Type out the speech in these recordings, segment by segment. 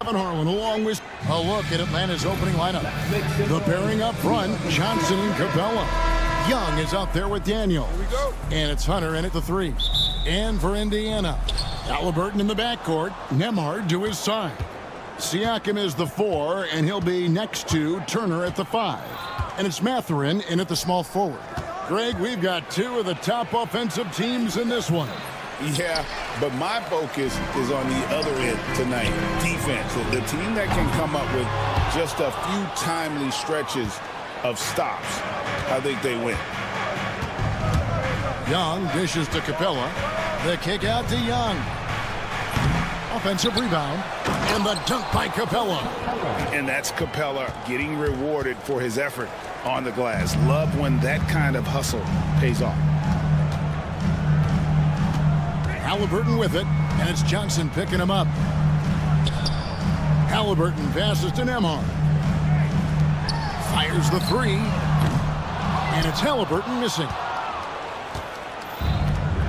Harlan along with a look at Atlanta's opening lineup. The pairing up front, Johnson and Capella. Young is out there with Daniels. And it's Hunter in at the 3. And for Indiana, Halliburton in the backcourt, Nembhard to his side. Siakam is the 4, and he'll be next to Turner at the 5. And it's Mathurin in at the small forward. Greg, we've got 2 of the top offensive teams in this one. Yeah, but my focus is on the other end tonight, defense. The team that can come up with just a few timely stretches of stops, I think they win. Young dishes to Capella. The kick out to Young. Offensive rebound. And the dunk by Capella. And that's Capella getting rewarded for his effort on the glass. Love when that kind of hustle pays off. Halliburton with it, and it's Johnson picking him up. Halliburton passes to Nembhard. Fires the 3. And it's Halliburton missing.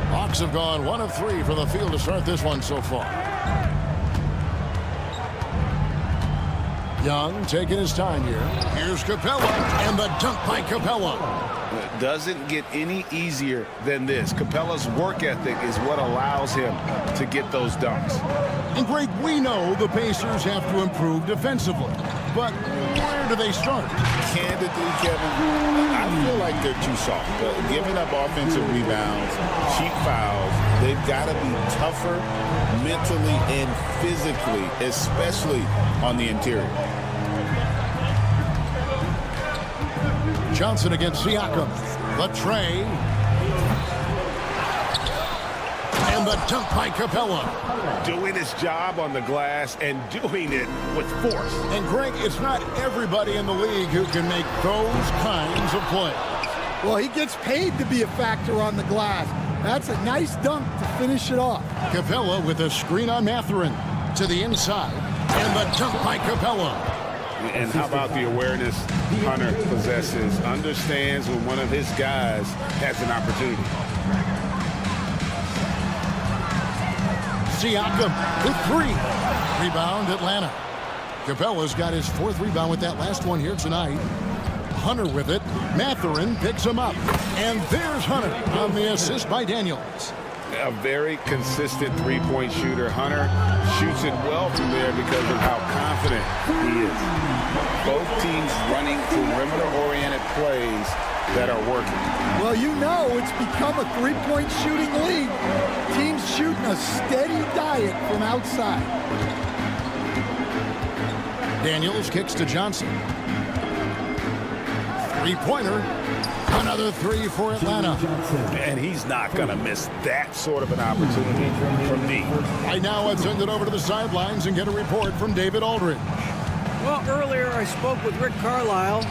Hawks have gone 1 of 3 for the field to start this one so far. Young taking his time here. Here's Capella, and the dunk by Capella. It doesn't get any easier than this. Capella's work ethic is what allows him to get those dunks. And Greg, we know the Pacers have to improve defensively. But where do they start? Candidly, Kevin, I feel like they're too soft. Giving up offensive rebounds, cheap fouls, they've got to be tougher mentally and physically, especially on the interior. Johnson against Siakam. The tray. And the dunk by Capella. Doing his job on the glass and doing it with force. And Greg, it's not everybody in the league who can make those kinds of plays. Well, he gets paid to be a factor on the glass. That's a nice dunk to finish it off. Capella with a screen on Mathurin to the inside. And the dunk by Capella. And how about the awareness Hunter possesses? Understands when one of his guys has an opportunity. Siakam with 3. Rebound Atlanta. Capella's got his 4th rebound with that last one here tonight. Hunter with it. Mathurin picks him up. And there's Hunter on the assist by Daniels. A very consistent three-point shooter. Hunter shoots it well from there because of how confident he is. Both teams running perimeter-oriented plays that are working. Well, you know it's become a three-point shooting league. Teams shooting a steady diet from outside. Daniels kicks to Johnson. 3-pointer. Another 3 for Atlanta. And he's not going to miss that sort of an opportunity from deep. Right now, let's send it over to the sidelines and get a report from David Aldridge. Well, earlier I spoke with Rick Carlisle.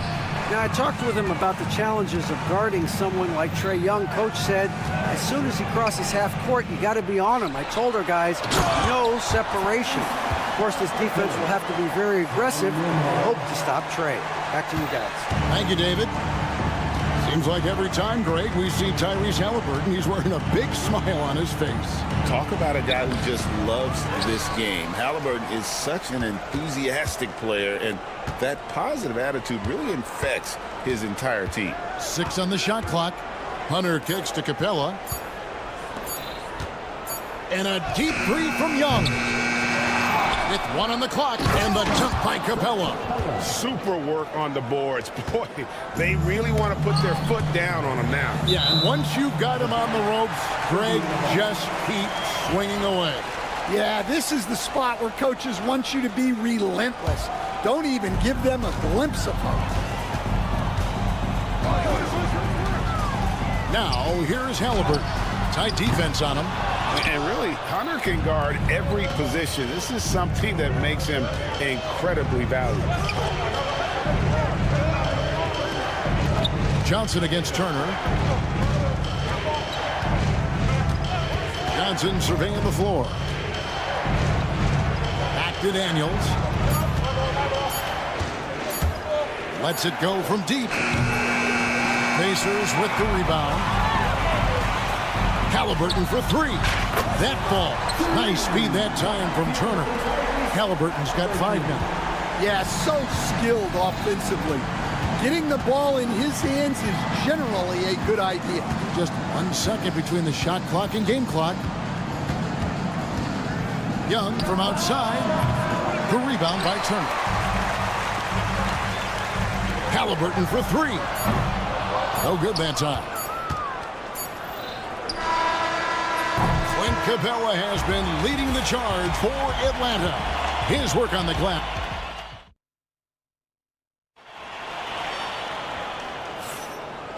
Now, I talked with him about the challenges of guarding someone like Trae Young. Coach said, as soon as he crosses half court, you got to be on him. I told our guys, no separation. Of course, this defense will have to be very aggressive and hope to stop Trae. Back to you guys. Thank you, David. Seems like every time, Greg, we see Tyrese Halliburton, he's wearing a big smile on his face. Talk about a guy who just loves this game. Halliburton is such an enthusiastic player, and that positive attitude really infects his entire team. 6 on the shot clock. Hunter kicks to Capella. And a deep 3 from Young. With 1 on the clock, and the dunk by Capella. Super work on the boards. Boy, they really want to put their foot down on him now. Yeah, and once you've got him on the ropes, Greg, just keep swinging away. Yeah, this is the spot where coaches want you to be relentless. Don't even give them a glimpse of hope. Now, here's Halliburton. Tight defense on him. And really, Hunter can guard every position. This is something that makes him incredibly valuable. Johnson against Turner. Johnson surveying the floor. Back to Daniels. Lets it go from deep. Pacers with the rebound. Halliburton for 3. That ball. Nice speed that time from Turner. Halliburton's got 5 now. Yeah, so skilled offensively. Getting the ball in his hands is generally a good idea. Just 1 second between the shot clock and game clock. Young from outside. The rebound by Turner. Halliburton for 3. No good that time. Clint Capella has been leading the charge for Atlanta. His work on the glass.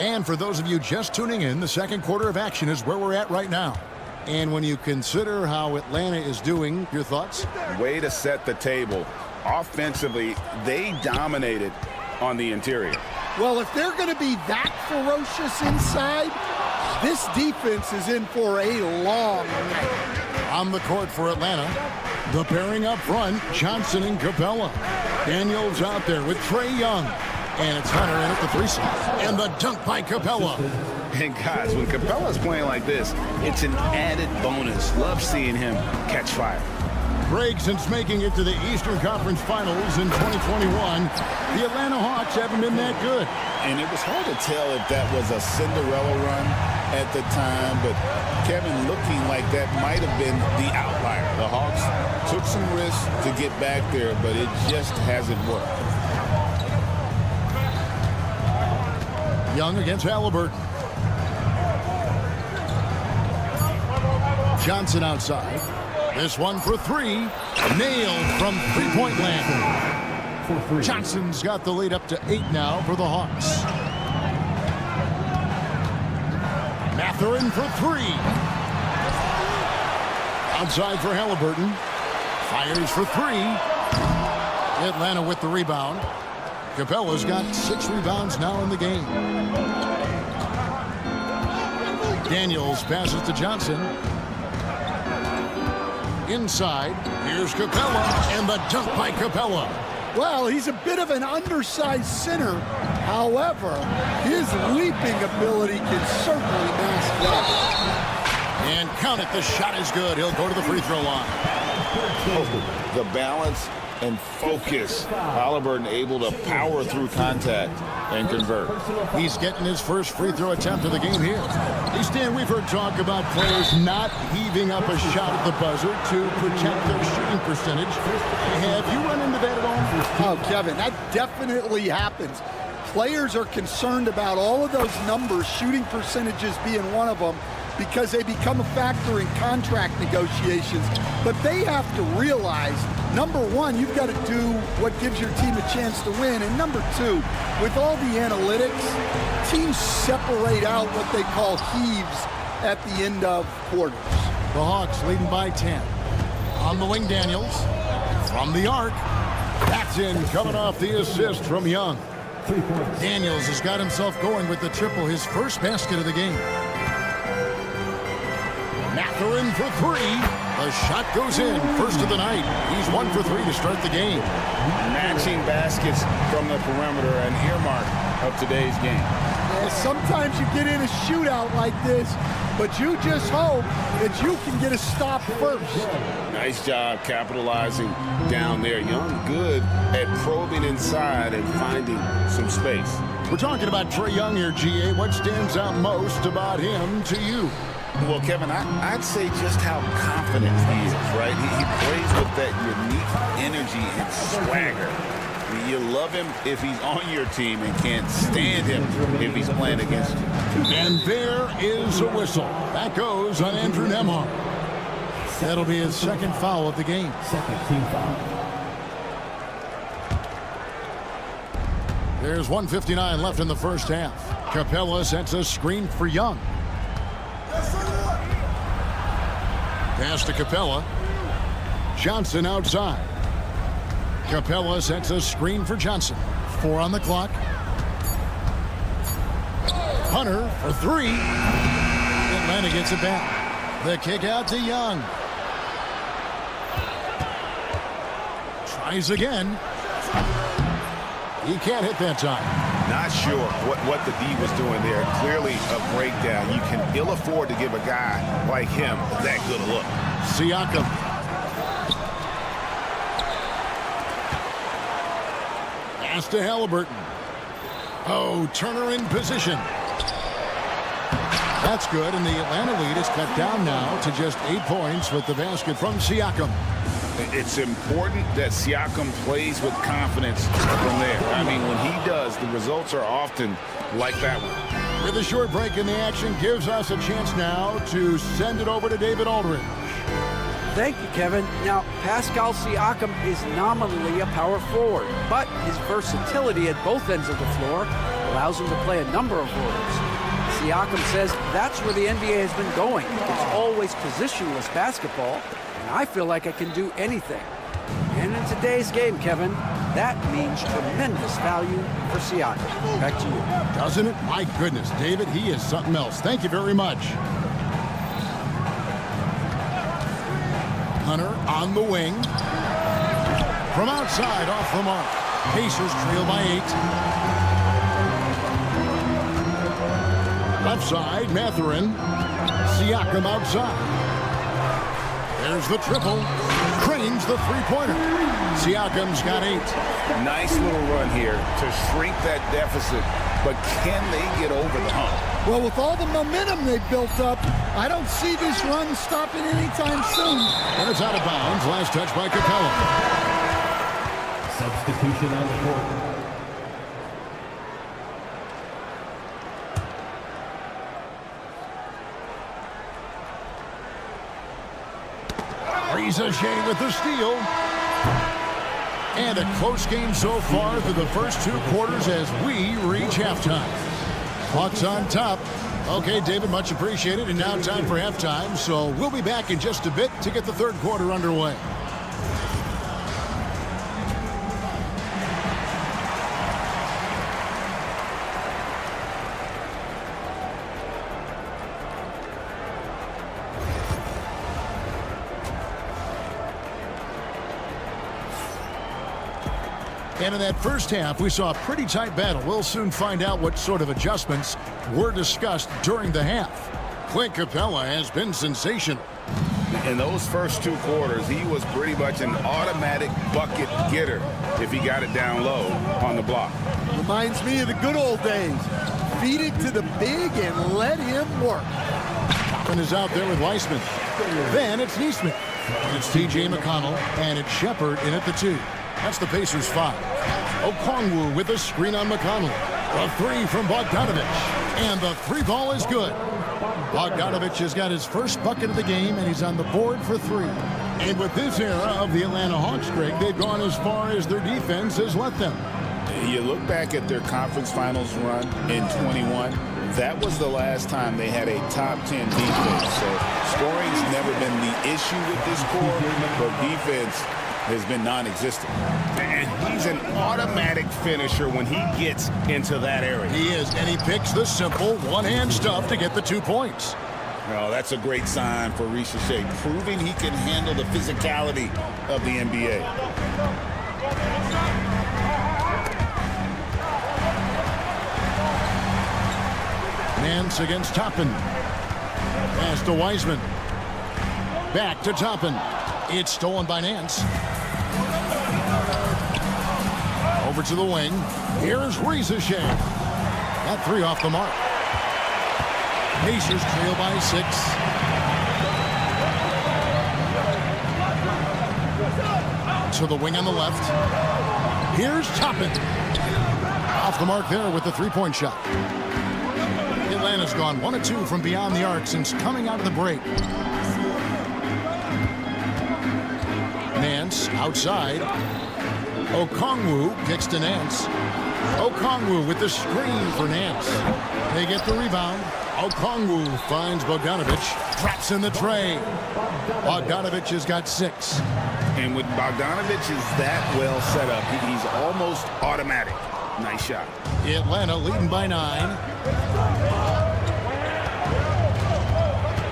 And for those of you just tuning in, the second quarter of action is where we're at right now. And when you consider how Atlanta is doing, your thoughts? Way to set the table. Offensively, they dominated on the interior. Well, if they're going to be that ferocious inside, this defense is in for a long night. On the court for Atlanta, the pairing up front, Johnson and Capella. Daniels out there with Trae Young. And it's Hunter in at the 3 slot. And the dunk by Capella. And guys, when Capella's playing like this, it's an added bonus. Love seeing him catch fire. Greg, since making it to the Eastern Conference Finals in 2021, the Atlanta Hawks haven't been that good. And it was hard to tell if that was a Cinderella run at the time, but Kevin, looking like that might have been the outlier. The Hawks took some risks to get back there, but it just hasn't worked. Young against Halliburton. Johnson outside. This one for 3. Nailed from three-point land. Johnson's got the lead up to 8 now for the Hawks. Mathurin for 3. Outside for Halliburton. Fires for 3. Atlanta with the rebound. Capella's got 6 rebounds now in the game. Daniels passes to Johnson. Inside, here's Capella, and the dunk by Capella. Well, he's a bit of an undersized center. However, his leaping ability can certainly mask that. And count it, the shot is good. He'll go to the free throw line. Oh, the balance and focus. Halliburton able to power through contact and convert. He's getting his first free throw attempt of the game here. Hey, Stan, we've heard talk about players not heaving up a shot at the buzzer to protect their shooting percentage. Have you run into that at all? Oh, Kevin, that definitely happens. Players are concerned about all of those numbers, shooting percentages being one of them, because they become a factor in contract negotiations. But they have to realize, number one, you've got to do what gives your team a chance to win. And number two, with all the analytics, teams separate out what they call heaves at the end of quarters. The Hawks leading by 10. On the wing, Daniels. From the arc. That's in, coming off the assist from Young. Daniels has got himself going with the triple, his first basket of the game. Mathurin for 3. The shot goes in. First of the night. He's 1 for 3 to start the game. Matching baskets from the perimeter, an earmark of today's game. Yeah, sometimes you get in a shootout like this, but you just hope that you can get a stop first. Nice job capitalizing down there. Young good at probing inside and finding some space. We're talking about Trae Young here, GA. What stands out most about him to you? Well, Kevin, I'd say just how confident he is, right? He plays with that unique energy and swagger. I mean, you love him if he's on your team and can't stand him if he's playing against you. And there is a whistle. That goes on Andrew Nembhard. That'll be his second foul of the game. Second team foul. There's 1:59 left in the first half. Capella sets a screen for Young. Pass to Capella. Johnson outside. Capella sets a screen for Johnson. 4 on the clock. Hunter for 3. Atlanta gets it back. The kick out to Young. Tries again. He can't hit that time. Not sure what the D was doing there. Clearly a breakdown. You can ill afford to give a guy like him that good a look. Siakam. Pass to Halliburton. Oh, Turner in position. That's good, and the Atlanta lead is cut down now to just 8 points with the basket from Siakam. It's important that Siakam plays with confidence from there. I mean, when he does, the results are often like that one. With a short break in the action, gives us a chance now to send it over to David Aldridge. Thank you, Kevin. Now, Pascal Siakam is nominally a power forward, but his versatility at both ends of the floor allows him to play a number of roles. Siakam says that's where the NBA has been going. It's always positionless basketball, and I feel like I can do anything. And in today's game, Kevin, that means tremendous value for Siakam. Back to you. Doesn't it? My goodness, David, he is something else. Thank you very much. Hunter on the wing. From outside, off the mark. Pacers trail by 8. Left side, Mathurin. Siakam outside. There's the triple. Cranes the three-pointer. Siakam's got 8. Nice little run here to shrink that deficit, but can they get over the hump? Well, with all the momentum they've built up, I don't see this run stopping anytime soon. And it's out of bounds. Last touch by Capella. Substitution on the court. Shea with the steal. And a close game so far through the first 2 quarters as we reach halftime. Bucks on top. Okay, David, much appreciated. And now time for halftime. So we'll be back in just a bit to get the third quarter underway. And in that first half, we saw a pretty tight battle. We'll soon find out what sort of adjustments were discussed during the half. Clint Capella has been sensational. In those first 2 quarters, he was pretty much an automatic bucket getter if he got it down low on the block. Reminds me of the good old days. Feed it to the big and let him work. And is out there with Weissman. Then it's Neesmith. It's T.J. McConnell, and it's Shepard in at the 2. That's the Pacers 5. Okongwu with a screen on McConnell. A 3 from Bogdanovic. And the 3 ball is good. Bogdanovic has got his first bucket of the game, and he's on the board for 3. And with this era of the Atlanta Hawks, Greg, they've gone as far as their defense has let them. You look back at their conference finals run in 21. That was the last time they had a top 10 defense. So scoring's never been the issue with this core, but defense has been non-existent. And he's an automatic finisher when he gets into that area. He is, and he picks the simple one-hand stuff to get the 2 points. Oh, that's a great sign for Shea, proving he can handle the physicality of the NBA. Nance against Toppin. Pass to Wiseman. Back to Toppin. It's stolen by Nance. Over to the wing. Here's Shea. That 3 off the mark. Pacers trail by 6. To the wing on the left. Here's Toppin. Off the mark there with the 3-point shot. Atlanta's gone 1 of 2 from beyond the arc since coming out of the break. Nance outside. Okongwu kicks to Nance. Okongwu with the screen for Nance. They get the rebound. Okongwu finds Bogdanovic. Traps in the tray. Bogdanovic has got 6. And with Bogdanovic is that well set up, he's almost automatic. Nice shot. Atlanta leading by 9.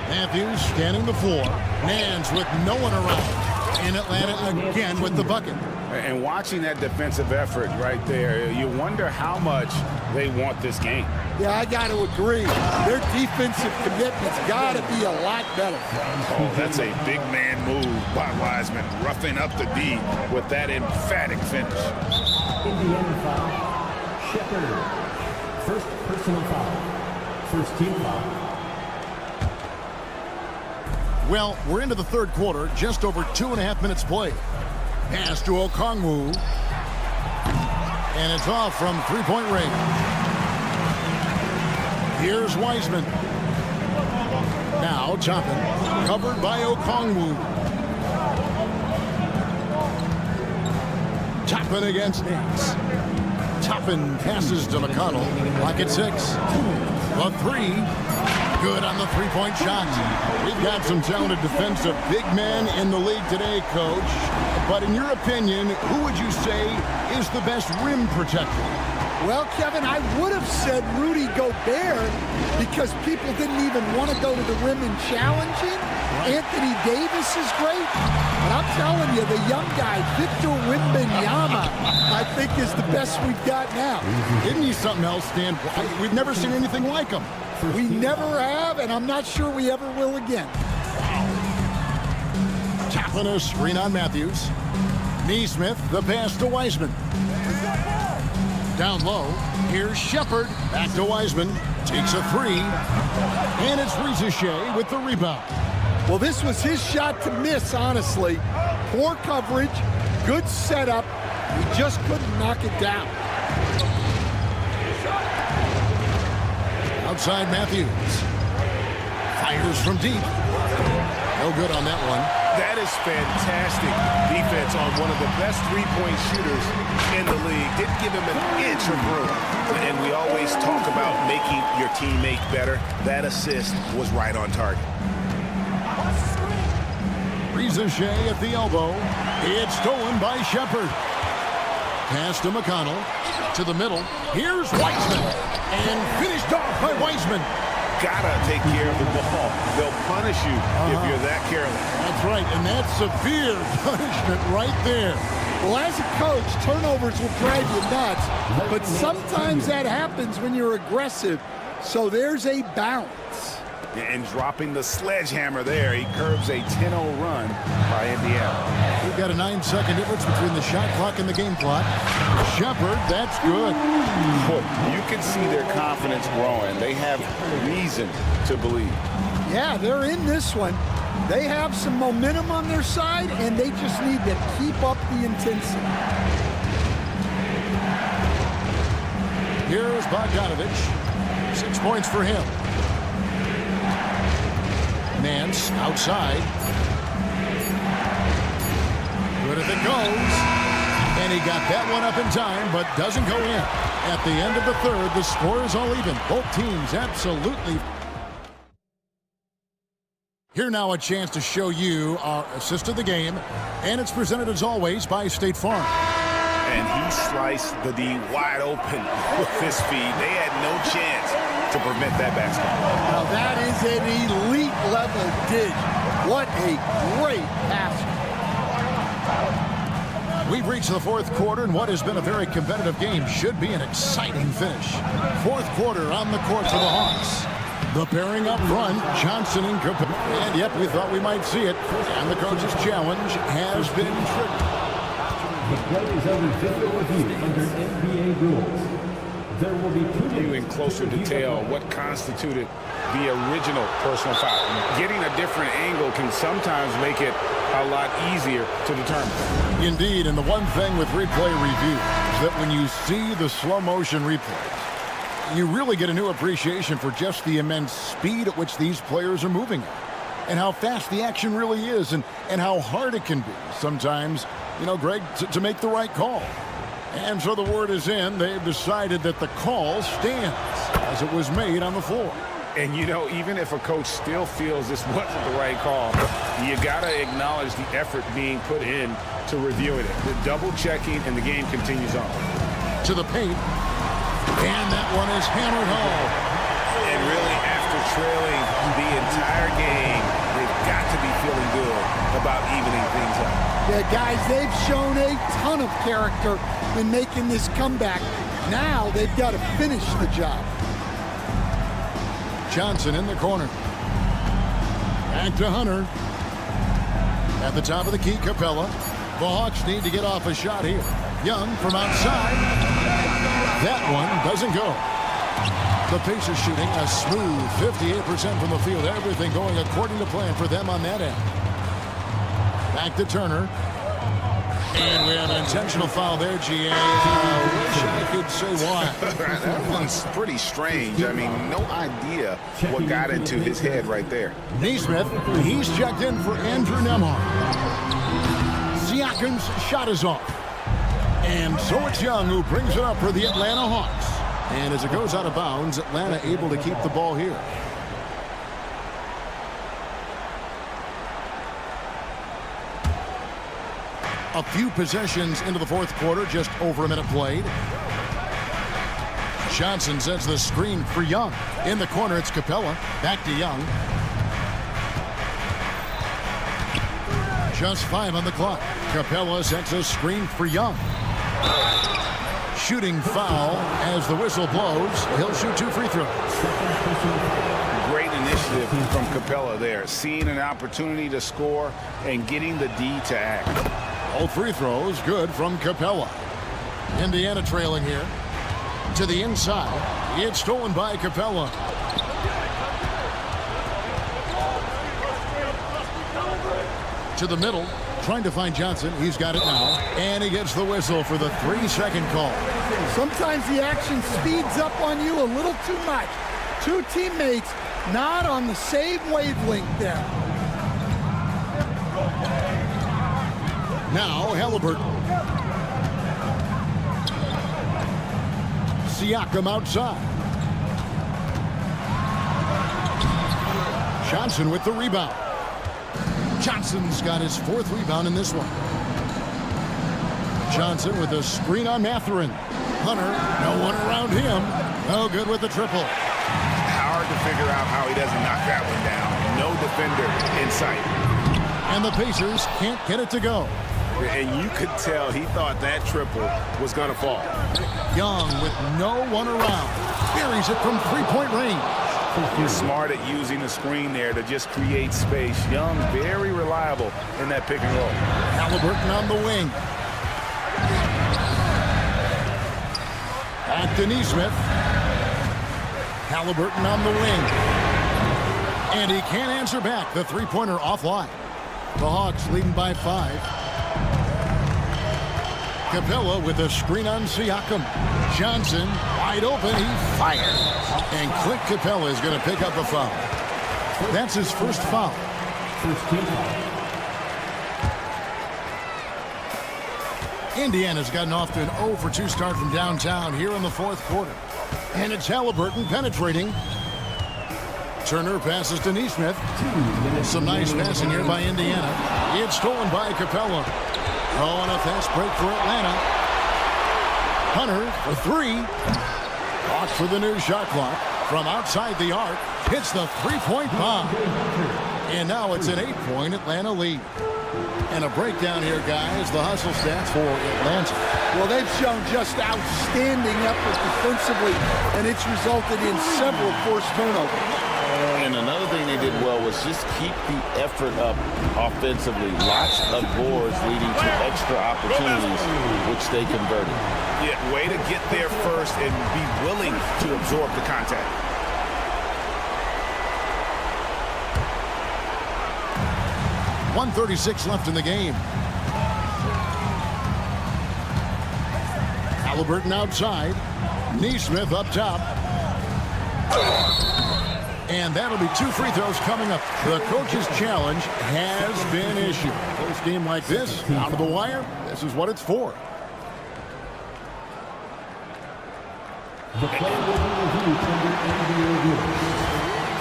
Matthews scanning the floor. Nance with no one around. In Atlanta again with the bucket. And watching that defensive effort right there, you wonder how much they want this game. Yeah, I got to agree. Their defensive commitment's got to be a lot better. Oh, that's a big man move by Wiseman, roughing up the D with that emphatic finish. Indiana foul. Shepard. First personal foul. First team foul. Well, we're into the third quarter, just over 2.5 minutes played. Pass to Okongwu. And it's off from three-point range. Here's Wiseman. Now Toppin, covered by Okongwu. Toppin against Nance. Toppin passes to McConnell. Clock at 6. The three. Good on the three-point shot. We've got some talented defensive big men in the league today, Coach. But in your opinion, who would you say is the best rim protector? Well, Kevin, I would have said Rudy Gobert because people didn't even want to go to the rim and challenge him. Anthony Davis is great. But I'm telling you, the young guy, Victor Wembanyama, I think is the best we've got now. Isn't he something else, Stan? We've never seen anything like him. We never have, and I'm not sure we ever will again. Tapping a screen on Matthews. Neesmith, the pass to Wiseman. Down low, here's Shepard. Back to Wiseman. Takes a three. And it's Rizichet with the rebound. Well, this was his shot to miss, honestly. Poor coverage, good setup. He just couldn't knock it down. Outside Matthews. Fires from deep. No good on that one. That is fantastic defense on one of the best three-point shooters in the league. Didn't give him an inch of room. And we always talk about making your teammate better. That assist was right on target. Rizichet at the elbow. It's stolen by Shepard. Pass to McConnell. To the middle. Here's Wiseman. And finished off by Wiseman. Gotta take care of the ball. They'll punish you if you're that careless. That's right, and that's severe punishment right there. Well, as a coach, turnovers will drive you nuts, but sometimes that happens when you're aggressive. So there's a balance. And dropping the sledgehammer there, he curbs a 10-0 run by Indiana. We've got a 9-second difference between the shot clock and the game clock. Shepard, that's good. Boy, you can see their confidence growing. They have reason to believe. Yeah, they're in this one. They have some momentum on their side, and they just need to keep up the intensity. Here's Bogdanovich. 6 points for him. Nance outside. Good as it goes. And he got that one up in time, but doesn't go in. At the end of the third, the score is all even. Both teams absolutely. Here now a chance to show you our assist of the game. And it's presented as always by State Farm. And he sliced the D wide open with his speed. They had no chance to prevent that basket. Now that is an elite level dig. What a great pass. We've reached the fourth quarter, and what has been a very competitive game should be an exciting finish. Fourth quarter on the court for the Hawks. The pairing up front, Johnson and Capella. And yep, we thought we might see it. And the coach's challenge has been triggered. The play is under video review under NBA rules. There will be two In closer detail what constituted the original personal foul. Getting a different angle can sometimes make it a lot easier to determine. Indeed, and the one thing with replay review is that when you see the slow motion replays, you really get a new appreciation for just the immense speed at which these players are moving at, and how fast the action really is, and how hard it can be sometimes, you know, Greg, to make the right call. And so the word is in. They've decided that the call stands as it was made on the floor. And, you know, even if a coach still feels this wasn't the right call, you got to acknowledge the effort being put in to reviewing it. The double checking, and the game continues on. To the paint. And that one is hammered home. And really, after trailing the entire game, they've got to be feeling good about evening things up. Yeah, guys, they've shown a ton of character in making this comeback. Now they've got to finish the job. Johnson in the corner. Back to Hunter. At the top of the key, Capella. The Hawks need to get off a shot here. Young from outside. That one doesn't go. The Pacers shooting a smooth 58% from the field. Everything going according to plan for them on that end. Back to Turner. And we have an intentional foul there, GA. I wish I could say why. That one's pretty strange. I mean, no idea what got into his head right there. Neesmith, he's checked in for Andrew Nembhard. Siakam's shot is off. And so it's Young who brings it up for the Atlanta Hawks. And as it goes out of bounds, Atlanta able to keep the ball here. A few possessions into the fourth quarter, just over a minute played. Johnson sets the screen for Young. In the corner, it's Capella. Back to Young. Just 5 on the clock. Capella sets a screen for Young. Shooting foul as the whistle blows. He'll shoot 2 free throws. Great initiative from Capella there. Seeing an opportunity to score and getting the D to act. All free throws good from Capella. Indiana trailing here. To the inside. It's stolen by Capella. To the middle. Trying to find Johnson. He's got it now. And he gets the whistle for the 3-second call. Sometimes the action speeds up on you a little too much. Two teammates not on the same wavelength there. Now Halliburton. Siakam outside. Johnson with the rebound. Johnson's got his 4th rebound in this one. Johnson with a screen on Mathurin. Hunter, no one around him. No good with the triple. Hard to figure out how he doesn't knock that one down. No defender in sight. And the Pacers can't get it to go. And you could tell he thought that triple was going to fall. Young with no one around. Buries it from 3-point range. He's smart at using the screen there to just create space. Young, very reliable in that pick and roll. Halliburton on the wing. Back to Neesmith. Halliburton on the wing. And he can't answer back. The 3-pointer offline. The Hawks leading by 5. Capella with a screen on Siakam. Johnson wide open. He fires. And Clint Capella is going to pick up a foul. That's his first foul. First team foul. Indiana's gotten off to an 0-for-2 start from downtown here in the fourth quarter. And it's Halliburton penetrating. Turner passes to Neesmith. Some nice passing here by Indiana. It's stolen by Capella. Oh, and a fast break for Atlanta. Hunter for 3. Walks for the new shot clock. From outside the arc, hits the 3-point bomb. And now it's an 8-point Atlanta lead. And a breakdown here, guys. The hustle stats for Atlanta. Well, they've shown just outstanding effort defensively, and it's resulted in several forced turnovers. And another thing they did well was just keep the effort up offensively. Lots of boards leading to extra opportunities, which they converted. Yeah, way to get there first and be willing to absorb the contact. .136 left in the game. Halliburton outside. Neesmith up top. And that'll be 2 free throws coming up. The coach's challenge has been issued. Close game like this, out of the wire, this is what it's for. The play will be reviewed under NBA rules.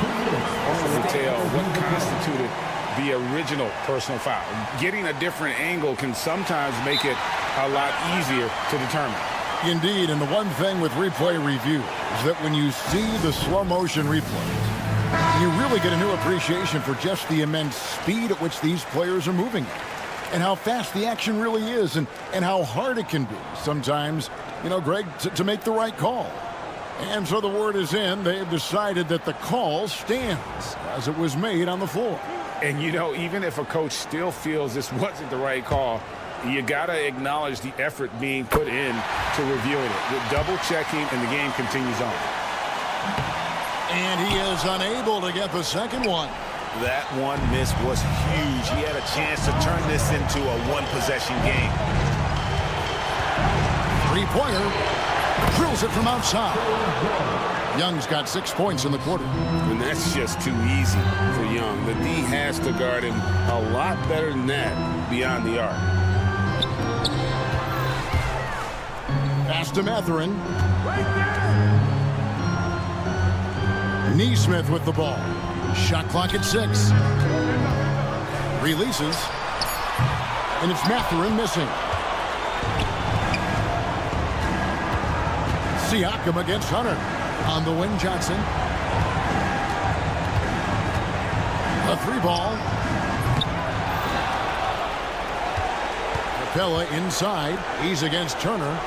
2 minutes. To tell what constituted the original personal foul. Getting a different angle can sometimes make it a lot easier to determine. Indeed, and the one thing with replay review is that when you see the slow motion replay, you really get a new appreciation for just the immense speed at which these players are moving and how fast the action really is and how hard it can be sometimes, Greg, to make the right call. And so the word is in. They've decided that the call stands as it was made on the floor. And, even if a coach still feels this wasn't the right call, You got to acknowledge the effort being put in to reviewing it. With double checking, and the game continues on. And he is unable to get the second one. That one miss was huge. He had a chance to turn this into a one-possession game. Three-pointer. Drills it from outside. Young's got 6 points in the quarter. And that's just too easy for Young. The D has to guard him a lot better than that beyond the arc. Pass to Mathurin. Neesmith with the ball. Shot clock at 6. Releases. And it's Mathurin missing. Siakam against Hunter. On the wing, Johnson. A 3-ball. Capella inside. He's against Turner.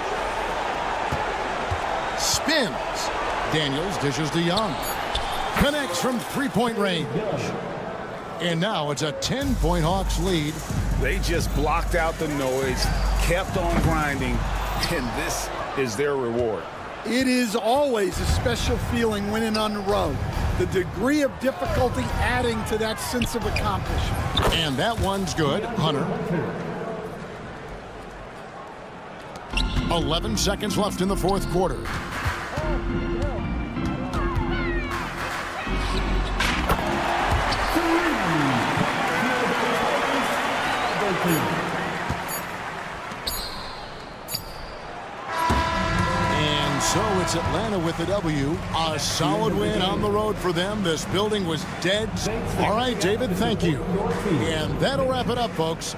Spins. Daniels dishes to Young. Connects from three-point range. And now it's a 10-point Hawks lead. They just blocked out the noise, kept on grinding, and this is their reward. It is always a special feeling winning on the road. The degree of difficulty adding to that sense of accomplishment. And that one's good. Hunter. 11 seconds left in the fourth quarter. And so it's Atlanta with the W. A solid win on the road for them. This building was dead. All right, David, thank you. And that'll wrap it up, folks.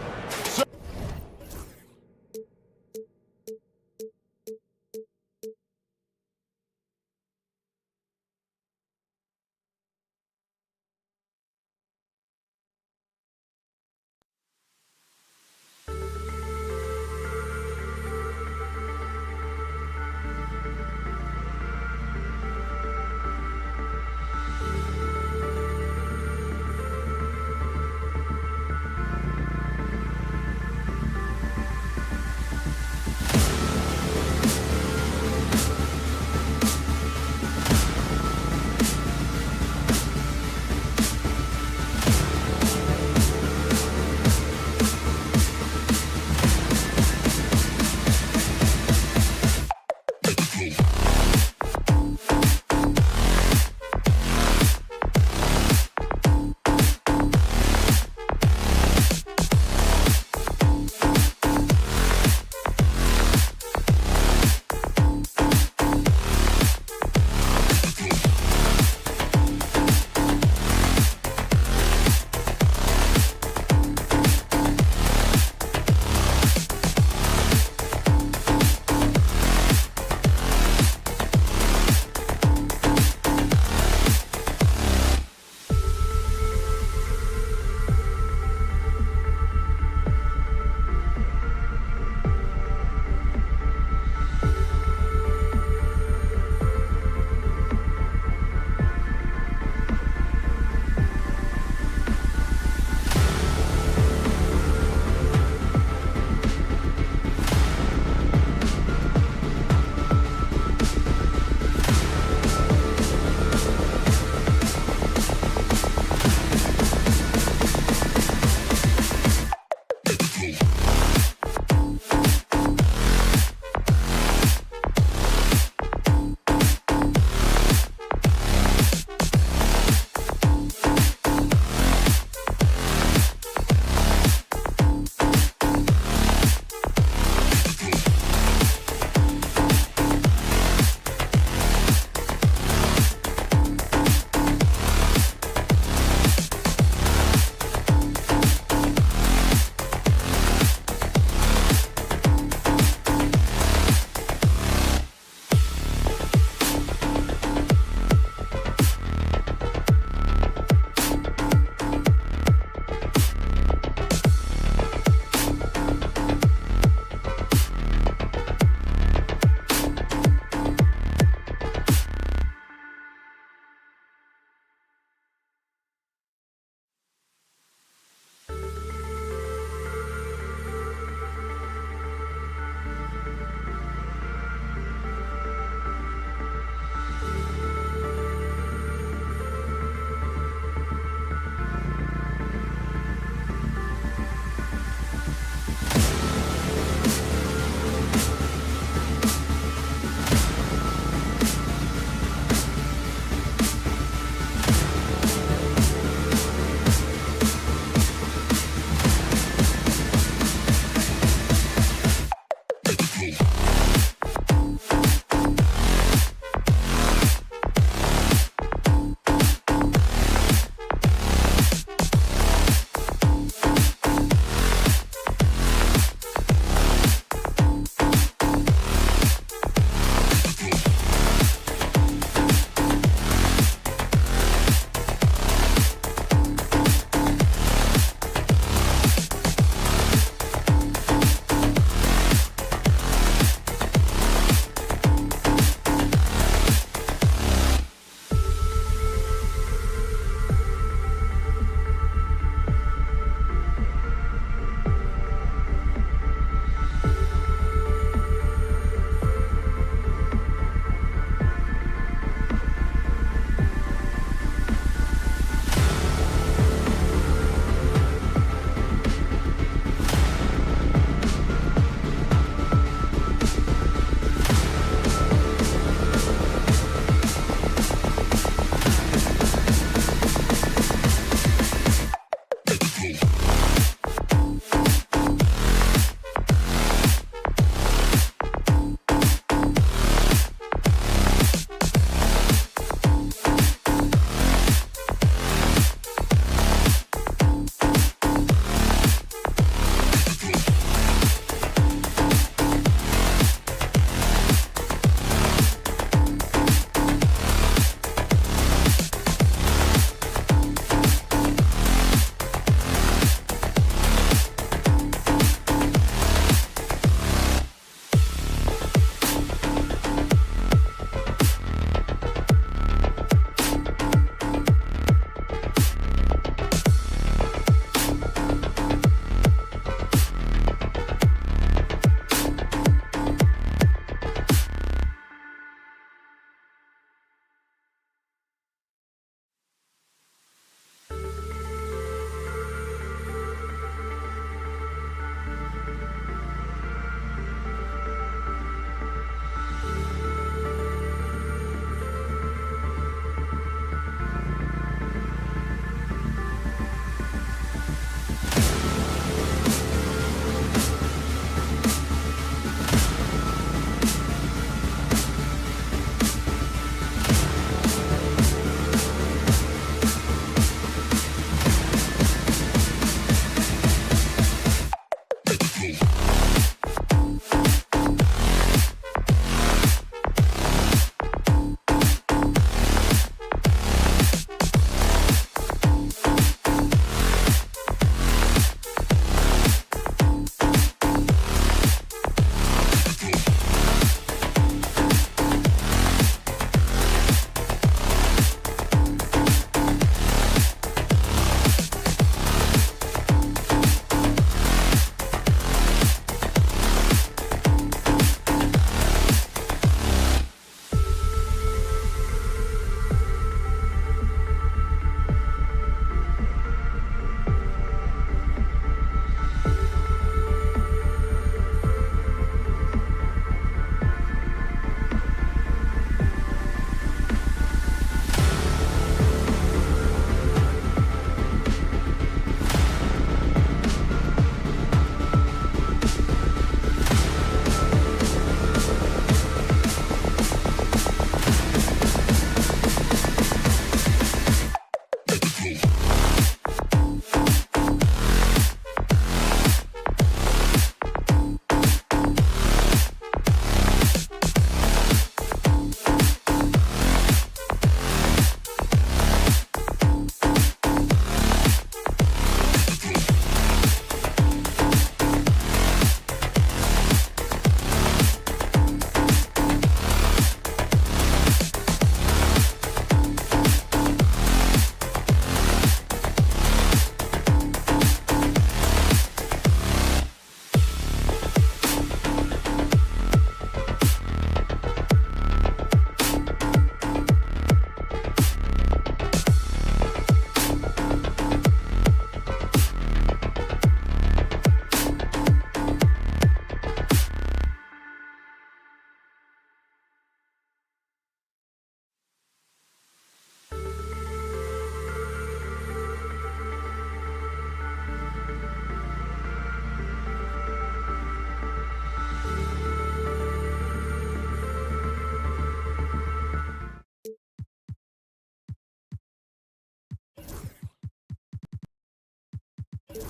Your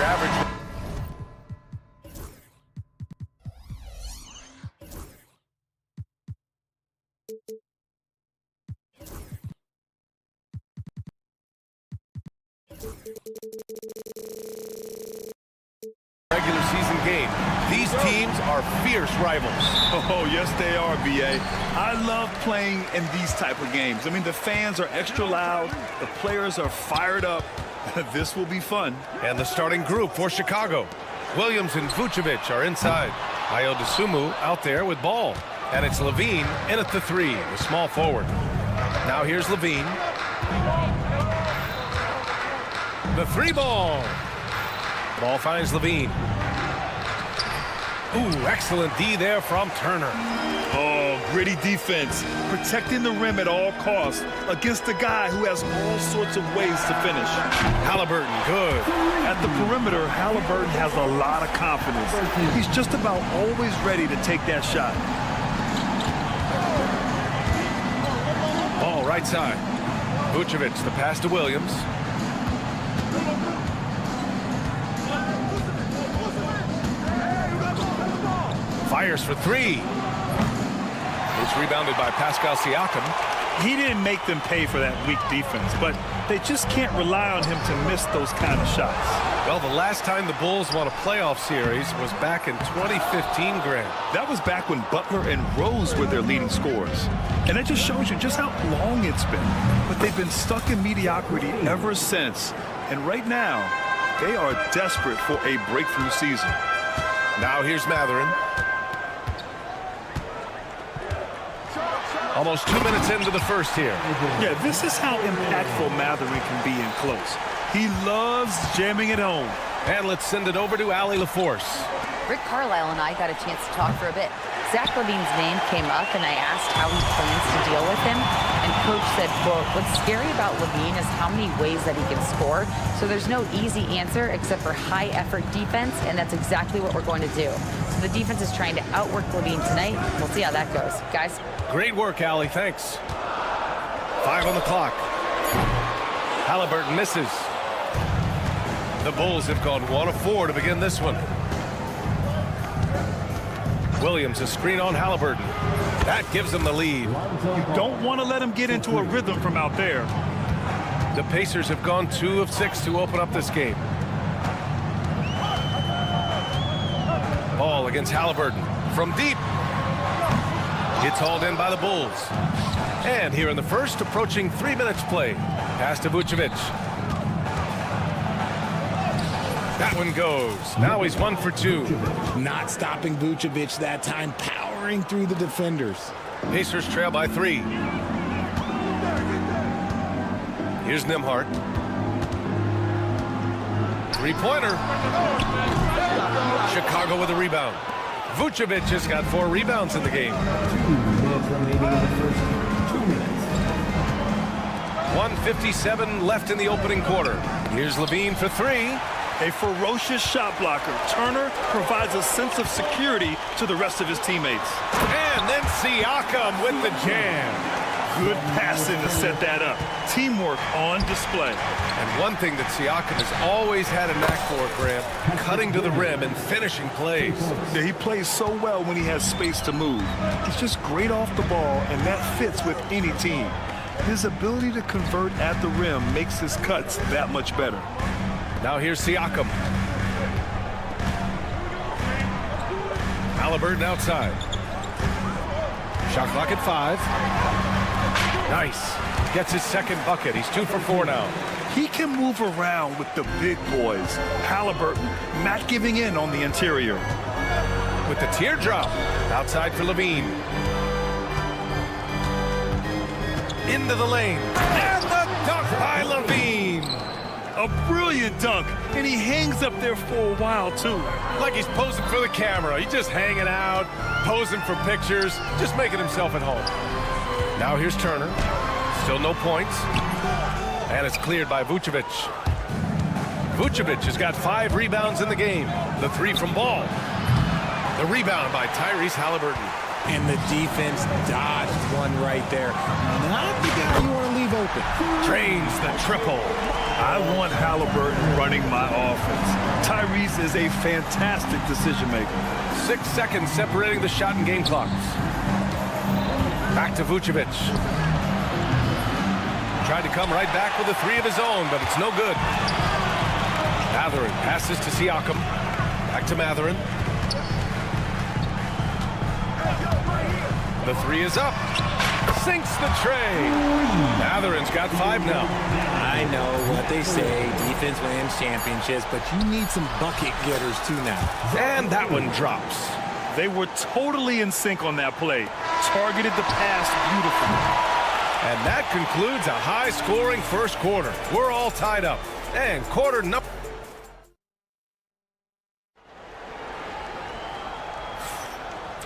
average. Regular season game. These teams are fierce rivals. Oh, yes, they are, B.A. I love playing in these type of games. I mean, the fans are extra loud. The players are fired up. This will be fun. And the starting group for Chicago. Williams and Vucevic are inside. Ayo Dosunmu out there with ball. And it's Levine in at the 3, the small forward. Now here's Levine. The 3 ball. Ball finds Levine. Ooh, excellent D there from Turner. Oh, gritty defense. Protecting the rim at all costs against a guy who has all sorts of ways to finish. Halliburton, good. At the perimeter, Halliburton has a lot of confidence. He's just about always ready to take that shot. Ball right side. Vucevic, the pass to Williams. Fires for 3. It's rebounded by Pascal Siakam. He didn't make them pay for that weak defense, but they just can't rely on him to miss those kind of shots. Well, the last time the Bulls won a playoff series was back in 2015, Grant. That was back when Butler and Rose were their leading scorers. And that just shows you just how long it's been. But they've been stuck in mediocrity ever since. And right now, they are desperate for a breakthrough season. Now here's Mathurin. Almost 2 minutes into the first here. Yeah, this is how impactful Mathurin can be in close. He loves jamming at home. And let's send it over to Allie LaForce. Rick Carlisle and I got a chance to talk for a bit. Zach LaVine's name came up, and I asked how he plans to deal with him. And Coach said, quote, what's scary about LaVine is how many ways that he can score. So there's no easy answer except for high-effort defense, and that's exactly what we're going to do. So the defense is trying to outwork LaVine tonight. We'll see how that goes. Guys. Great work, Allie. Thanks. 5 on the clock. Halliburton misses. The Bulls have gone 1 of 4 to begin this one. Williams, a screen on Halliburton. That gives them the lead. You don't want to let him get into a rhythm from out there. The Pacers have gone 2 of 6 to open up this game. Ball against Halliburton from deep. It's hauled in by the Bulls. And here in the first, approaching 3 minutes play. Pass to Vucevic. That one goes. Now he's 1 for 2. Not stopping Vucevic that time, powering through the defenders. Pacers trail by 3. Here's Nembhard. 3-pointer. Chicago with a rebound. Vucevic has got 4 rebounds in the game. 2 minutes remaining in the first 2 minutes. 1:57 left in the opening quarter. Here's Levine for 3. A ferocious shot blocker. Turner provides a sense of security to the rest of his teammates. And then Siakam with the jam. Good passing to set that up. Teamwork on display. And one thing that Siakam has always had a knack for, Grant, cutting to the rim and finishing plays. Yeah, he plays so well when he has space to move. He's just great off the ball, and that fits with any team. His ability to convert at the rim makes his cuts that much better. Now here's Siakam. Halliburton outside. Shot clock at 5. Nice. Gets his second bucket. He's 2 for 4 now. He can move around with the big boys. Halliburton not giving in on the interior. With the teardrop. Outside for Levine. Into the lane. And the dunk by Levine. A brilliant dunk. And he hangs up there for a while, too. Like he's posing for the camera. He's just hanging out, posing for pictures, just making himself at home. Now here's Turner. Still no points. And it's cleared by Vucevic. Vucevic has got 5 rebounds in the game. The 3 from Ball. The rebound by Tyrese Halliburton. And the defense dodged one right there. Not the guy you want to leave open. Drains the triple. I want Halliburton running my offense. Tyrese is a fantastic decision maker. 6 seconds separating the shot and game clocks. Back to Vucevic. Tried to come right back with a 3 of his own, but it's no good. Mathurin passes to Siakam. Back to Mathurin. The 3 is up. Sinks the tray. Mathurin's got 5 now. I know what they say, defense wins championships, but you need some bucket getters too now. And that one drops. They were totally in sync on that play. Targeted the pass beautifully. And that concludes a high-scoring first quarter. We're all tied up. And quarter number...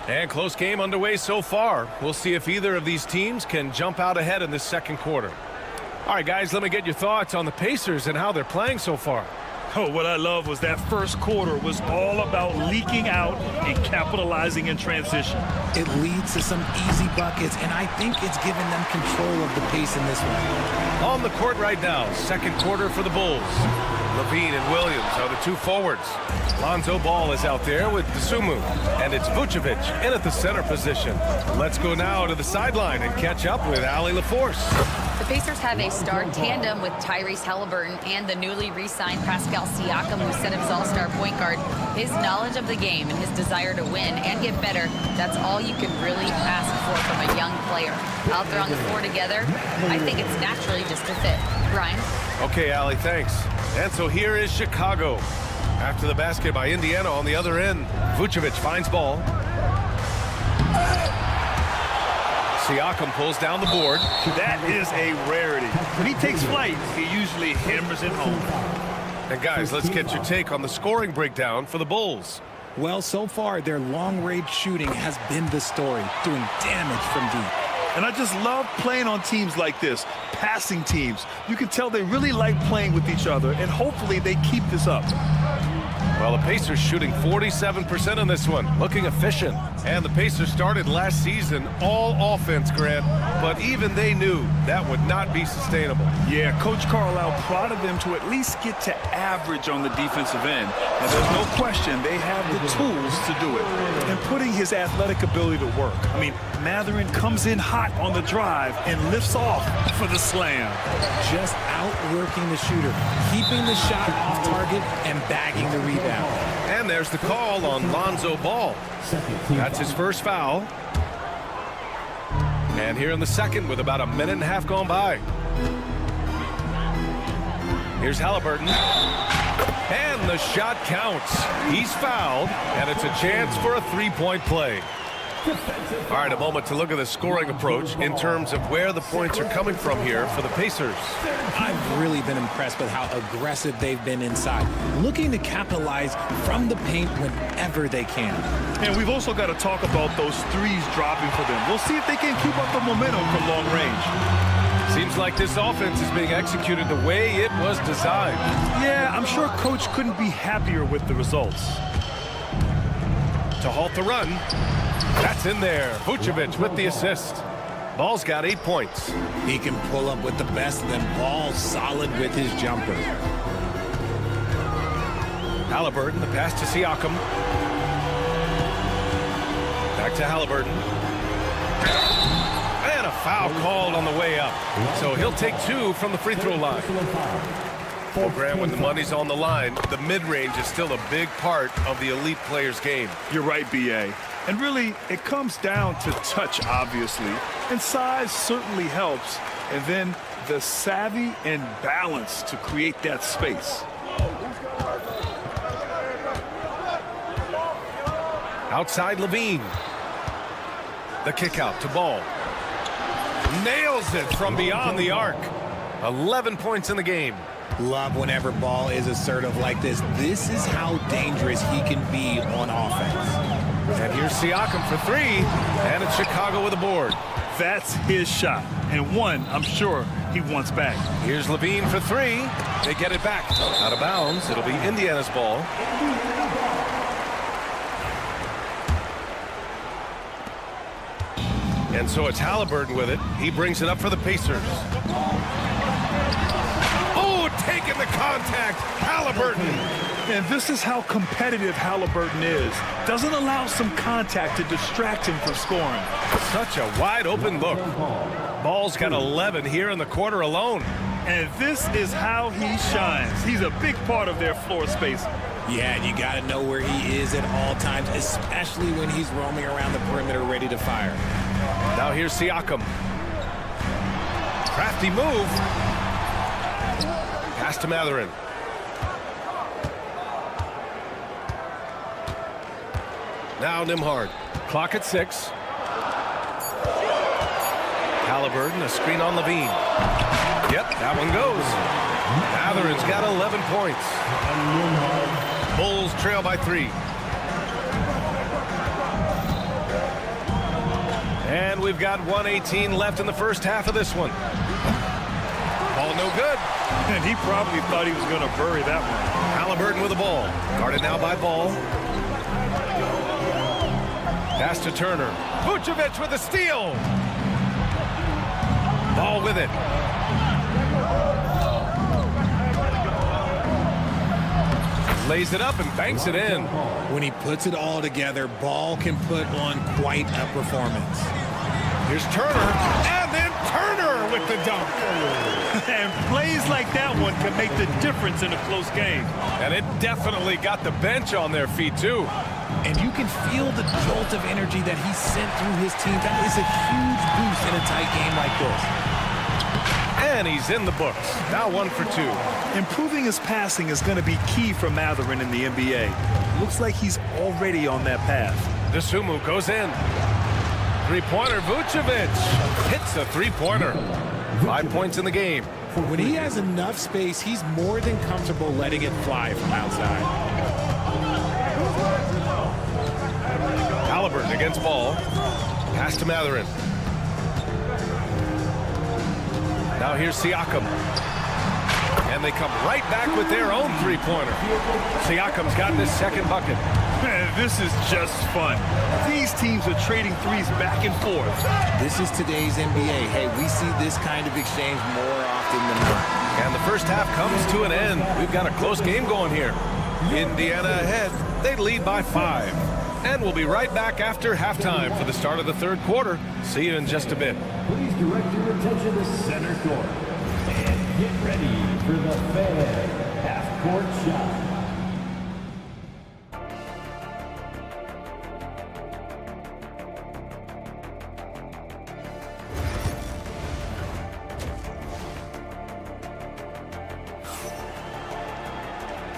And close game underway so far. We'll see if either of these teams can jump out ahead in this second quarter. All right, guys, let me get your thoughts on the Pacers and how they're playing so far. Oh, what I love was that first quarter was all about leaking out and capitalizing in transition. It leads to some easy buckets, and I think it's given them control of the pace in this one. On the court right now, second quarter for the Bulls. Levine and Williams are the 2 forwards. Lonzo Ball is out there with Dosunmu, and it's Vucevic in at the center position. Let's go now to the sideline and catch up with Allie LaForce. The Pacers have a star tandem with Tyrese Halliburton and the newly re-signed Pascal Siakam, who set up his all-star point guard. His knowledge of the game and his desire to win and get better, that's all you can really ask for from a young player. Out there on the floor together, I think it's naturally just a fit. Brian? Okay, Allie, thanks. And so here is Chicago. After the basket by Indiana on the other end, Vucevic finds Ball. Siakam pulls down the board. That is a rarity. When he takes flight, he usually hammers it home. And guys, let's get your take on the scoring breakdown for the Bulls. Well, so far, their long-range shooting has been the story, doing damage from deep. And I just love playing on teams like this, passing teams. You can tell they really like playing with each other, and hopefully they keep this up. Well, the Pacers shooting 47% in this one, looking efficient. And the Pacers started last season all offense, Grant, but even they knew that would not be sustainable. Yeah, Coach Carlisle prodded them to at least get to average on the defensive end. And there's no question they have the tools to do it. And putting his athletic ability to work. I mean, Mathurin comes in hot on the drive and lifts off for the slam. Just outworking the shooter, keeping the shot off target and bagging the rebound. And there's the call on Lonzo Ball. That's his first foul. And here in the second with about a minute and a half gone by. Here's Halliburton. And the shot counts. He's fouled, and it's a chance for a three-point play. All right, a moment to look at the scoring approach in terms of where the points are coming from here for the Pacers. I've really been impressed with how aggressive they've been inside, looking to capitalize from the paint whenever they can. And we've also got to talk about those threes dropping for them. We'll see if they can keep up the momentum from long range. Seems like this offense is being executed the way it was designed. Yeah, I'm sure Coach couldn't be happier with the results. To halt the run. That's in there. Vucevic with the assist. Ball's got 8 points. He can pull up with the best of them. Ball solid with his jumper. Halliburton, the pass to Siakam. Back to Halliburton. And a foul called on the way up. So he'll take 2 from the free throw line. Well, Grant, when the money's on the line, the mid-range is still a big part of the elite player's game. You're right, B.A. And really, it comes down to touch, obviously. And size certainly helps. And then the savvy and balance to create that space. Outside Levine. The kick out to Ball. Nails it from beyond the arc. 11 points in the game. Love whenever Ball is assertive like this. This is how dangerous he can be on offense. And here's Siakam for 3, and it's Chicago with a board. That's his shot, and one I'm sure he wants back. Here's Levine for three. They get it back. Out of bounds. It'll be Indiana's ball. And so it's Halliburton with it. He brings it up for the Pacers. Oh, taking the contact. Halliburton. And this is how competitive Halliburton is. Doesn't allow some contact to distract him from scoring. Such a wide open look. Ball's got 11 here in the quarter alone. And this is how he shines. He's a big part of their floor space. Yeah, and you got to know where he is at all times, especially when he's roaming around the perimeter ready to fire. Now here's Siakam. Crafty move. Pass to Mathurin. Now Nimhard. Clock at 6. Halliburton, a screen on Levine. Yep, that one goes. Mathurin's got 11 points. Bulls trail by 3. And we've got 1:18 left in the first half of this one. Ball no good. And he probably thought he was going to bury that one. Halliburton with the ball. Guarded now by Ball. Pass to Turner. Vucevic with a steal. Ball with it. Lays it up and banks it in. When he puts it all together, Ball can put on quite a performance. Here's Turner, and then Turner with the dunk. And plays like that one can make the difference in a close game. And it definitely got the bench on their feet, too. And you can feel the jolt of energy that he sent through his team. That is a huge boost in a tight game like this. And he's in the books. Now 1 for 2. Improving his passing is going to be key for Mathurin in the NBA. Looks like he's already on that path. Dosunmu goes in. Three-pointer, Vucevic hits a three-pointer. 5 points in the game. When he has enough space, he's more than comfortable letting it fly from outside. Halliburton against Ball. Pass to Mathurin. Now here's Siakam. And they come right back with their own three-pointer. Siakam's got his second bucket. Man, this is just fun. These teams are trading threes back and forth. This is today's NBA. Hey, we see this kind of exchange more often than not. And the first half comes to an end. We've got a close game going here. Indiana ahead. They lead by 5. And we'll be right back after halftime for the start of the third quarter. See you in just a bit. Please direct your attention to center court. And get ready for the Fed half-court shot.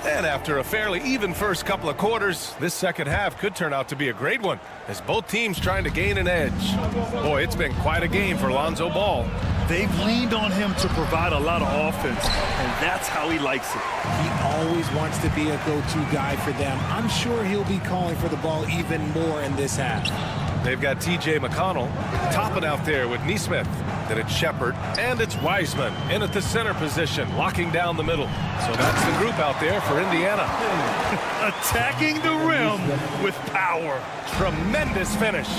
And after a fairly even first couple of quarters, this second half could turn out to be a great one as both teams trying to gain an edge. Boy, it's been quite a game for Lonzo Ball. They've leaned on him to provide a lot of offense, and that's how he likes it. He always wants to be a go-to guy for them. I'm sure he'll be calling for the ball even more in this half. They've got T.J. McConnell topping out there with Nesmith. Then it's Shepard, and it's Wiseman in at the center position, locking down the middle. So that's the group out there for Indiana. Attacking the rim with power. Tremendous finish.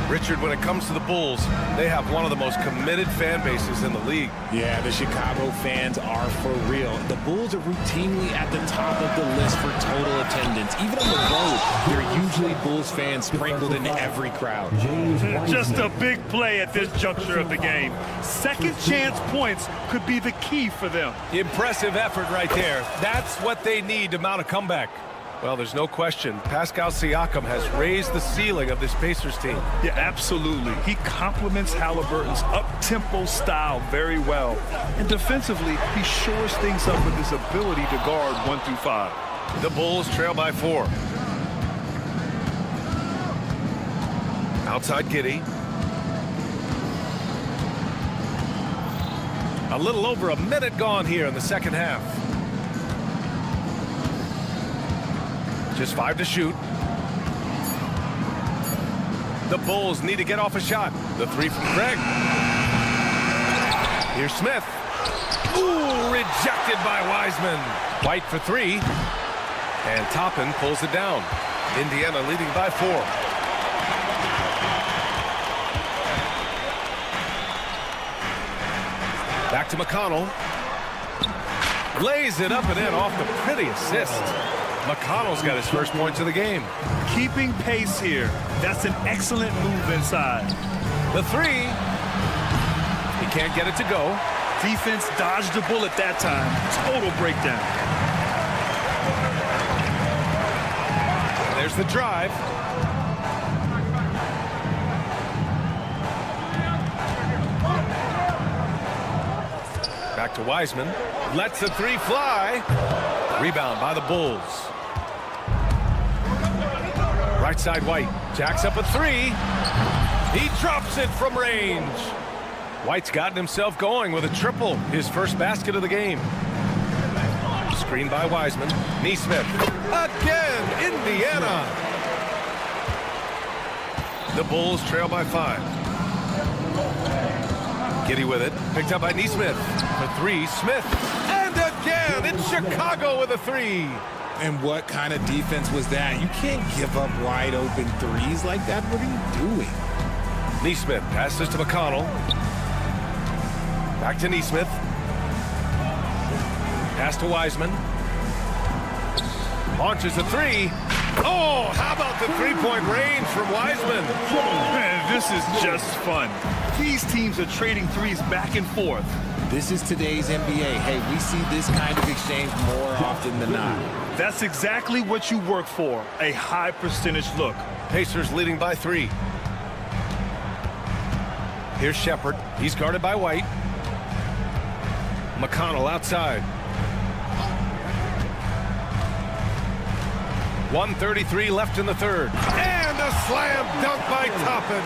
Richard, when it comes to the Bulls, they have one of the most committed fan bases in the league. Yeah, the Chicago fans are for real. The Bulls are routinely at the top of the list for total attendance. Even on the road, there are usually Bulls fans sprinkled into every crowd. Just a big play at this juncture of the game. Second chance points could be the key for them. Impressive effort right there. That's what they need to mount a comeback. Well, there's no question. Pascal Siakam has raised the ceiling of this Pacers team. Yeah, absolutely. He complements Halliburton's up-tempo style very well. And defensively, he shores things up with his ability to guard 1 through 5. The Bulls trail by 4. Outside Giddey. A little over a minute gone here in the second half. Just 5 to shoot. The Bulls need to get off a shot. The 3 from Craig. Here's Smith. Ooh, rejected by Wiseman. White for three. And Toppin pulls it down. Indiana leading by 4. Back to McConnell. Lays it up and in off the pretty assist. McConnell's got his first points of the game. Keeping pace here. That's an excellent move inside. The three. He can't get it to go. Defense dodged the bullet that time. Total breakdown. There's the drive. Back to Wiseman. Lets the three fly. Rebound by the Bulls. Right side White. Jacks up a three. He drops it from range. White's gotten himself going with a triple. His first basket of the game. Screen by Wiseman. Nesmith. Again, Indiana. The Bulls trail by 5. Giddy with it. Picked up by Nesmith. For three, Smith. And again, it's Chicago with a three. And what kind of defense was that? You can't give up wide open threes like that. What are you doing? Nesmith passes to McConnell. Back to Nesmith. Pass to Wiseman. Launches a three. Oh, how about the three-point range from Wiseman? Man, this is just fun. These teams are trading threes back and forth. This is today's NBA. Hey, we see this kind of exchange more often than not. That's exactly what you work for, a high percentage look. Pacers leading by 3. Here's Shepard. He's guarded by White. McConnell outside. 1:33 left in the third. And a slam dunk by Toppin.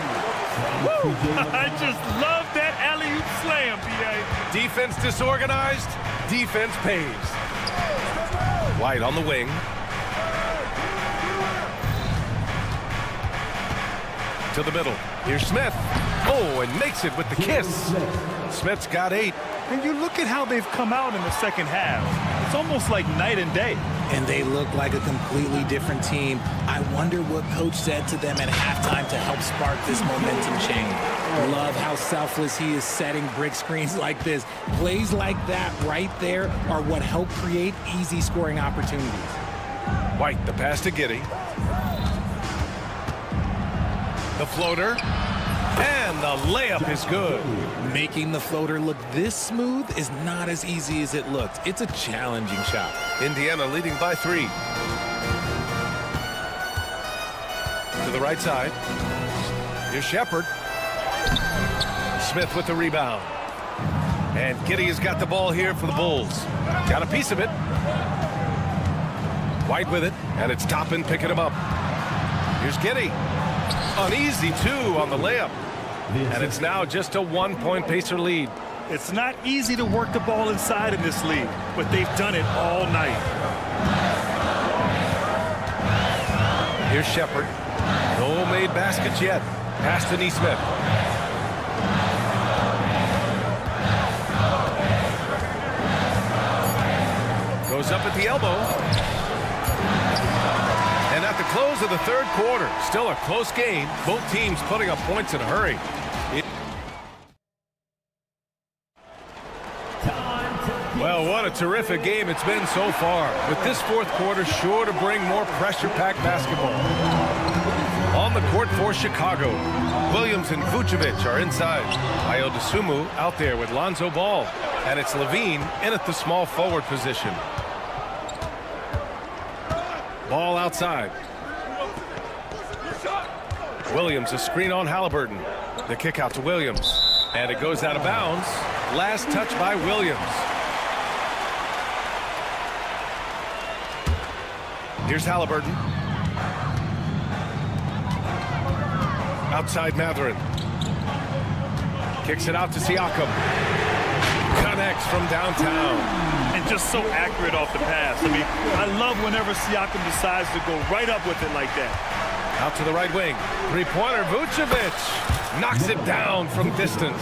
Woo! I just love that alley-oop slam, B.A. Defense disorganized. Defense pays. White on the wing. To the middle. Here's Smith. Oh, and makes it with the kiss. Smith's got 8. And you look at how they've come out in the second half. It's almost like night and day. And they look like a completely different team. I wonder what coach said to them at halftime to help spark this momentum change. Love how selfless he is setting brick screens like this. Plays like that right there are what help create easy scoring opportunities. White, the pass to Giddy. The floater. And the layup is good. Making the floater look this smooth is not as easy as it looked. It's a challenging shot. Indiana leading by 3. To the right side. Here's Shepard. Smith with the rebound. And Giddy has got the ball here for the Bulls. Got a piece of it. White with it. And it's Toppin picking him up. Here's Giddy. An easy 2 on the layup. And it's now just a 1-point Pacer lead. It's not easy to work the ball inside in this league, but they've done it all night. Here's Shepard. No made baskets yet. Pass to Nesmith. Goes up at the elbow. And at the close of the third quarter, still a close game. Both teams putting up points in a hurry. Well, what a terrific game it's been so far. With this fourth quarter sure to bring more pressure-packed basketball. On the court for Chicago, Williams and Vucevic are inside. Ayo Dosunmu out there with Lonzo Ball. And it's Levine in at the small forward position. Ball outside. Williams, a screen on Halliburton. The kick out to Williams. And it goes out of bounds. Last touch by Williams. Here's Halliburton. Outside Mathurin. Kicks it out to Siakam. Connects from downtown. And just so accurate off the pass. I mean, I love whenever Siakam decides to go right up with it like that. Out to the right wing. Three-pointer, Vucevic. Knocks it down from distance.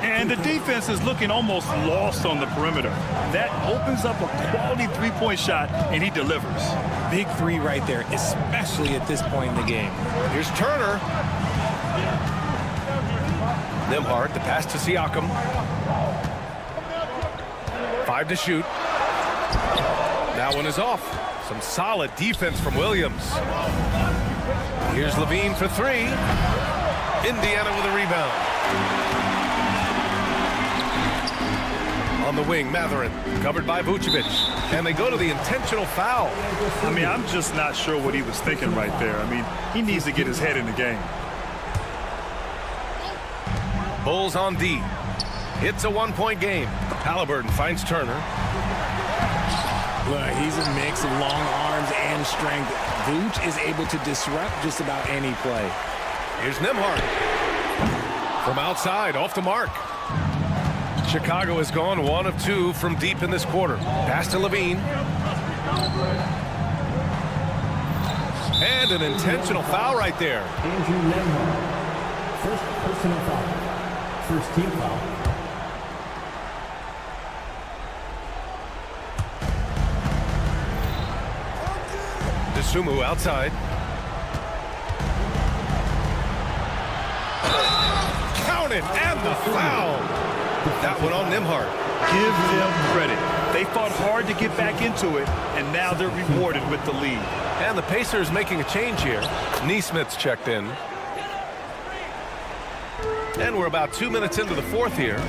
And the defense is looking almost lost on the perimeter. That opens up a quality three-point shot, and he delivers. Big three right there, especially at this point in the game. Here's Turner. Nembhard, the pass to Siakam. 5 to shoot. That one is off. Some solid defense from Williams. Here's Levine for 3. Indiana with a rebound. On the wing, Matherin, covered by Vucevic. And they go to the intentional foul. I mean, I'm just not sure what he was thinking right there. I mean, he needs to get his head in the game. Bulls on D. It's a one-point game. Halliburton finds Turner. Look, he's a mix of long arms and strength. Vooch is able to disrupt just about any play. Here's Nembhard. From outside, off the mark. Chicago has gone 1 of 2 from deep in this quarter. Pass to Levine. And an intentional foul right there. Andrew Nembhard. First personal foul. First team foul. Sumu outside. Counted and the foul. That one on Nembhard. Give them credit. They fought hard to get back into it, and now they're rewarded with the lead. And the Pacers making a change here. Neesmith's checked in. And we're about 2 minutes into the fourth here.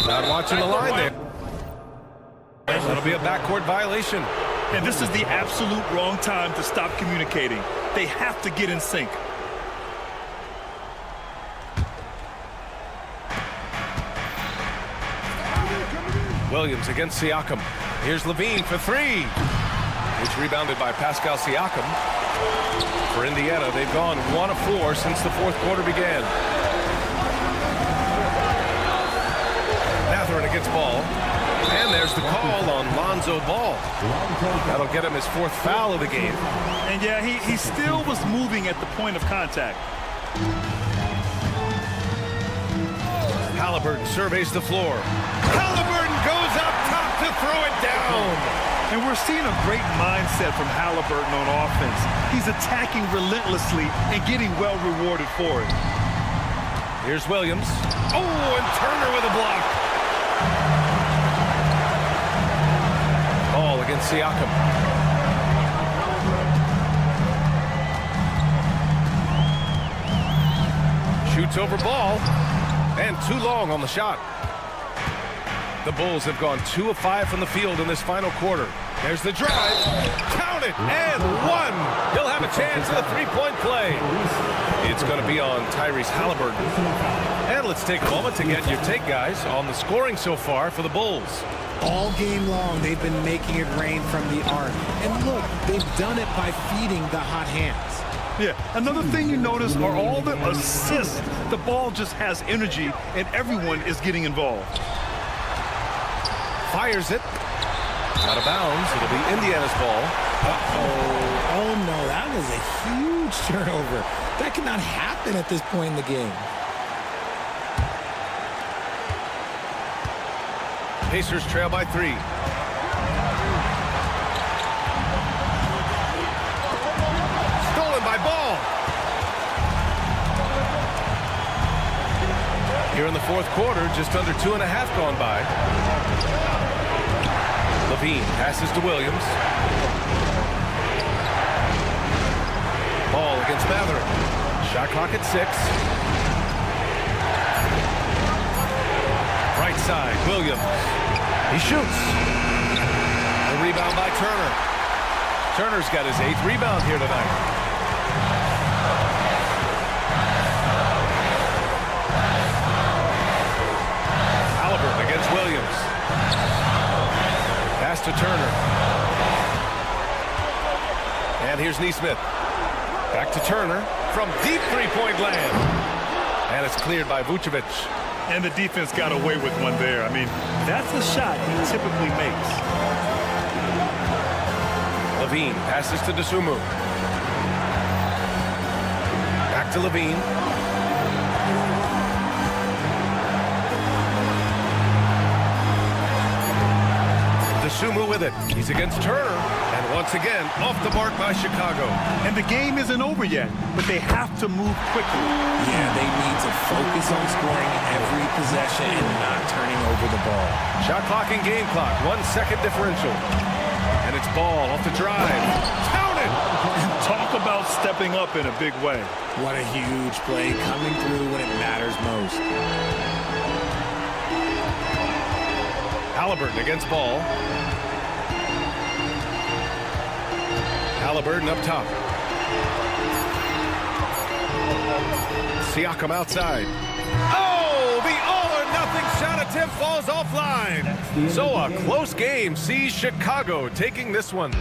Not watching the line there. That'll be a backcourt violation. And this is the absolute wrong time to stop communicating. They have to get in sync. Williams against Siakam. Here's Levine for 3. It's rebounded by Pascal Siakam. For Indiana, they've gone 1 of 4 since the fourth quarter began. Matherin against Ball. And there's the call on Lonzo Ball. That'll get him his 4th foul of the game. And yeah, he still was moving at the point of contact. Halliburton surveys the floor. Halliburton goes up top to throw it down. And we're seeing a great mindset from Halliburton on offense. He's attacking relentlessly and getting well rewarded for it. Here's Williams. Oh, and Turner with a block. Ball against Siakam. Shoots over Ball. And too long on the shot. The Bulls have gone 2 of 5 from the field in this final quarter. There's the drive. Count it. And 1. He'll have a chance at a 3-point play. It's going to be on Tyrese Halliburton. And let's take a moment to get your take, guys, on the scoring so far for the Bulls. All game long, they've been making it rain from the arc. And look, they've done it by feeding the hot hands. Yeah, another thing you notice are all the assists. The ball just has energy, and everyone is getting involved. Fires it. Out of bounds. It'll be Indiana's ball. Uh-oh. Oh, no, that was a huge turnover. That cannot happen at this point in the game. Pacers trail by 3. Stolen by Ball. Here in the fourth quarter, just under 2.5 gone by. Levine passes to Williams. Ball against Matherin. Shot clock at 6. Right side, Williams. He shoots. The rebound by Turner. Turner's got his 8th rebound here tonight. Halliburton against Williams. Pass to Turner. And here's Neesmith. Back to Turner from deep three-point land. And it's cleared by Vucevic. And the defense got away with one there. I mean, that's a shot he typically makes. Levine passes to Dosunmu. Back to Levine. Dosunmu with it. He's against Turner. And once again, off the mark by Chicago. And the game isn't over yet, but they have to move quickly. Yeah, they need to focus on scoring every possession and not turning over the ball. Shot clock and game clock, 1 second differential. And it's Ball off the drive. Counted! Talk about stepping up in a big way. What a huge play coming through when it matters most. Halliburton against Ball. Halliburton up top. Siakam outside. Oh, the all-or-nothing shot attempt falls offline. So a close game sees Chicago taking this one.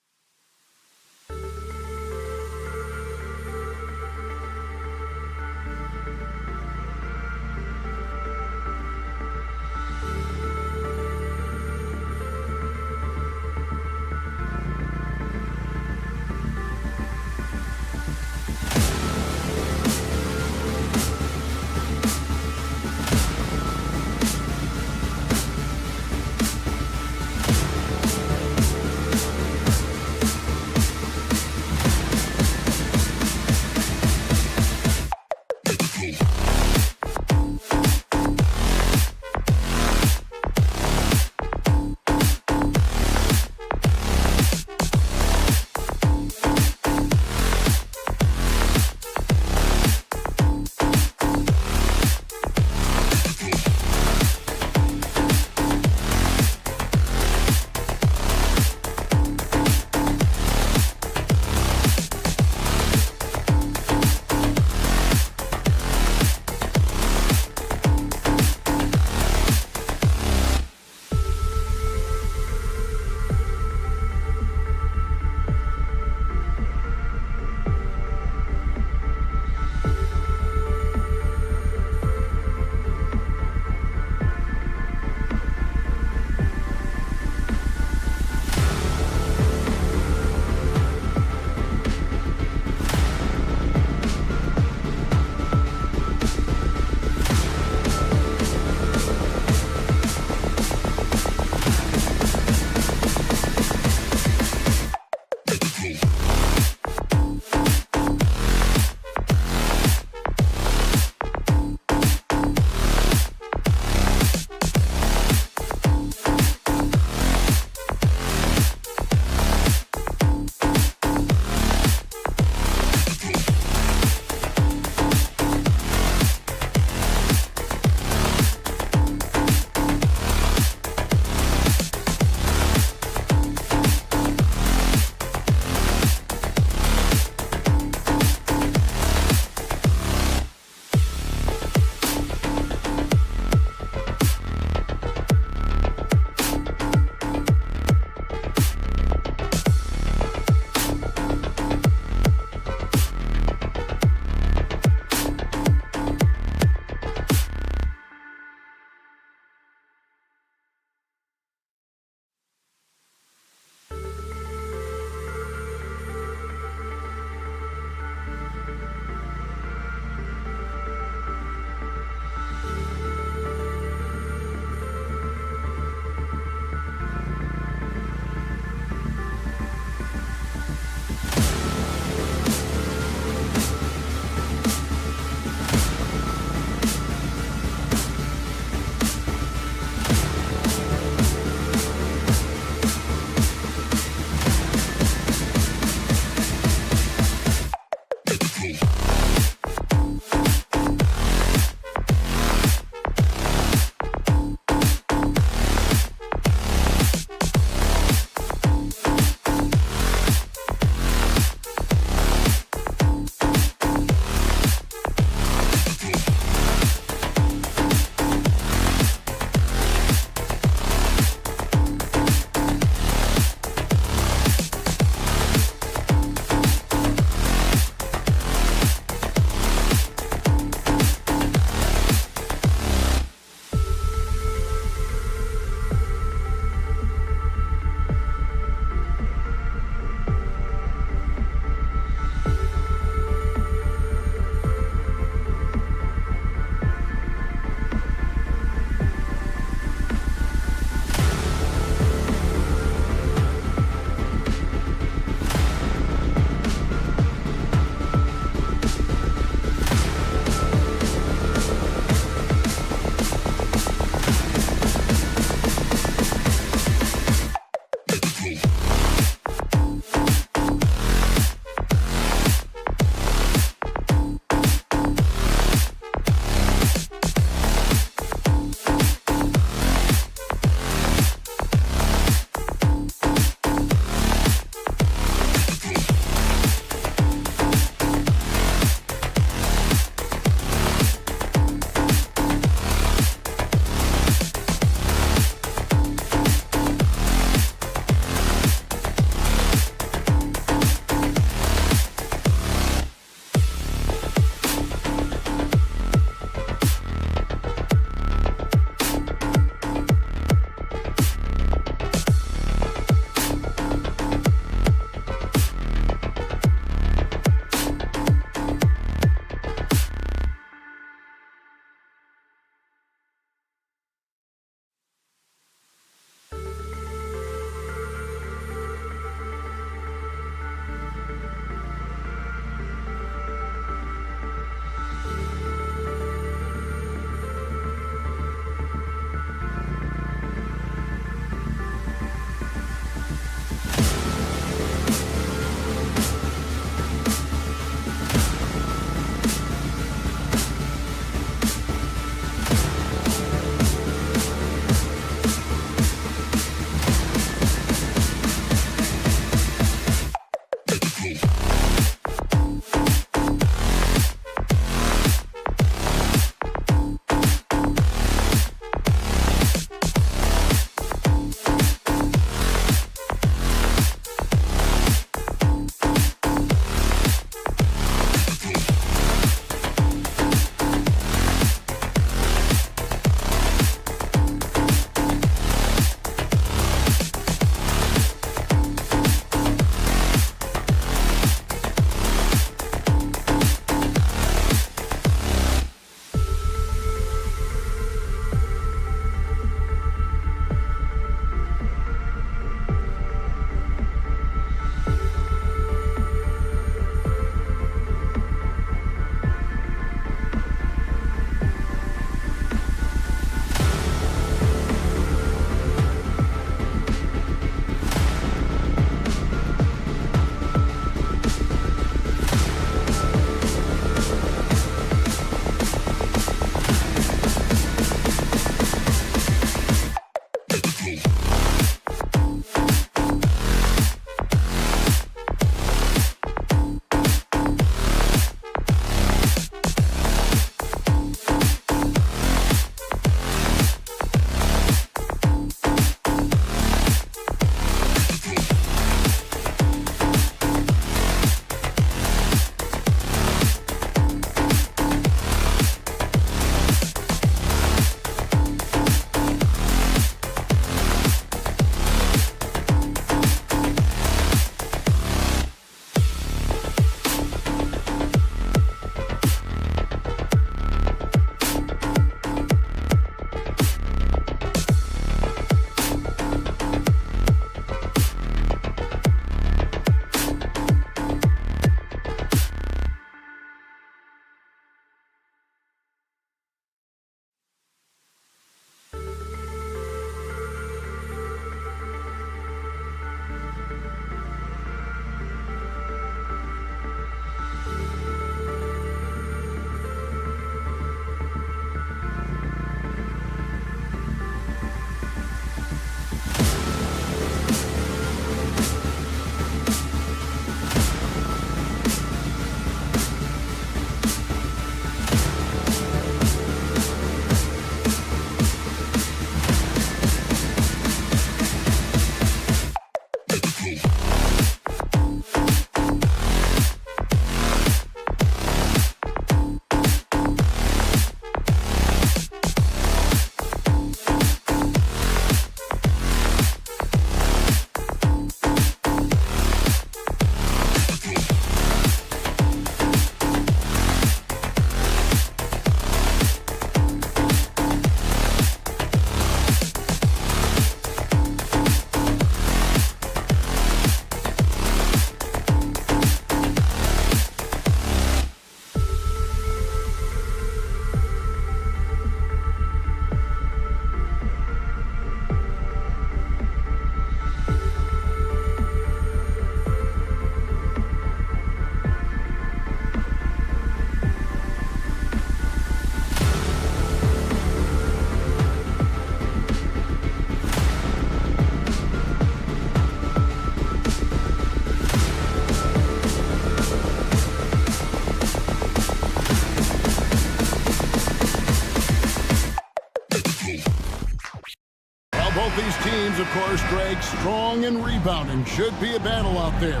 Both these teams, of course, Greg, strong and rebounding. Should be a battle out there.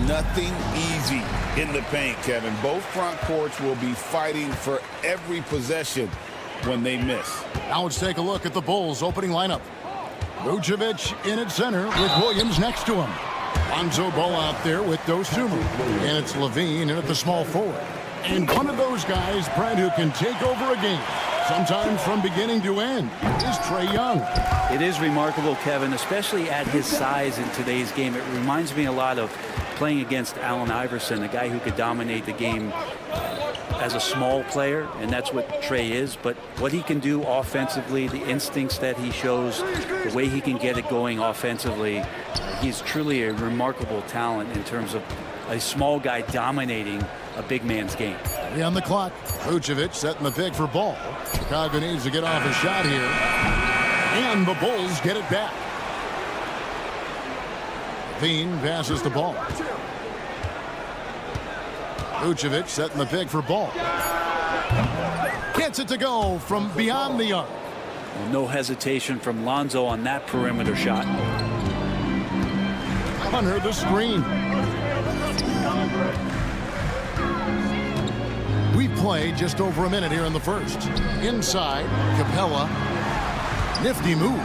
Nothing easy in the paint, Kevin. Both front courts will be fighting for every possession when they miss. Now let's take a look at the Bulls' opening lineup. Vucevic in at center with Williams next to him. Lonzo Ball out there with Dosunmu. And it's Levine in at the small forward. And one of those guys, Brent, who can take over a game, sometimes from beginning to end, is Trae Young. It is remarkable, Kevin, especially at his size in today's game. It reminds me a lot of playing against Allen Iverson, a guy who could dominate the game as a small player, and that's what Trae is. But what he can do offensively, the instincts that he shows, the way he can get it going offensively, he's truly a remarkable talent in terms of a small guy dominating a big man's game. On the clock, Vucevic setting the pick for Ball. Chicago needs to get off a shot here. And the Bulls get it back. Levine passes the Ball. Vucevic setting the pick for Ball. Gets it to go from beyond the arc. Well, no hesitation from Lonzo on that perimeter shot. Under the screen. We played just over a minute here in the first. Inside, Capella. Nifty move.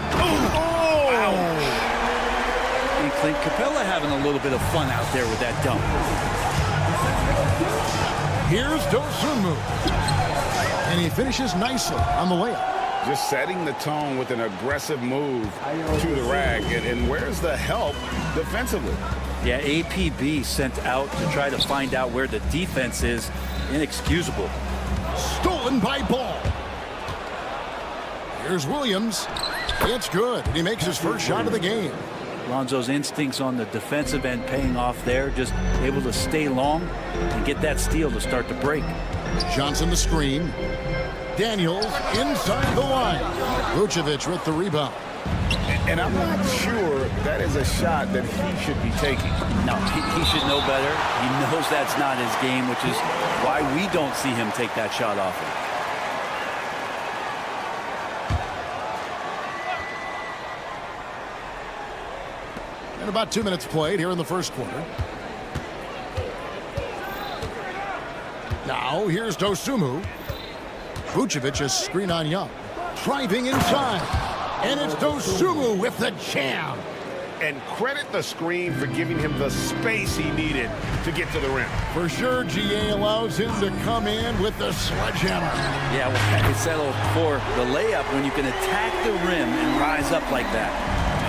And Clint Capella having a little bit of fun out there with that dunk. Here's Dosunmu. And he finishes nicely on the layup. Just setting the tone with an aggressive move to the rack. And where's the help defensively? Yeah, APB sent out to try to find out where the defense is. Inexcusable. Stolen by Ball. Here's Williams. It's good. He makes his first shot of the game. Lonzo's instincts on the defensive end paying off there. Just able to stay long and get that steal to start the break. Johnson the screen. Daniels inside the line. Vucevic with the rebound. And I'm not sure that is a shot that he should be taking. No, he should know better. He knows that's not his game, which is why we don't see him take that shot often. And about 2 minutes played here in the first quarter. Now here's Dosunmu. Vucevic is screen on Young. Driving inside. And it's Dosunmu with the jam. And credit the screen for giving him the space he needed to get to the rim. For sure, GA allows him to come in with the sledgehammer. Yeah, well, I can settle for the layup when you can attack the rim and rise up like that.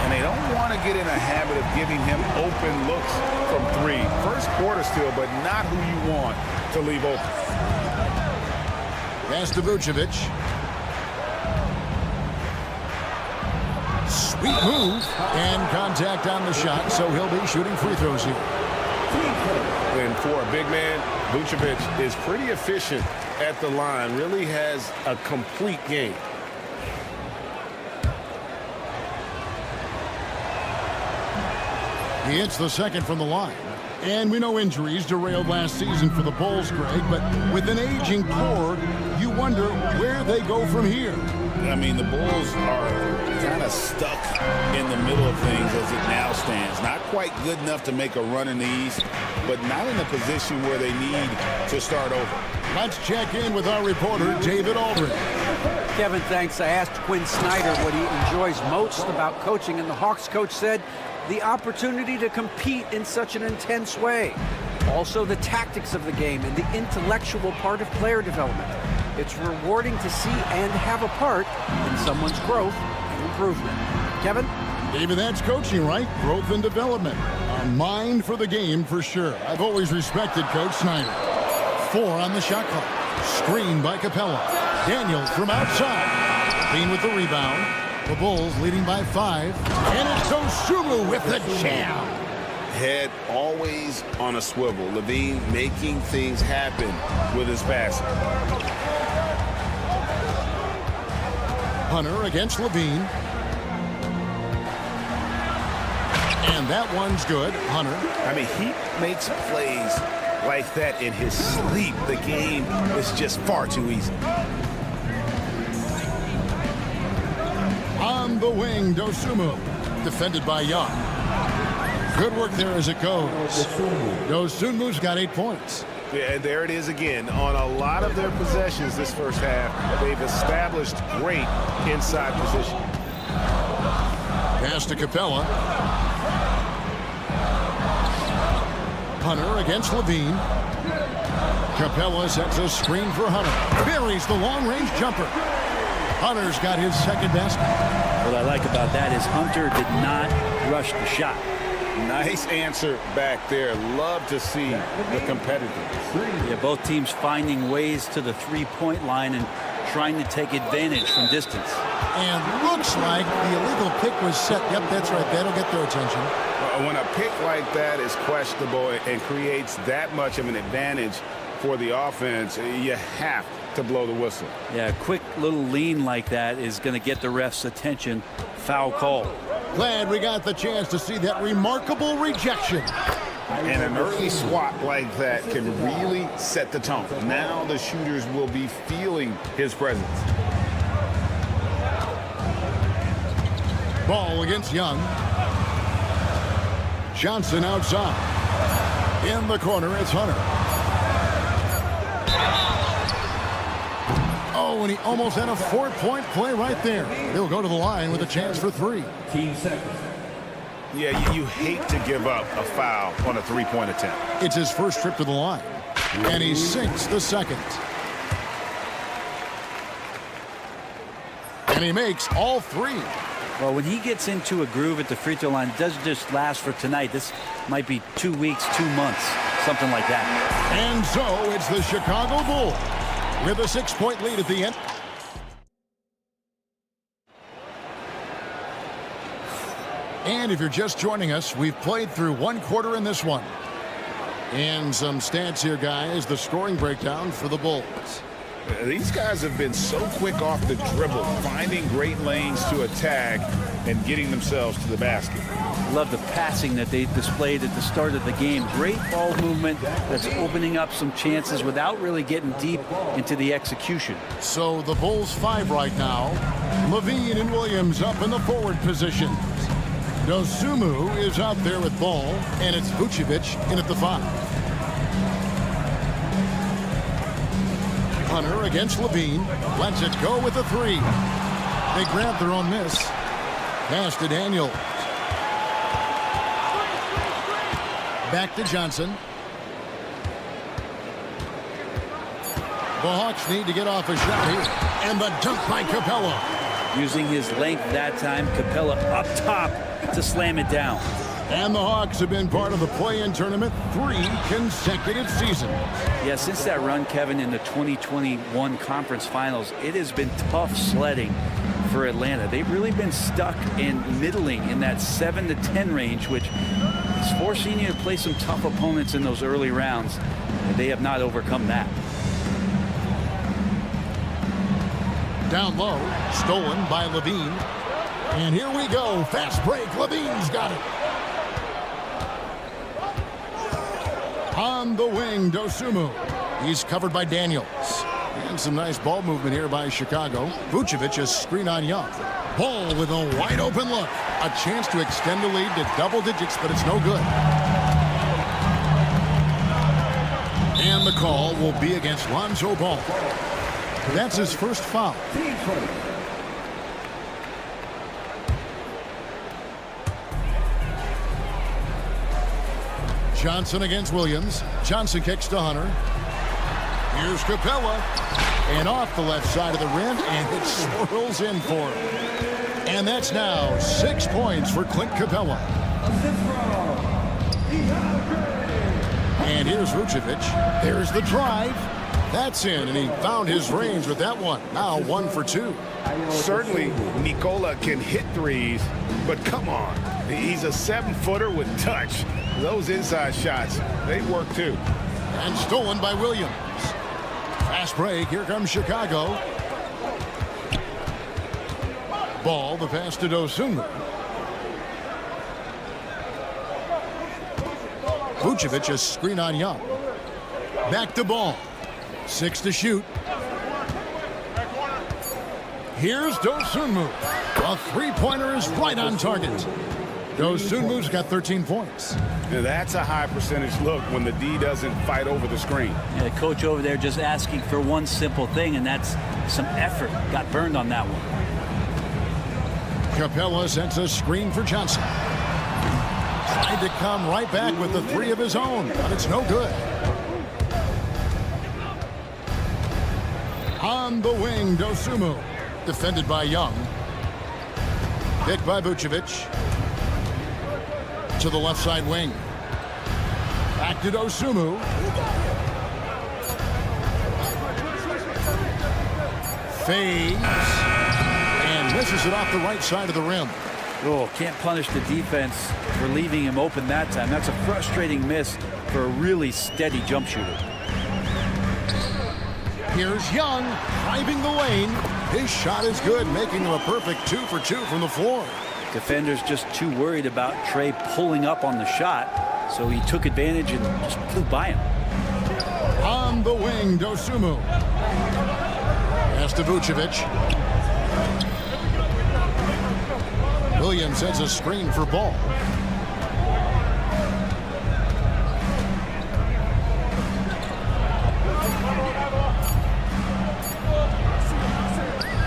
And they don't want to get in a habit of giving him open looks from three. First quarter still, but not who you want to leave open. Pass to Vucevic. Sweet move. And contact on the shot, so he'll be shooting free throws here. And for a big man, Vucevic is pretty efficient at the line. Really has a complete game. He hits the second from the line. And we know injuries derailed last season for the Bulls, Greg, but with an aging core, you wonder where they go from here. I mean, the Bulls are kind of stuck in the middle of things as it now stands. Not quite good enough to make a run in the East, but not in a position where they need to start over. Let's check in with our reporter, David Aldridge. Kevin, thanks. I asked Quinn Snyder what he enjoys most about coaching, and the Hawks coach said the opportunity to compete in such an intense way. Also, the tactics of the game and the intellectual part of player development. It's rewarding to see and have a part in someone's growth and improvement. Kevin? David, that's coaching, right? Growth and development. A mind for the game for sure. I've always respected Coach Snyder. 4 on the shot clock. Screen by Capella. Daniels from outside. Levine with the rebound. The Bulls leading by 5. And it's Dosunmu with the jam. Head always on a swivel. Levine making things happen with his passing. Hunter against Levine. And that one's good. Hunter. I mean, he makes plays like that in his sleep. The game is just far too easy. On On the wing, Dosunmu. Defended by Young. Good work there as it goes. Dosunmu's got 8 points. Yeah, and there it is again. On a lot of their possessions this first half, they've established great inside position. Pass to Capella. Hunter against Levine. Capella sets a screen for Hunter. Buries the long-range jumper. Hunter's got his second basket. What I like about that is Hunter did not rush the shot. Nice answer back there. Love to see the competitiveness. Yeah, both teams finding ways to the three-point line and trying to take advantage from distance. And looks like the illegal pick was set. Yep, that's right. That'll get their attention. When a pick like that is questionable and creates that much of an advantage for the offense, you have to blow the whistle. Yeah, a quick little lean like that is going to get the ref's attention. Foul call. Glad we got the chance to see that remarkable rejection. And an early swat like that can really set the tone. Now the shooters will be feeling his presence. Ball against Young. Johnson outside. In the corner, it's Hunter. Oh, and he almost had a 4-point play right there. He'll go to the line with a chance for 3. 15 seconds. Yeah, you hate to give up a foul on a three-point attempt. It's his first trip to the line. And he sinks the second. And he makes all 3. Well, when he gets into a groove at the free throw line, it doesn't just last for tonight. This might be 2 weeks, 2 months, something like that. And so it's the Chicago Bulls with a 6-point lead at the end. And if you're just joining us, we've played through 1 quarter in this one. And some stats here, guys. The scoring breakdown for the Bulls. These guys have been so quick off the dribble, finding great lanes to attack and getting themselves to the basket. Love the passing that they displayed at the start of the game. Great ball movement that's opening up some chances without really getting deep into the execution. So the Bulls 5 right now. Levine and Williams up in the forward positions. Dosunmu is out there with ball, and it's Vucevic in at the 5. Hunter against Levine. Lets it go with a 3. They grab their own miss. Pass to Daniel. Back to Johnson. The Hawks need to get off a shot here. And the dunk by Capella. Using his length that time, Capella up top to slam it down. And the Hawks have been part of the play-in tournament 3 consecutive seasons. Yeah, since that run, Kevin, in the 2021 conference finals, it has been tough sledding for Atlanta. They've really been stuck in middling in that 7 to 10 range, which is forcing you to play some tough opponents in those early rounds. And they have not overcome that. Down low, stolen by Levine. And here we go. Fast break. Levine's got it. On the wing, Dosunmu. He's covered by Daniels. And some nice ball movement here by Chicago. Vucevic a screen on Young. Ball with a wide open look. A chance to extend the lead to double digits, but it's no good. And the call will be against Lonzo Ball. That's his first foul. Johnson against Williams. Johnson kicks to Hunter. Here's Capella. And off the left side of the rim, and it swirls in for him. And that's now 6 points for Clint Capella. And here's Vucevic. There's the drive. That's in, and he found his range with that one. Now 1 for 2. Certainly, Nikola can hit threes, but come on. He's a 7-footer with touch. Those inside shots, they work too. And stolen by Williams. Fast break. Here comes Chicago. Ball, the pass to Dosunmu. Vucevic a screen on Young. Back to Ball. 6 to shoot. Here's Dosunmu. A three-pointer is right on target. Dosunmu's got 13 points. Now that's a high percentage look when the D doesn't fight over the screen. Yeah, the coach over there just asking for one simple thing, and that's some effort. Got burned on that one. Capella sends a screen for Johnson. Tried to come right back with the three of his own, but it's no good. On the wing, Dosunmu. Defended by Young. Picked by Vucevic. To the left side wing. Back to Dosunmu. Fades. And misses it off the right side of the rim. Oh, can't punish the defense for leaving him open that time. That's a frustrating miss for a really steady jump shooter. Here's Young driving the lane. His shot is good, making him a perfect 2 for 2 from the floor. Defender's just too worried about Trey pulling up on the shot, so he took advantage and just flew by him. On the wing, Dosunmu. Pass to Vucevic. Williams sends a screen for Ball.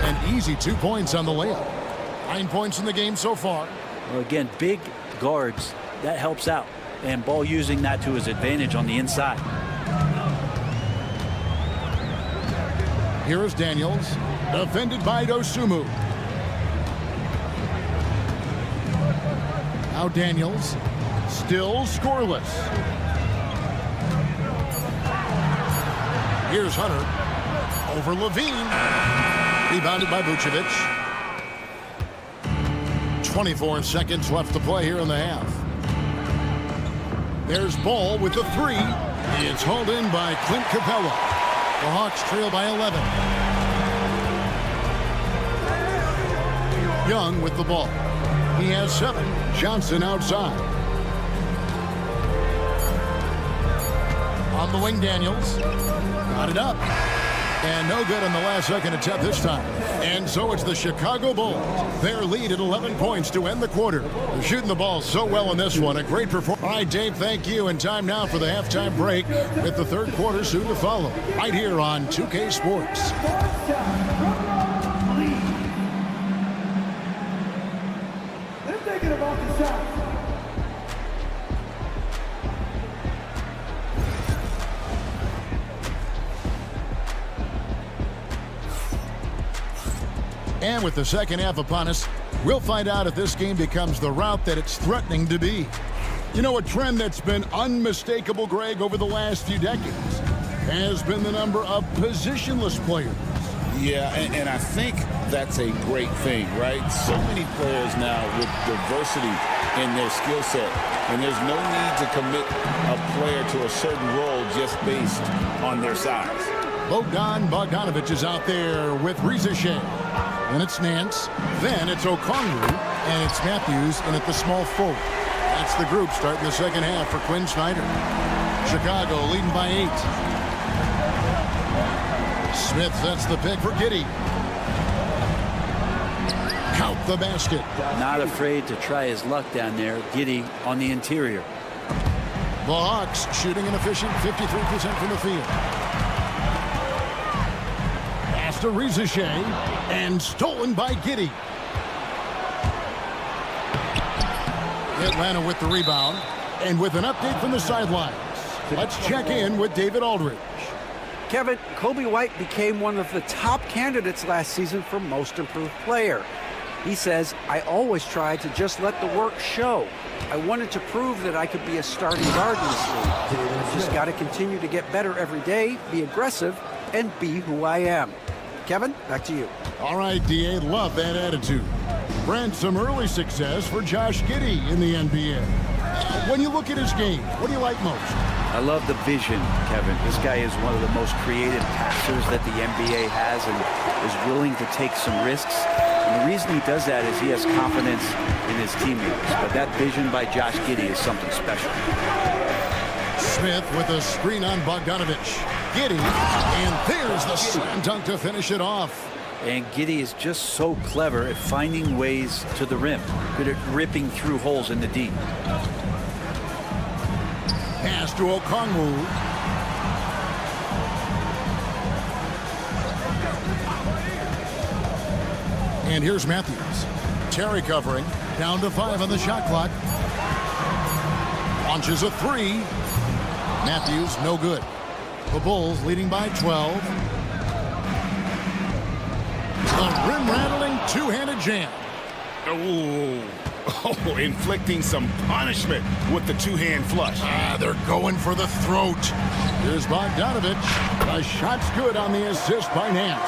An easy 2 points on the layup. 9 points in the game so far. Well, again, big guards, that helps out. And Ball using that to his advantage on the inside. Here is Daniels, defended by Dosunmu. Now Daniels, still scoreless. Here's Hunter, over Levine. Rebounded by Vucevic. 24 seconds left to play here in the half. There's Ball with the three. It's hauled in by Clint Capella. The Hawks trail by 11. Young with the ball. He has 7. Johnson outside. On the wing, Daniels. Got it up. And no good on the last second attempt this time. And so it's the Chicago Bulls. Their lead at 11 points to end the quarter. They're shooting the ball so well in this one. A great performance. All right, Dave, thank you. And time now for the halftime break with the third quarter soon to follow. Right here on 2K Sports. They're thinking about the shot. And with the second half upon us, we'll find out if this game becomes the route that it's threatening to be. You know, a trend that's been unmistakable, Greg, over the last few decades has been the number of positionless players. Yeah, and I think that's a great thing, right? So many players now with diversity in their skill set, and there's no need to commit a player to a certain role just based on their size. Bogdanovic is out there with Rizichet. Then it's Nance, then it's Okongwu, and it's Matthews, and at the small forward. That's the group starting the second half for Quinn Snyder. Chicago leading by 8. Smith sets the pick for Giddey. Count the basket. Not afraid to try his luck down there. Giddey on the interior. The Hawks shooting an efficient 53% from the field. Pass to Rizichet, and stolen by Giddey. Atlanta with the rebound, and with an update from the sidelines. Let's check in with David Aldridge. Kevin, Kobe White became one of the top candidates last season for Most Improved Player. He says, I always tried to just let the work show. I wanted to prove that I could be a starting guard in this league. Just got to continue to get better every day, be aggressive, and be who I am. Kevin, back to you. All right, D.A., love that attitude. Brent, some early success for Josh Giddey in the NBA. When you look at his game, what do you like most? I love the vision, Kevin. This guy is one of the most creative passers that the NBA has and is willing to take some risks. And the reason he does that is he has confidence in his teammates. But that vision by Josh Giddey is something special. Smith with a screen on Bogdanovic. Giddey, and there's the slam dunk to finish it off. And Giddey is just so clever at finding ways to the rim, good at ripping through holes in the D. Pass to Okongwu. And here's Matthews. Terry covering. Down to 5 on the shot clock. Launches a 3. Matthews, no good. The Bulls leading by 12. The rim-rattling two-handed jam. Oh, inflicting some punishment with the two-hand flush. They're going for the throat. Here's Bogdanovich. The shot's good on the assist by Nance.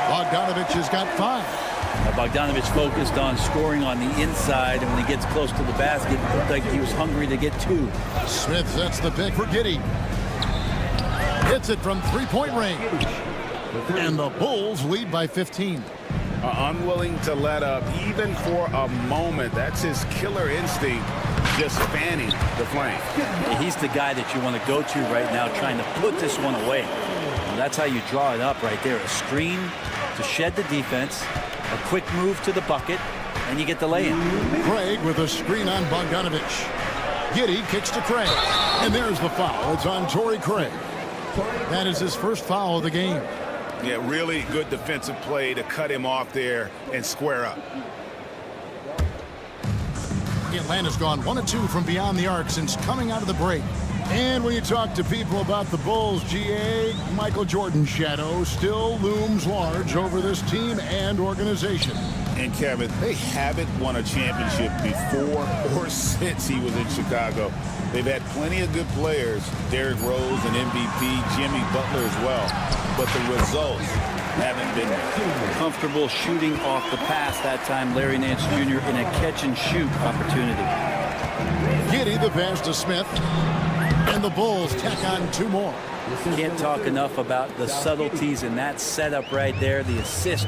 Bogdanovich has got 5. Bogdanovich focused on scoring on the inside, and when he gets close to the basket, it looked like he was hungry to get 2. Smith sets the pick for Giddey. Hits it from three-point range. And the Bulls lead by 15. Unwilling to let up even for a moment. That's his killer instinct, just fanning the flame. He's the guy that you want to go to right now, trying to put this one away. And that's how you draw it up right there. A screen to shed the defense, a quick move to the bucket, and you get the lay-in. Craig with a screen on Bogdanovich. Giddey kicks to Craig. And there's the foul. It's on Torrey Craig. That is his first foul of the game. Yeah, really good defensive play to cut him off there and square up. Atlanta's gone 1 of 2 from beyond the arc since coming out of the break. And when you talk to people about the Bulls, GA, Michael Jordan's shadow still looms large over this team and organization. And Kevin, they haven't won a championship before or since he was in Chicago. They've had plenty of good players, Derrick Rose, an MVP, Jimmy Butler as well, but the results haven't been there. Comfortable shooting off the pass that time, Larry Nance Jr. in a catch-and-shoot opportunity. Giddey the pass to Smith, and the Bulls tack on 2 more. Can't talk enough about the subtleties in that setup right there. The assist,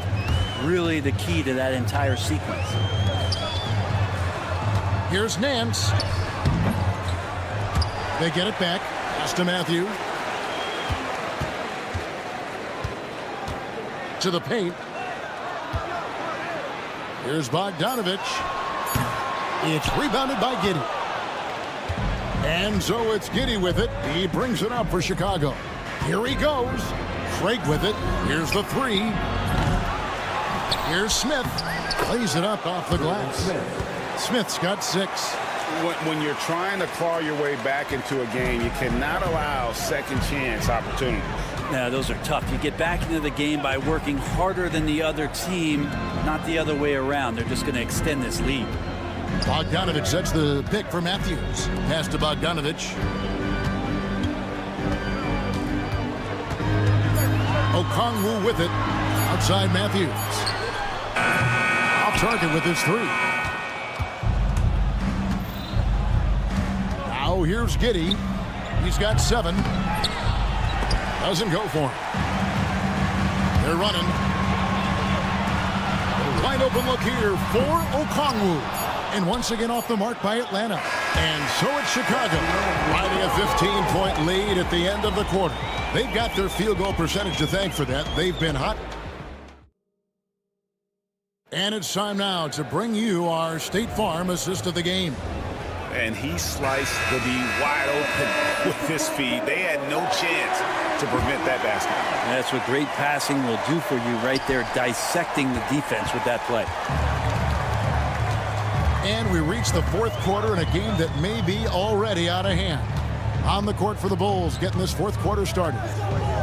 really the key to that entire sequence. Here's Nance. They get it back. Pass to Matthew. To the paint. Here's Bogdanovich. It's rebounded by Giddey. And so it's Giddey with it. He brings it up for Chicago. Here he goes. Craig with it. Here's the 3. Here's Smith. Plays it up off the glass. Smith's got 6. When you're trying to claw your way back into a game, you cannot allow second chance opportunities. Yeah, those are tough. You get back into the game by working harder than the other team, not the other way around. They're just going to extend this lead. Bogdanovich sets the pick for Matthews. Pass to Bogdanovich. Okongwu with it. Outside Matthews. Off target with his 3. Now here's Giddey. He's got 7. Doesn't go for him. They're running. A wide open look here for Okongwu. And once again off the mark by Atlanta. And so it's Chicago, riding a 15-point lead at the end of the quarter. They've got their field goal percentage to thank for that. They've been hot. And it's time now to bring you our State Farm assist of the game. And he sliced the D wide open with his feet. They had no chance to prevent that basket. That's what great passing will do for you right there, dissecting the defense with that play. And we reach the 4th quarter in a game that may be already out of hand. On the court for the Bulls, getting this 4th quarter started.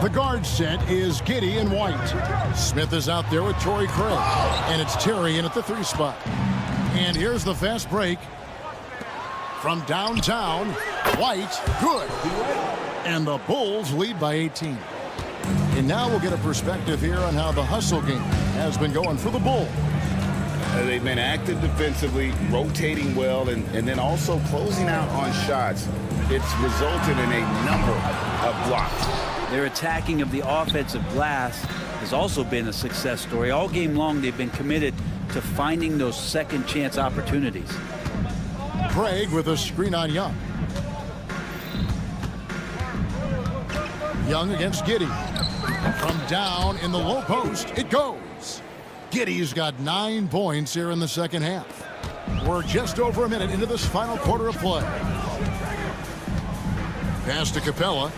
The guard set is Giddey and White. Smith is out there with Torrey Craig. And it's Terry in at the 3 spot. And here's the fast break. From downtown, White, good. And the Bulls lead by 18. And now we'll get a perspective here on how the hustle game has been going for the Bulls. They've been active defensively, rotating well, and then also closing out on shots. It's resulted in a number of blocks. Their attacking of the offensive glass has also been a success story. All game long, they've been committed to finding those second chance opportunities. Craig with a screen on Young. Young against Giddey. From down in the low post, it goes. Giddey's got 9 points here in the second half. We're just over a minute into this final quarter of play. Pass to Capella.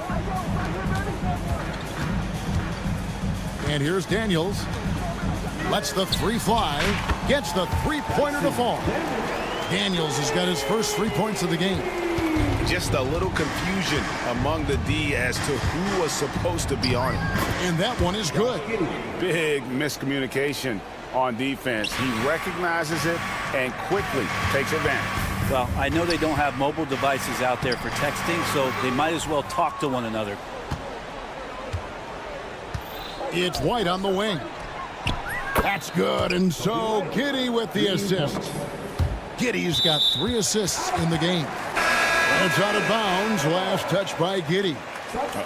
And here's Daniels. Lets the 3 fly. Gets the 3-pointer to fall. Daniels has got his first 3 points of the game. Just a little confusion among the D as to who was supposed to be on it. And that one is good. Big miscommunication on defense. He recognizes it and quickly takes advantage. Well, I know they don't have mobile devices out there for texting, so they might as well talk to one another. It's White on the wing. That's good, and so Giddey with the assist. Giddey's got 3 assists in the game. It's out of bounds. Last touch by Giddey.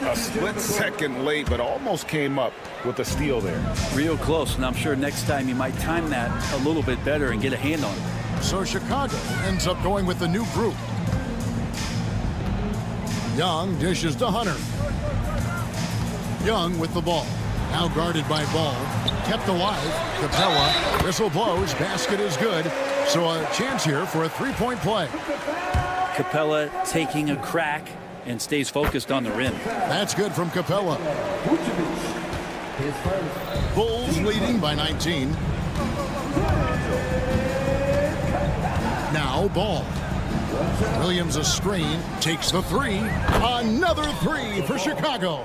A split second late, but almost came up with a steal there. Real close, and I'm sure next time you might time that a little bit better and get a hand on it. So Chicago ends up going with the new group. Young dishes to Hunter. Young with the ball. Now guarded by Ball. Kept alive. Capella. Whistle blows. Basket is good. So a chance here for a 3-point play. Capella taking a crack and stays focused on the rim. That's good from Capella. Bulls leading by 19. Now Ball. Williams a screen. Takes the 3. Another 3 for Chicago.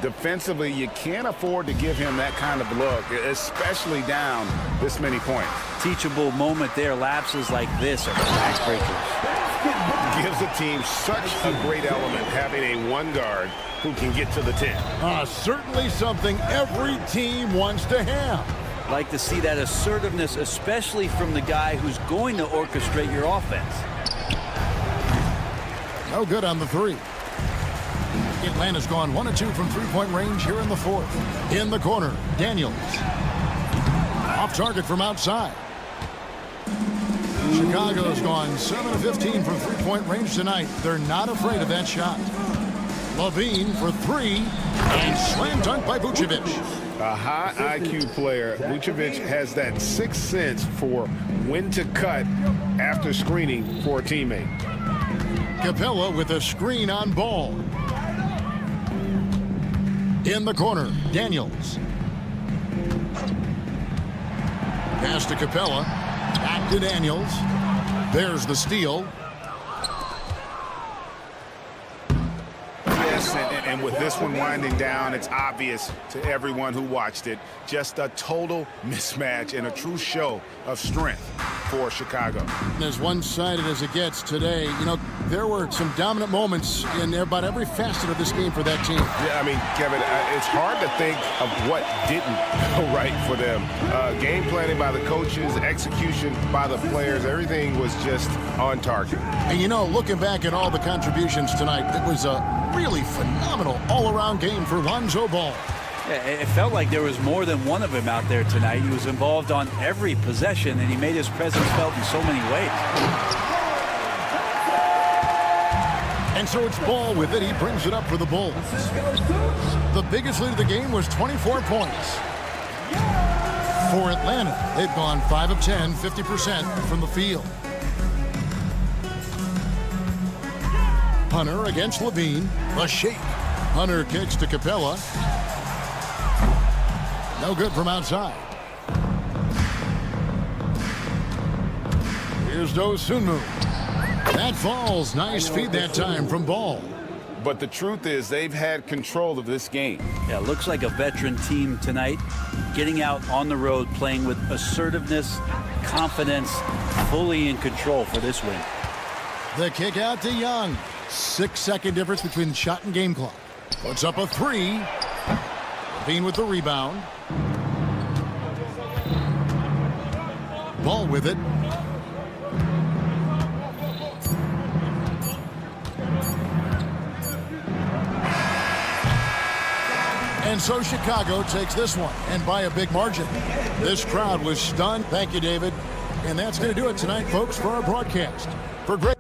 Defensively, you can't afford to give him that kind of look, especially down this many points. Teachable moment there. Lapses like this are backbreakers. Gives the team such a great element having a 1 guard who can get to the 10. Certainly something every team wants to have. Like to see that assertiveness, especially from the guy who's going to orchestrate your offense. No good on the 3. Atlanta's gone 1 of 2 from 3-point range here in the 4th. In the corner, Daniels. Off target from outside. Chicago's gone 7 of 15 from 3-point range tonight. They're not afraid of that shot. Levine for 3, and slam dunk by Vucevic. A high IQ player. Vucevic has that 6th sense for when to cut after screening for a teammate. Capella with a screen on Ball. In the corner, Daniels. Pass to Capella. Back to Daniels. There's the steal. Yes, and with this one winding down, it's obvious to everyone who watched it. Just a total mismatch and a true show of strength for Chicago. As one-sided as it gets today, you know, there were some dominant moments in about every facet of this game for that team. Yeah, I mean, Kevin, it's hard to think of what didn't go right for them. Game planning by the coaches, execution by the players, everything was just on target. And, you know, looking back at all the contributions tonight, it was a really phenomenal all-around game for Lonzo Ball. It felt like there was more than one of him out there tonight. He was involved on every possession, and he made his presence felt in so many ways. And so it's Ball with it. He brings it up for the Bulls. The biggest lead of the game was 24 points. For Atlanta, they've gone 5 of 10, 50% from the field. Hunter against Levine. A shake. Hunter kicks to Capella. No good from outside. Here's Dosunmu. That falls. Nice feed that time from Ball. But the truth is they've had control of this game. Yeah, looks like a veteran team tonight. Getting out on the road, playing with assertiveness, confidence, fully in control for this win. The kick out to Young. 6-second difference between shot and game clock. Puts up a 3. Levine with the rebound. Ball with it. And so Chicago takes this one, and by a big margin. This crowd was stunned. Thank you, David. And that's going to do it tonight, folks, for our broadcast. For great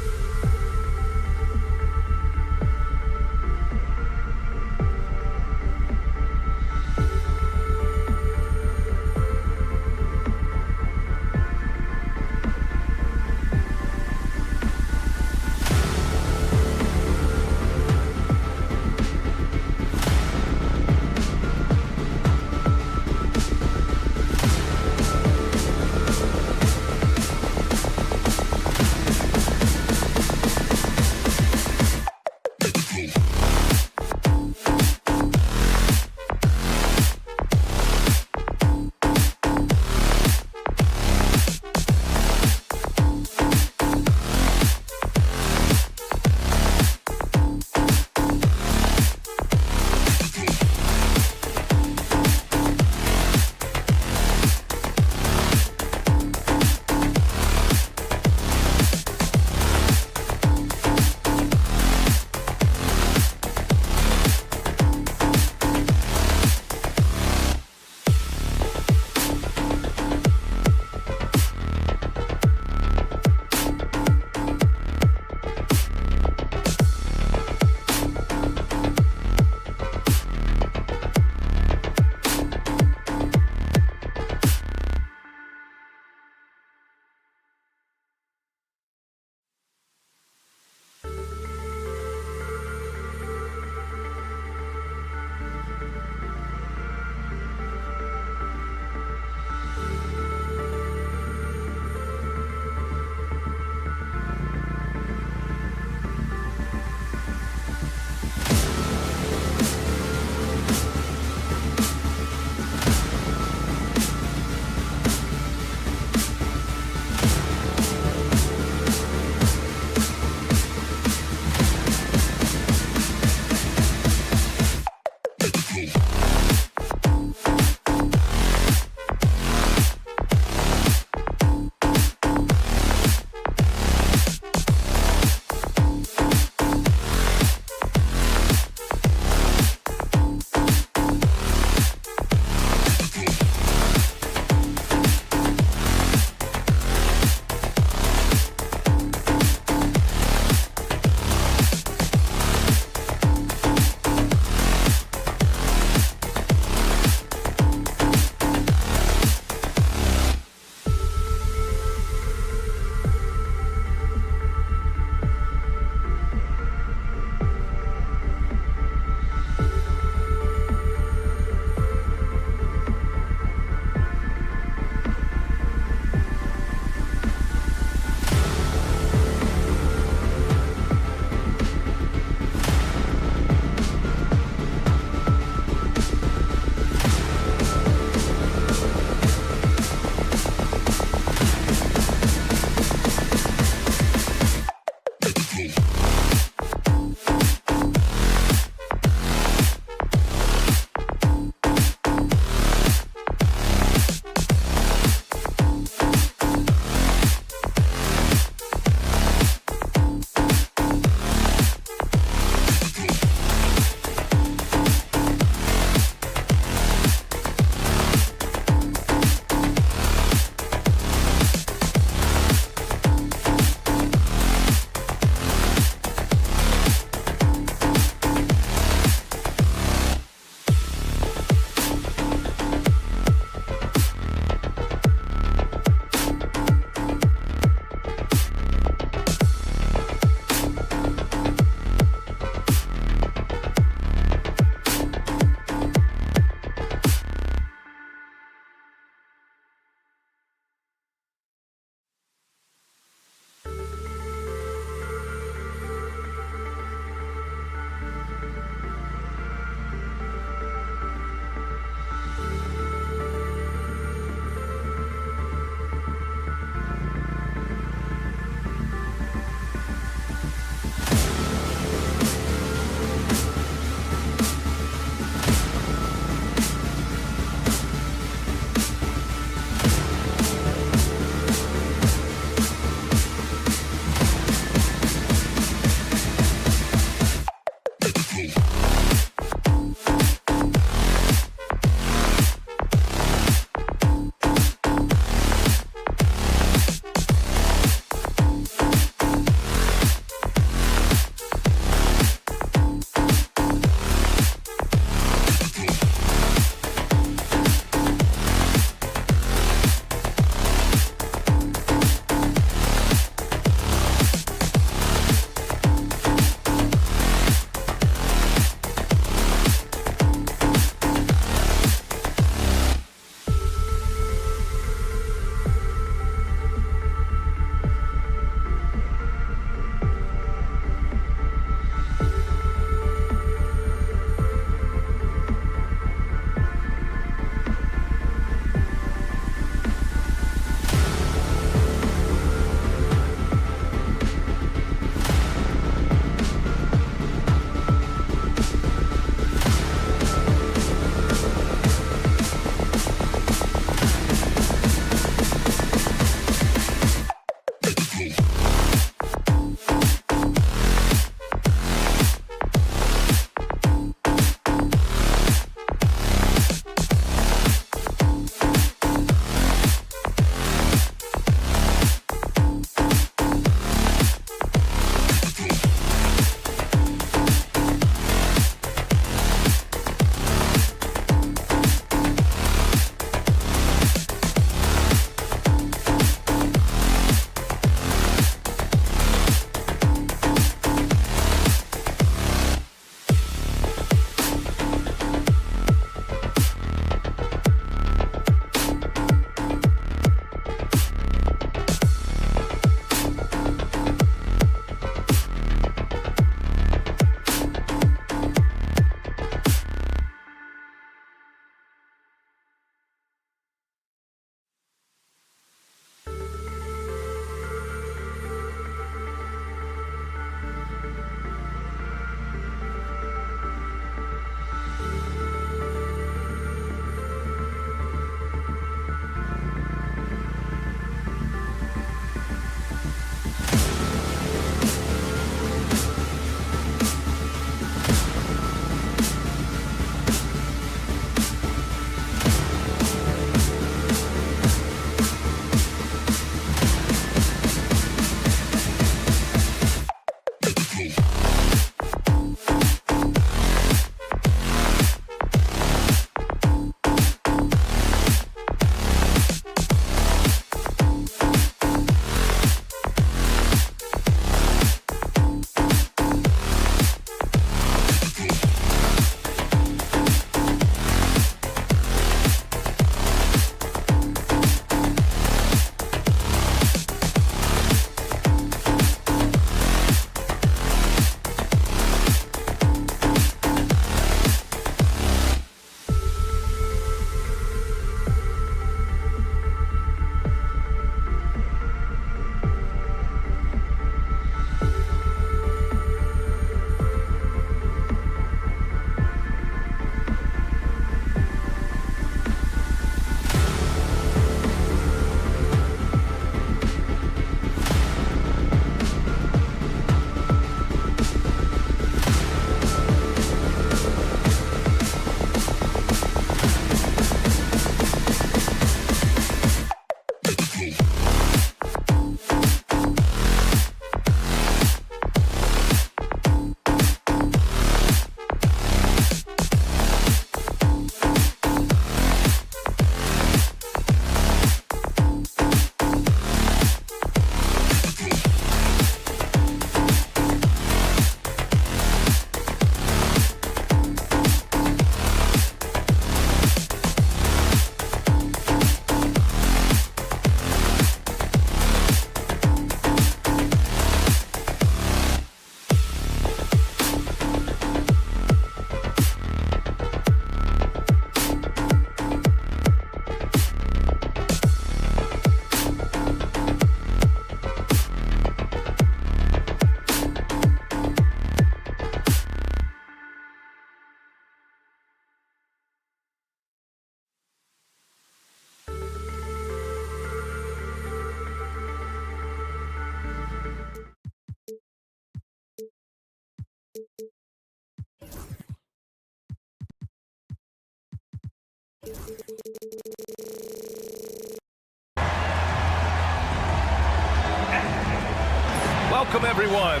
Welcome, everyone.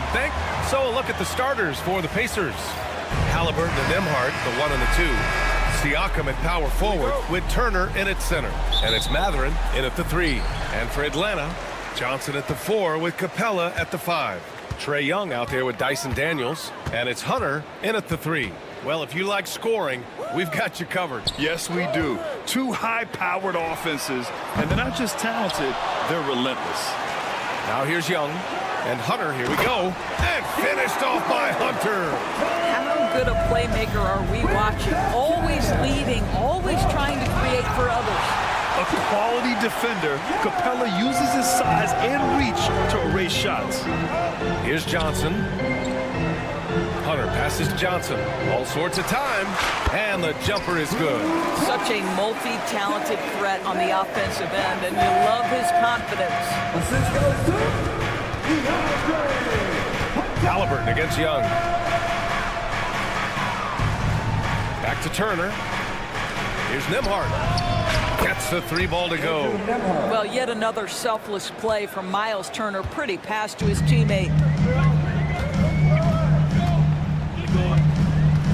So a look at the starters for the Pacers. Halliburton and Nembhard, the 1 and the 2. Siakam at power forward with Turner in at center. And it's Mathurin in at the 3. And for Atlanta, Johnson at the 4 with Capella at the 5. Trae Young out there with Dyson Daniels. And it's Hunter in at the 3. Well, if you like scoring, we've got you covered. Yes, we do. Two high-powered offenses, and they're not just talented, they're relentless. Now here's Young. And Hunter, here we go. And finished off by Hunter. How good a playmaker are we watching? Always leading, always trying to create for others. A quality defender, Capella uses his size and reach to erase shots. Here's Johnson. Hunter passes to Johnson. All sorts of time. And the jumper is good. Such a multi-talented threat on the offensive end, and you love his confidence. Halliburton against Young. Back to Turner. Here's Nembhard. Gets the 3 ball to go. Well, yet another selfless play from Miles Turner. Pretty pass to his teammate.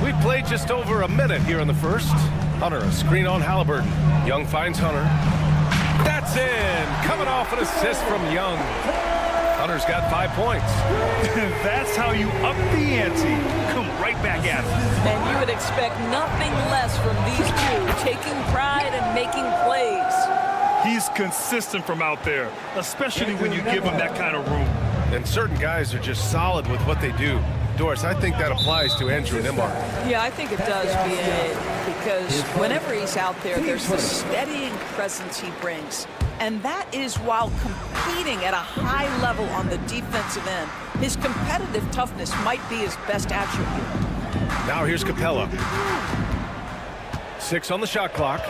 We played just over a minute here in the first. Hunter, a screen on Halliburton. Young finds Hunter. That's in. Coming off an assist from Young. Hunter's got 5 points. That's how you up the ante. Come right back at him. And you would expect nothing less from these two, taking pride and making plays. He's consistent from out there, especially when you give him that kind of room. And certain guys are just solid with what they do. Doris, I think that applies to Andrew Nembhard. Yeah, I think it does, B.A., because whenever he's out there, there's the steadying presence he brings. And that is while competing at a high level on the defensive end. His competitive toughness might be his best attribute. Now here's Capella. 6 on the shot clock.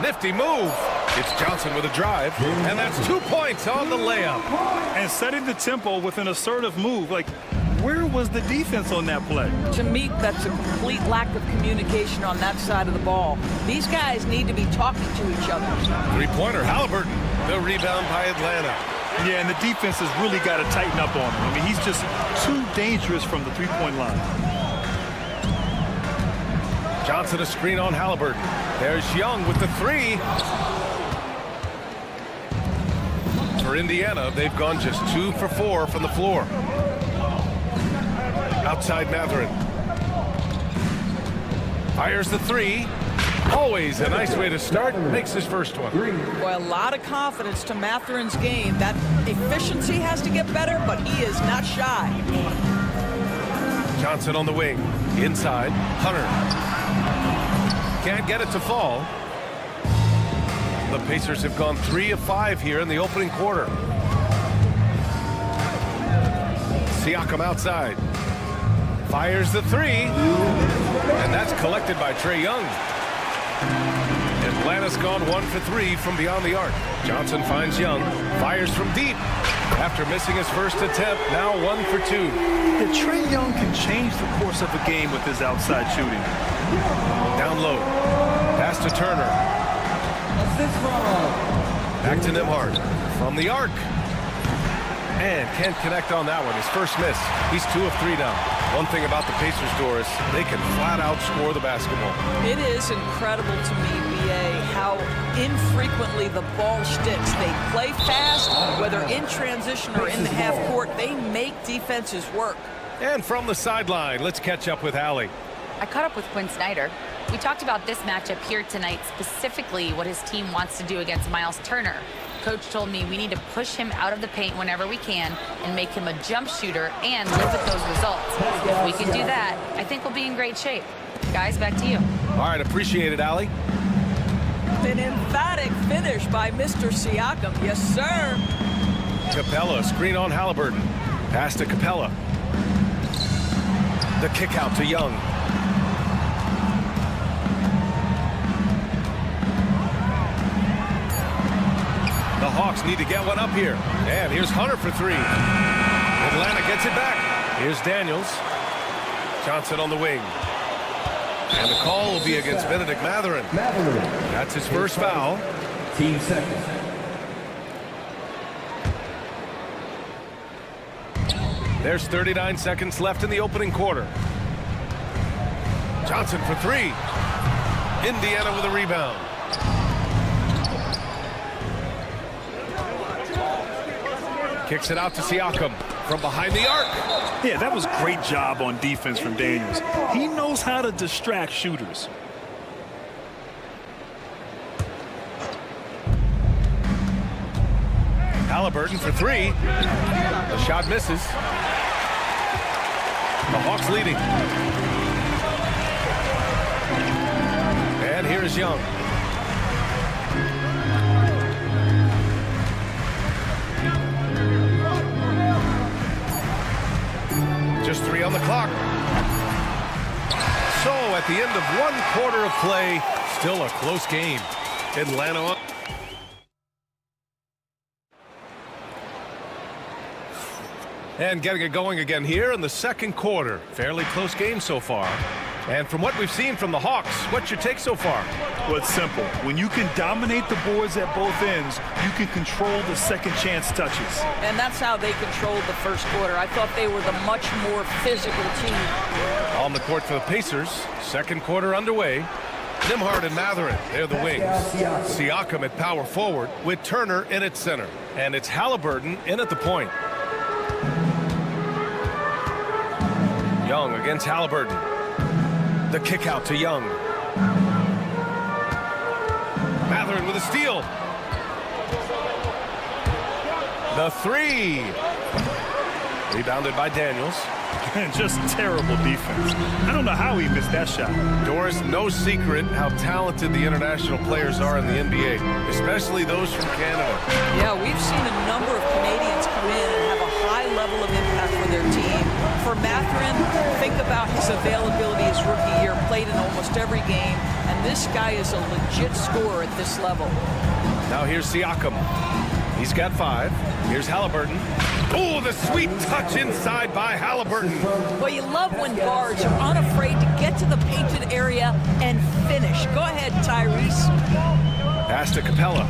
Nifty move. It's Johnson with a drive. And that's 2 points on the layup. And setting the tempo with an assertive move. Like, where was the defense on that play? To me, that's a complete lack of communication on that side of the ball. These guys need to be talking to each other. 3-pointer, Halliburton. The rebound by Atlanta. Yeah, and the defense has really got to tighten up on him. I mean, he's just too dangerous from the 3-point line. Johnson a screen on Halliburton. There's Young with the 3. For Indiana, they've gone just 2 for 4 from the floor. Outside Mathurin. Fires the 3. Always a nice way to start. Makes his first one. Boy, a lot of confidence to Mathurin's game. That efficiency has to get better, but he is not shy. Johnson on the wing. Inside. Hunter. Can't get it to fall. The Pacers have gone 3 of 5 here in the opening quarter. Siakam outside. Fires the 3. And that's collected by Trae Young. Atlanta's gone 1 for 3 from beyond the arc. Johnson finds Young. Fires from deep. After missing his first attempt, now 1 for 2. Yeah, Trae Young can change the course of a game with his outside shooting. Down low. Pass to Turner. Back to Nembhard. From the arc. And can't connect on that one. His first miss. He's 2 of 3 now. One thing about the Pacers, Doris, they can flat out score the basketball. It is incredible to me, B.A., how infrequently the ball sticks. They play fast, whether in transition or in the half court. They make defenses work. And from the sideline, let's catch up with Allie. I caught up with Quinn Snyder. We talked about this matchup here tonight, specifically what his team wants to do against Miles Turner. Coach told me we need to push him out of the paint whenever we can and make him a jump shooter and live with those results. If we can do that, I think we'll be in great shape. Guys, back to you. All right, appreciate it, Allie. An emphatic finish by Mr. Siakam. Yes, sir. Capella, screen on Halliburton. Pass to Capella. The kick out to Young. The Hawks need to get one up here. And here's Hunter for 3. Atlanta gets it back. Here's Daniels. Johnson on the wing. And the call will be against Benedict Mathurin. That's his first foul. Team second. There's 39 seconds left in the opening quarter. Johnson for three. Indiana with a rebound. Kicks it out to Siakam from behind the arc. Yeah, that was great job on defense from Daniels. He knows how to distract shooters. Halliburton for three. The shot misses. The Hawks leading. And here's Young. Just 3 on the clock. So at the end of 1 quarter of play, still a close game. Atlanta. And getting it going again here in the second quarter. Fairly close game so far. And from what we've seen from the Hawks, what's your take so far? Well, it's simple. When you can dominate the boards at both ends, you can control the second chance touches. And that's how they controlled the first quarter. I thought they were the much more physical team. On the court for the Pacers. Second quarter underway. Nembhard and Mathurin, they're the wings. Siakam at power forward with Turner in at center. And it's Halliburton in at the point. Young against Halliburton. The kick out to Young. Mathurin with a steal. The three. Rebounded by Daniels. Just terrible defense. I don't know how he missed that shot. Doris, no secret how talented the international players are in the NBA, especially those from Canada. Yeah, we've seen a number of Canadians come in and have a high level of impact for their team. For Mathurin, think about his availability his rookie year, played in almost every game, and this guy is a legit scorer at this level. Now here's Siakam. He's got 5. Here's Halliburton. Oh, the sweet touch inside by Halliburton. Well, you love when guards are unafraid to get to the painted area and finish. Go ahead, Tyrese. Pass to Capella.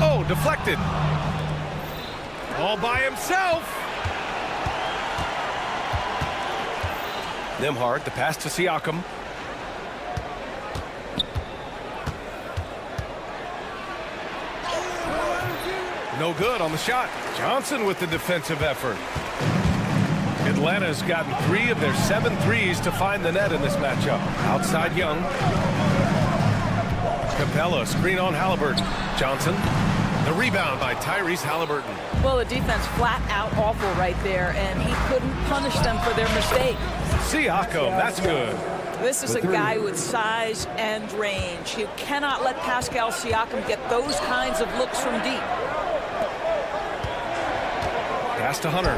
Oh, deflected. All by himself. Nembhard, the pass to Siakam. No good on the shot. Johnson with the defensive effort. Atlanta's gotten 3 of their 7 threes to find the net in this matchup. Outside Young. Capella, screen on Halliburton. Johnson. The rebound by Tyrese Halliburton. Well, the defense flat out awful right there, and he couldn't punish them for their mistake. Siakam, that's good. This is a guy with size and range. You cannot let Pascal Siakam get those kinds of looks from deep. Pass to Hunter.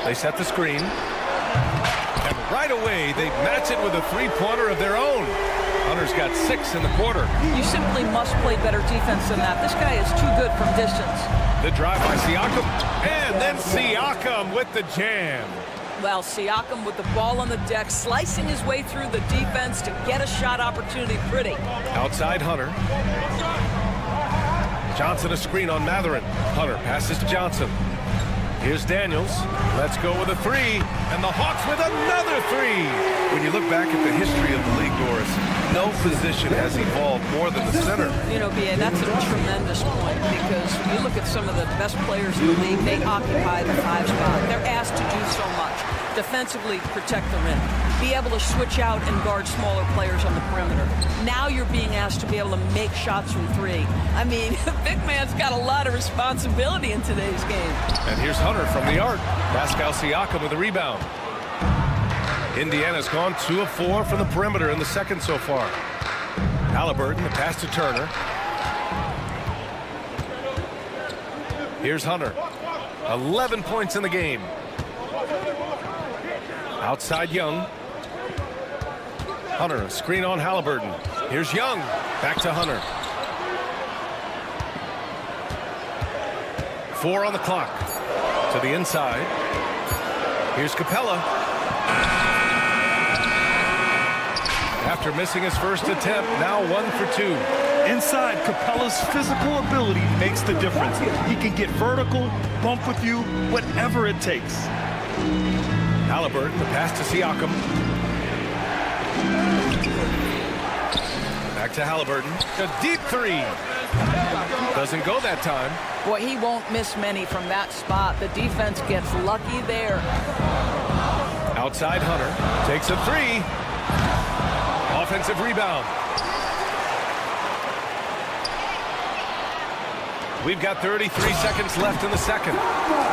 They set the screen. And right away, they match it with a three-pointer of their own. Hunter's got 6 in the quarter. You simply must play better defense than that. This guy is too good from distance. The drive by Siakam. And then Siakam with the jam. Well, Siakam with the ball on the deck, slicing his way through the defense to get a shot opportunity pretty. Outside Hunter. Johnson a screen on Mathurin. Hunter passes to Johnson. Here's Daniels. Let's go with a 3. And the Hawks with another 3. When you look back at the history of the league, Doris, no position has evolved more than the center. You know, B.A., that's a tremendous point because when you look at some of the best players in the league, they occupy the 5 spot. They're asked to do so much. Defensively, protect the rim. Be able to switch out and guard smaller players on the perimeter. Now you're being asked to be able to make shots from 3. I mean, the big man's got a lot of responsibility in today's game. And here's Hunter from the arc. Pascal Siakam with the rebound. Indiana's gone 2 of 4 from the perimeter in the second so far. Halliburton, the pass to Turner. Here's Hunter. 11 points in the game. Outside Young. Hunter, a screen on Halliburton. Here's Young. Back to Hunter. 4 on the clock. To the inside. Here's Capella. After missing his first attempt, now 1 for 2. Inside, Capella's physical ability makes the difference. He can get vertical, bump with you, whatever it takes. Halliburton, the pass to Siakam. Back to Halliburton. A deep three. Doesn't go that time. Boy, he won't miss many from that spot. The defense gets lucky there. Outside Hunter. Takes a three. Offensive rebound. We've got 33 seconds left in the second.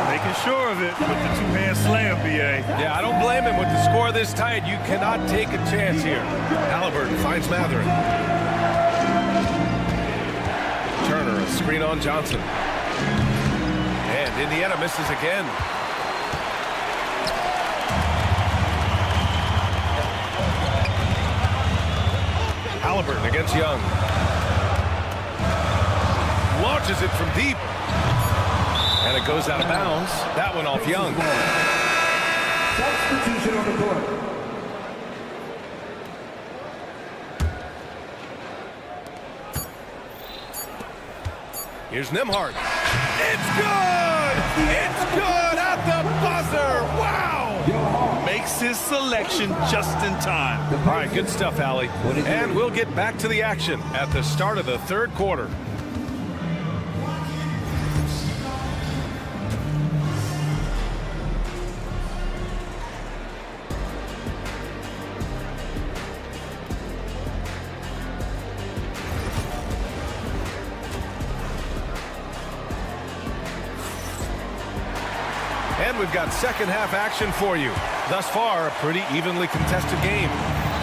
Making sure of it with the two-hand slam, BA. Yeah, I don't blame him with the score this tight. You cannot take a chance here. Halliburton finds Matherin. Turner, a screen on Johnson. And Indiana misses again. Halliburton against Young. Launches it from deep. And it goes out of bounds. That one off Young. Substitution on the court. Here's Nembhard. It's good! It's good at the buzzer! Wow! Makes his selection just in time. All right, good stuff, Allie. And we'll get back to the action at the start of the third quarter. And we've got second half action for you. Thus far, a pretty evenly contested game.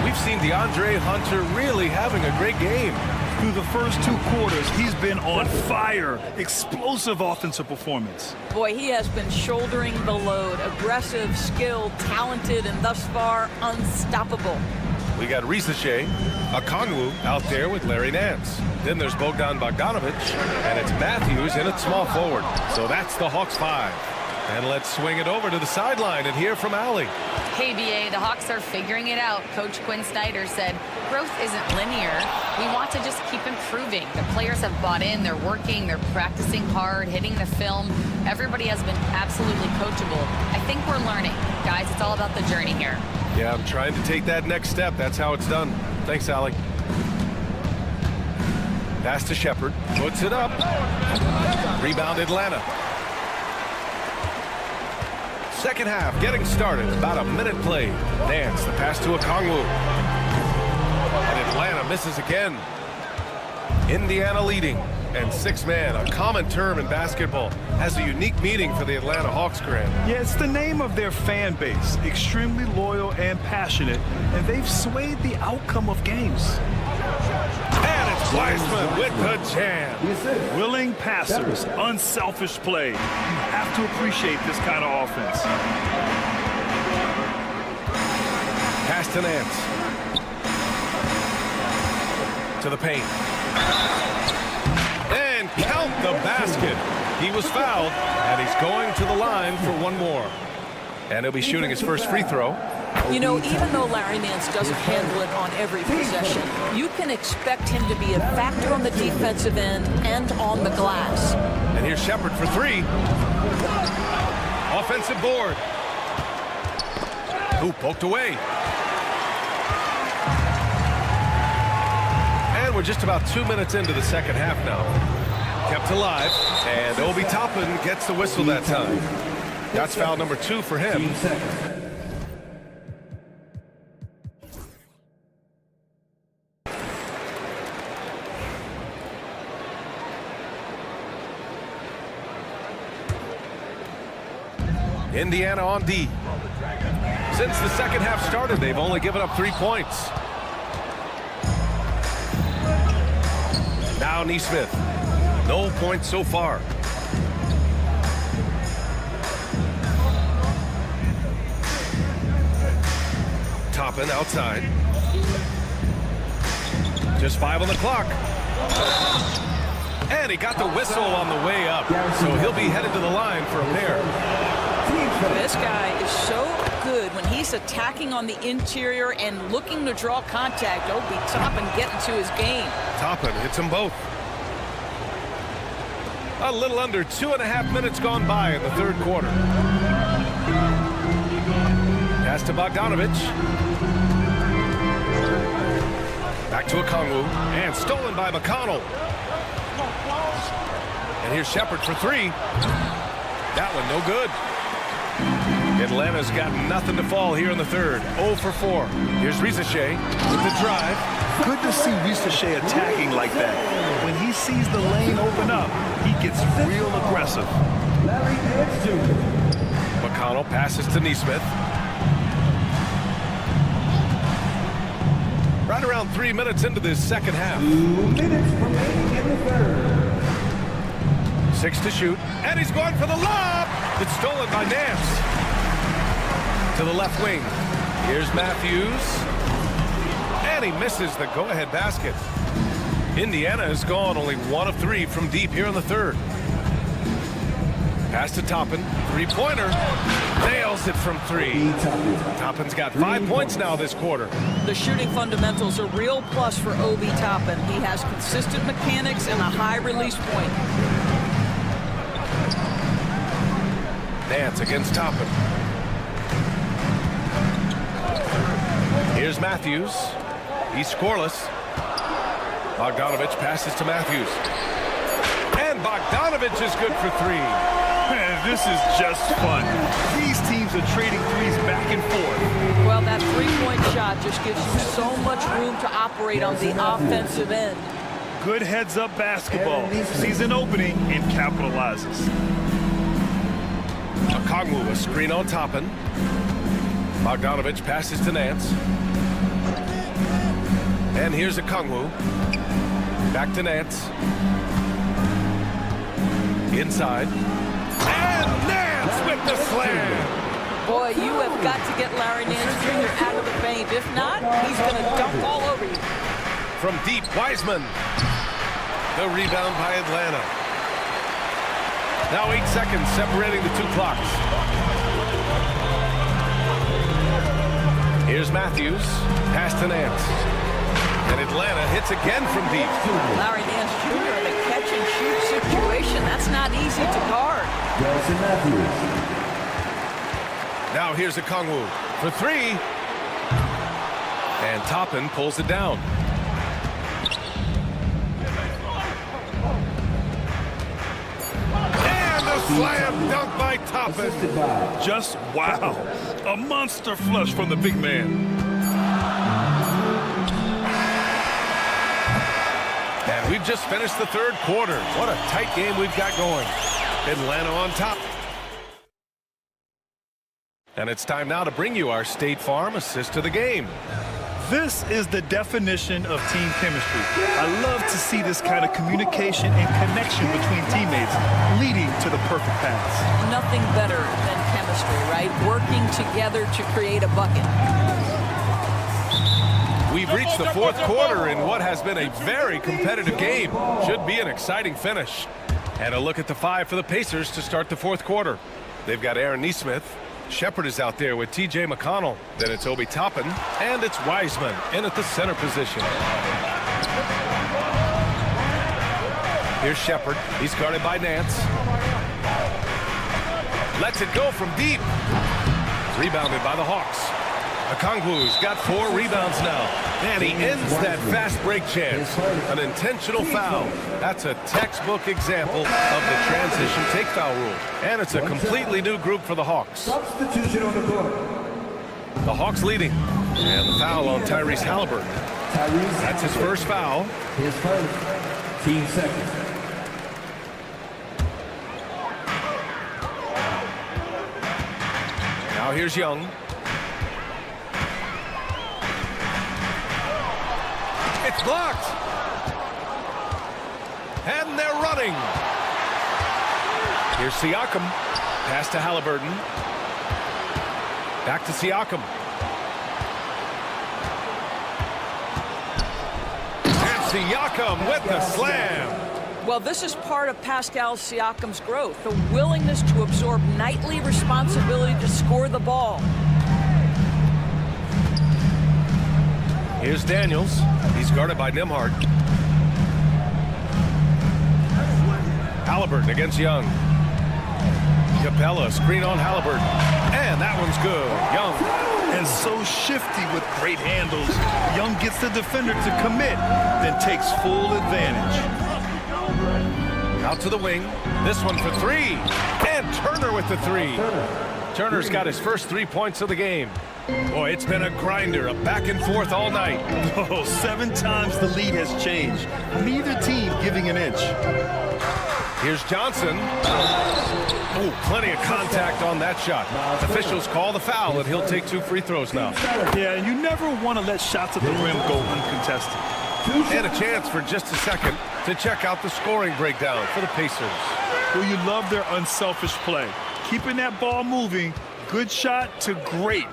We've seen DeAndre Hunter really having a great game. Through the first 2 quarters, he's been on fire. Explosive offensive performance. Boy, he has been shouldering the load. Aggressive, skilled, talented, and thus far, unstoppable. We got Risache, Okongwu out there with Larry Nance. Then there's Bogdan Bogdanovic, and it's Matthews in at small forward. So that's the Hawks 5. And let's swing it over to the sideline and hear from Allie. Hey, BA, the Hawks are figuring it out. Coach Quinn Snyder said growth isn't linear. We want to just keep improving. The players have bought in. They're working. They're practicing hard, hitting the film. Everybody has been absolutely coachable. I think we're learning. Guys, it's all about the journey here. Yeah, I'm trying to take that next step. That's how it's done. Thanks, Allie. Pass to Shepard. Puts it up. Rebound Atlanta. Second half getting started. About a minute played. Nance, the pass to Okongwu. And Atlanta misses again. Indiana leading. And 6-man, a common term in basketball, has a unique meaning for the Atlanta Hawks, Grant. Yeah, it's the name of their fan base. Extremely loyal and passionate. And they've swayed the outcome of games. And it's Weissman with the jam. Willing passers, unselfish play. You have to appreciate this kind of offense. Pass to Nance. To the paint. And count the basket. He was fouled, and he's going to the line for one more. And he'll be shooting his first free throw. You know, even though Larry Nance doesn't handle it on every possession, you can expect him to be a factor on the defensive end and on the glass. And here's Shepard for 3. Offensive board. Ooh, poked away. And we're just about 2 minutes into the second half now. Kept alive, and Obi Toppin gets the whistle that time. That's foul number 2 for him. Indiana on D. Since the second half started, they've only given up 3 points. Now Nesmith. No points so far. Toppin outside. Just 5 on the clock. And he got the whistle on the way up. So he'll be headed to the line for a pair. This guy is so good when he's attacking on the interior and looking to draw contact. Obi Toppin getting to his game. Toppin hits them both. A little under 2.5 minutes gone by in the third quarter. Pass to Bogdanovich. Back to Okongwu. And stolen by McConnell. And here's Shepard for three. That one no good. Atlanta's got nothing to fall here in the third. 0 for 4. Here's Rizachet with the drive. Good to see Rizachet attacking like that. When he sees the lane open up, he gets real aggressive. McConnell passes to Neesmith. Right around 3 minutes into this second half. 2 minutes remaining in the third. 6 to shoot. And he's going for the lob. It's stolen by Nance. To the left wing. Here's Matthews. And he misses the go-ahead basket. Indiana has gone only 1 of 3 from deep here in the third. Pass to Toppin. Three-pointer. Nails it from 3. Toppin's got 5 points now this quarter. The shooting fundamentals are real plus for Obi Toppin. He has consistent mechanics and a high release point. Nance against Toppin. Here's Matthews. He's scoreless. Bogdanovich passes to Matthews. And Bogdanovich is good for 3. Man, this is just fun. These teams are trading threes back and forth. Well, that three-point shot just gives you so much room to operate on the offensive end. Good heads-up basketball. Sees an opening and capitalizes. Okongwu, a screen on Toppin. Bogdanovich passes to Nance. And here's Okongwu. Back to Nance. Inside. And Nance with the slam. Boy, you have got to get Larry Nance Jr. out of the paint. If not, he's going to dunk all over you. From deep, Wiseman. The rebound by Atlanta. Now 8 seconds separating the 2 clocks. Here's Matthews. Pass to Nance. And Atlanta hits again from deep. Larry Nance Jr. in a catch-and-shoot situation. That's not easy to guard. Now here's Okongwu for 3. And Toppin pulls it down. And a slam dunk by Toppin. Just wow. A monster flush from the big man. And we've just finished the third quarter. What a tight game we've got going. Atlanta on top. And it's time now to bring you our State Farm assist to the game. This is the definition of team chemistry. I love to see this kind of communication and connection between teammates leading to the perfect pass. Nothing better than chemistry, right? Working together to create a bucket. We've reached the fourth quarter in what has been a very competitive game. Should be an exciting finish. And a look at the 5 for the Pacers to start the fourth quarter. They've got Aaron Neesmith. Shepard is out there with T.J. McConnell. Then it's Obi Toppin. And it's Wiseman in at the center position. Here's Shepard. He's guarded by Nance. Lets it go from deep. Rebounded by the Hawks. Okongwu's got 4 rebounds now. And he ends that fast break chance. An intentional foul. That's a textbook example of the transition take foul rule. And it's a completely new group for the Hawks. Substitution on the court. The Hawks leading. And the foul on Tyrese Halliburton. That's his first foul. His first. Team second. Now here's Young. It's blocked. And they're running. Here's Siakam. Pass to Halliburton. Back to Siakam. And Siakam with the slam. Well, this is part of Pascal Siakam's growth, the willingness to absorb nightly responsibility to score the ball. Here's Daniels. He's guarded by Nembhard. Halliburton against Young. Capella, screen on Halliburton. And that one's good. Young. And so shifty with great handles. Young gets the defender to commit, then takes full advantage. Out to the wing. This one for three. And Turner with the three. Turner's got his first 3 points of the game. Boy, it's been a grinder, a back and forth all night. Oh, 7 times the lead has changed. Neither team giving an inch. Here's Johnson. Oh, plenty of contact on that shot. Officials call the foul, and he'll take 2 free throws now. Yeah, and you never want to let shots at the rim go uncontested. And a chance for just a second to check out the scoring breakdown for the Pacers. Well, you love their unselfish play. Keeping that ball moving, good shot to great.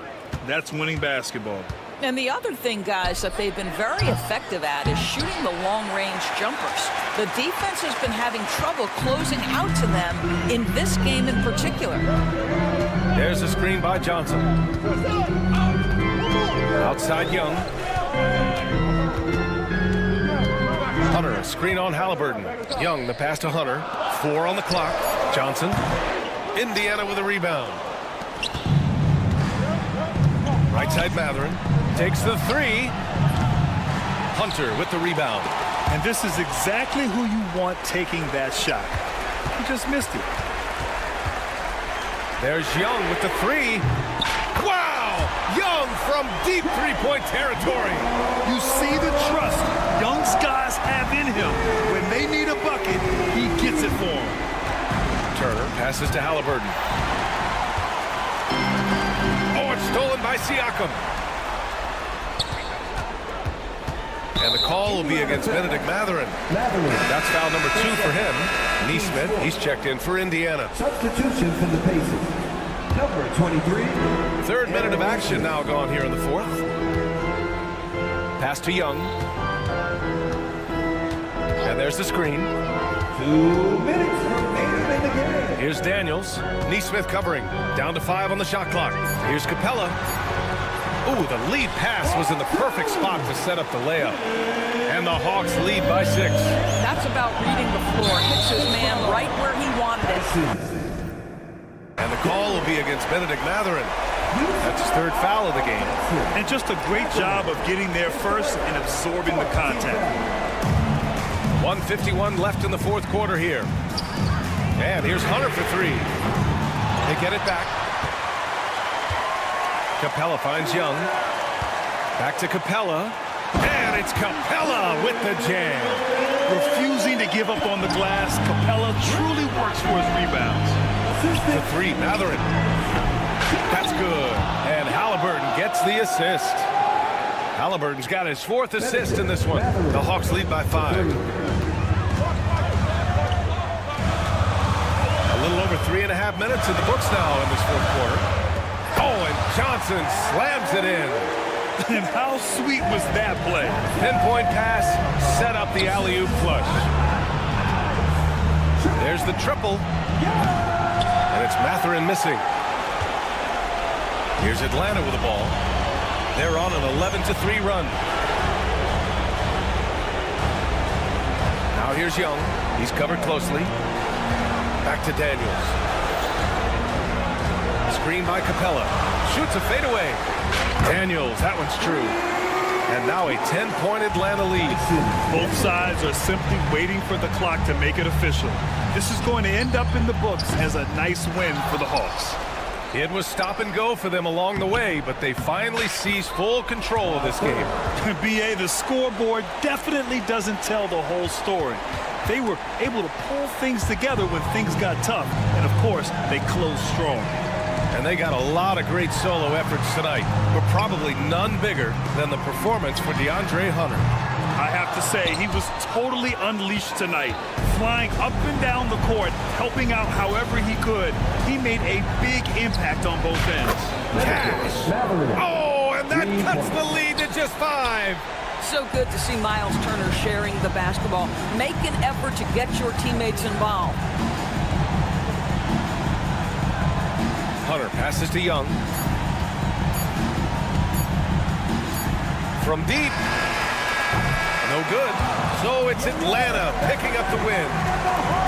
That's winning basketball. And the other thing, guys, that they've been very effective at is shooting the long-range jumpers. The defense has been having trouble closing out to them in this game in particular. There's a screen by Johnson. Outside Young. Hunter, a screen on Halliburton. Young, the pass to Hunter. 4 on the clock. Johnson. Indiana with a rebound. Right side Matherin. Takes the 3. Hunter with the rebound. And this is exactly who you want taking that shot. He just missed it. There's Young with the 3. Wow! Young from deep three-point territory. You see the trust Young's guys have in him. When they need a bucket, he gets it for them. Turner passes to Halliburton. Oh, it's stolen by Siakam. And the call will be against Benedict Matherin. That's foul number 2 for him. Neesmith, he's checked in for Indiana. Substitution for the Pacers. Number 23. 3rd minute of action now gone here in the 4th. Pass to Young. And there's the screen. 2 minutes remaining in the game. Here's Daniels. Neesmith covering. Down to 5 on the shot clock. Here's Capella. Ooh, the lead pass was in the perfect spot to set up the layup. And the Hawks lead by 6. That's about reading the floor. Hits his man right where he wanted it. And the call will be against Benedict Matherin. That's his 3rd foul of the game. And just a great job of getting there first and absorbing the contact. 1:51 left in the 4th quarter here. And here's Hunter for 3. They get it back. Capella finds Young. Back to Capella. And it's Capella with the jam. Refusing to give up on the glass, Capella truly works for his rebounds. The 3, Matherin. That's good. And Halliburton gets the assist. Halliburton's got his 4th assist in this one. The Hawks lead by 5. A little over 3.5 minutes in the books now in this 4th quarter. Oh, and Johnson slams it in. And how sweet was that play? Pinpoint pass, set up the alley-oop flush. There's the triple. And it's Matherin missing. Here's Atlanta with the ball. They're on an 11-3 run. Now here's Young. He's covered closely. Back to Daniels. Screen by Capella. Shoots a fadeaway. Daniels, that one's true. And now a 10-point Atlanta lead. Both sides are simply waiting for the clock to make it official. This is going to end up in the books as a nice win for the Hawks. It was stop and go for them along the way, but they finally seized full control of this game. BA, the scoreboard definitely doesn't tell the whole story. They were able to pull things together when things got tough, and of course, they closed strong. And they got a lot of great solo efforts tonight, but probably none bigger than the performance for DeAndre Hunter. I have to say, he was totally unleashed tonight. Flying up and down the court, helping out however he could. He made a big impact on both ends. Cash. Oh, and that cuts the lead to just 5. So good to see Miles Turner sharing the basketball. Make an effort to get your teammates involved. Hunter passes to Young. From deep. No good. So it's Atlanta picking up the win.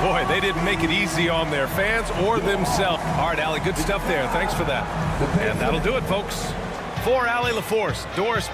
Boy, they didn't make it easy on their fans or themselves. All right, Allie, good stuff there. Thanks for that. And that'll do it, folks. For Allie LaForce, Doris.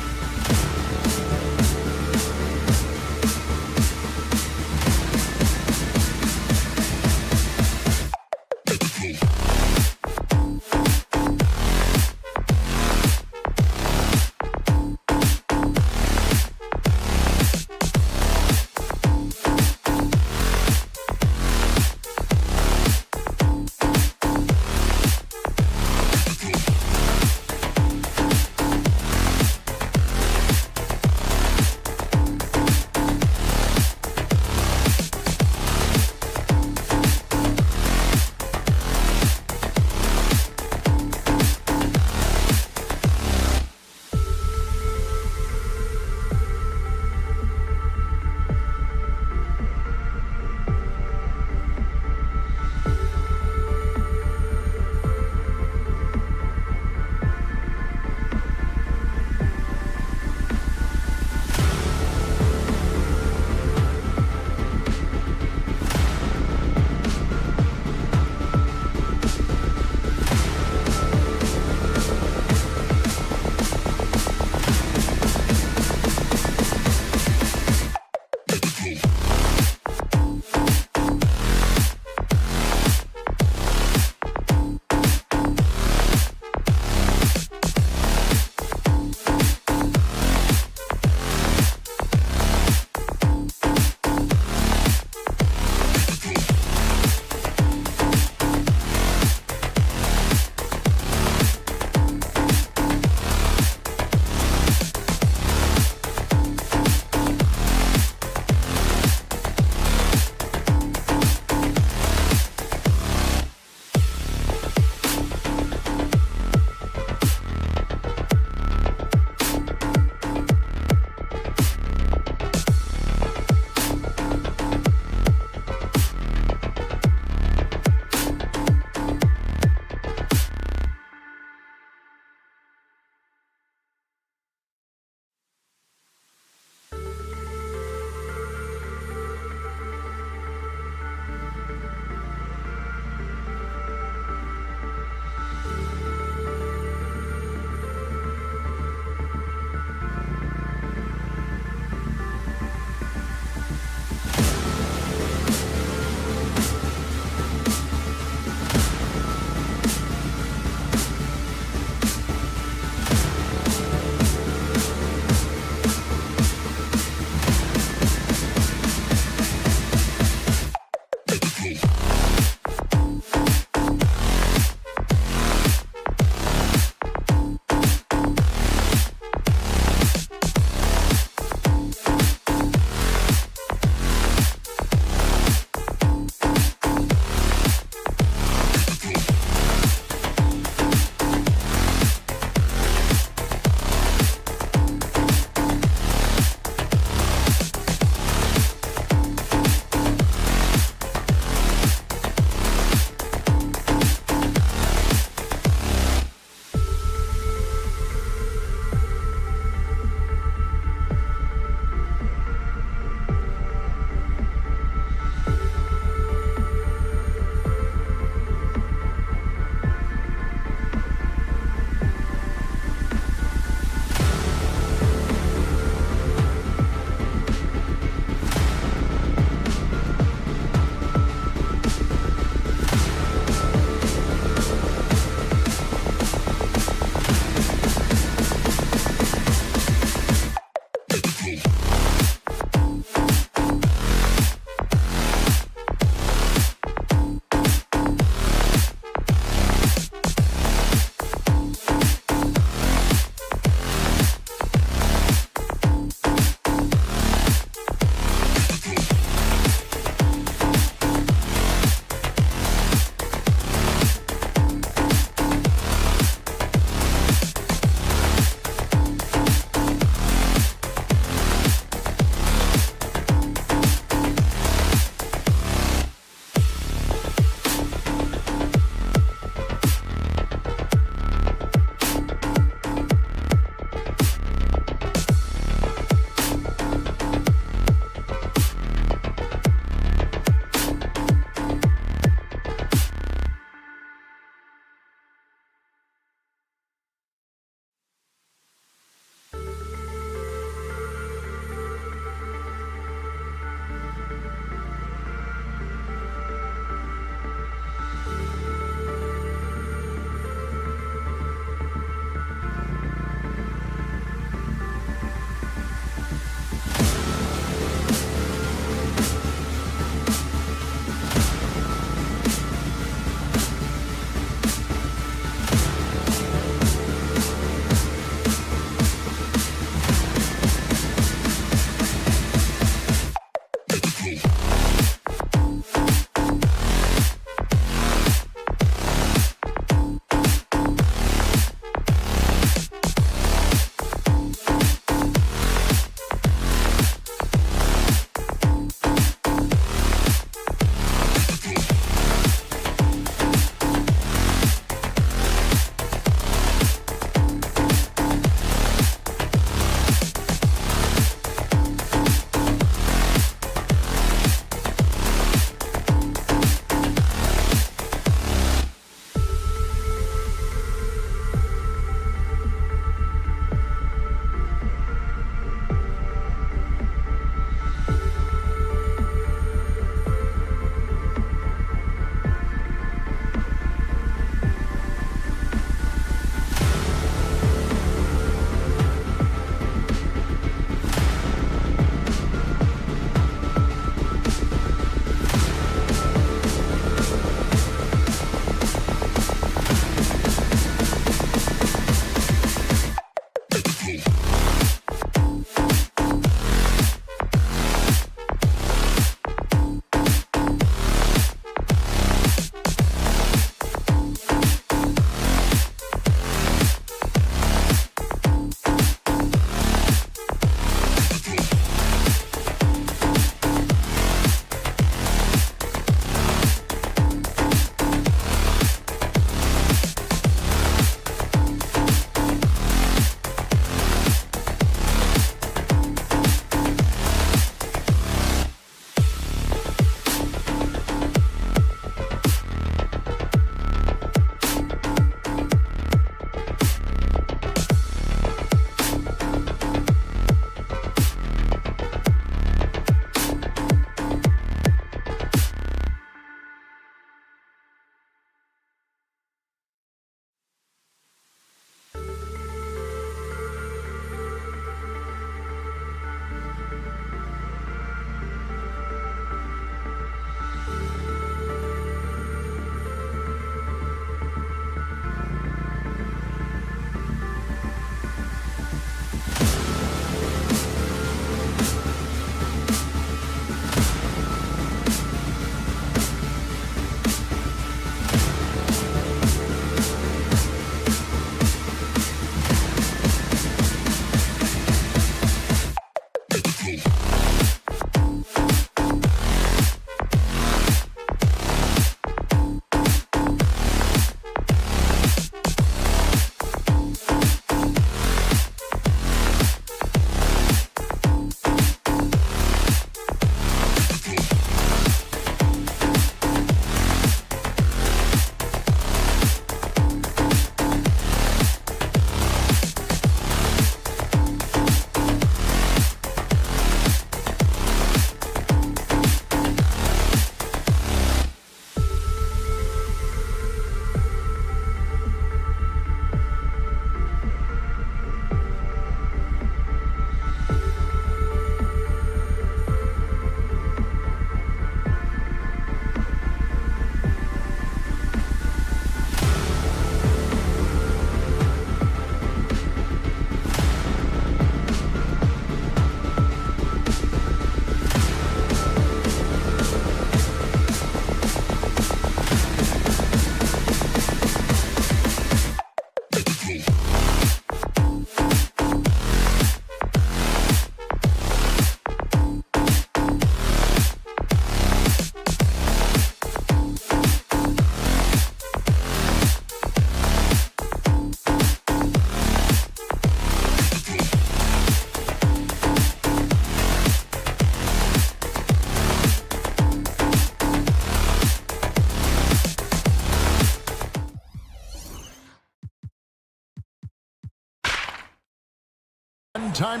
Time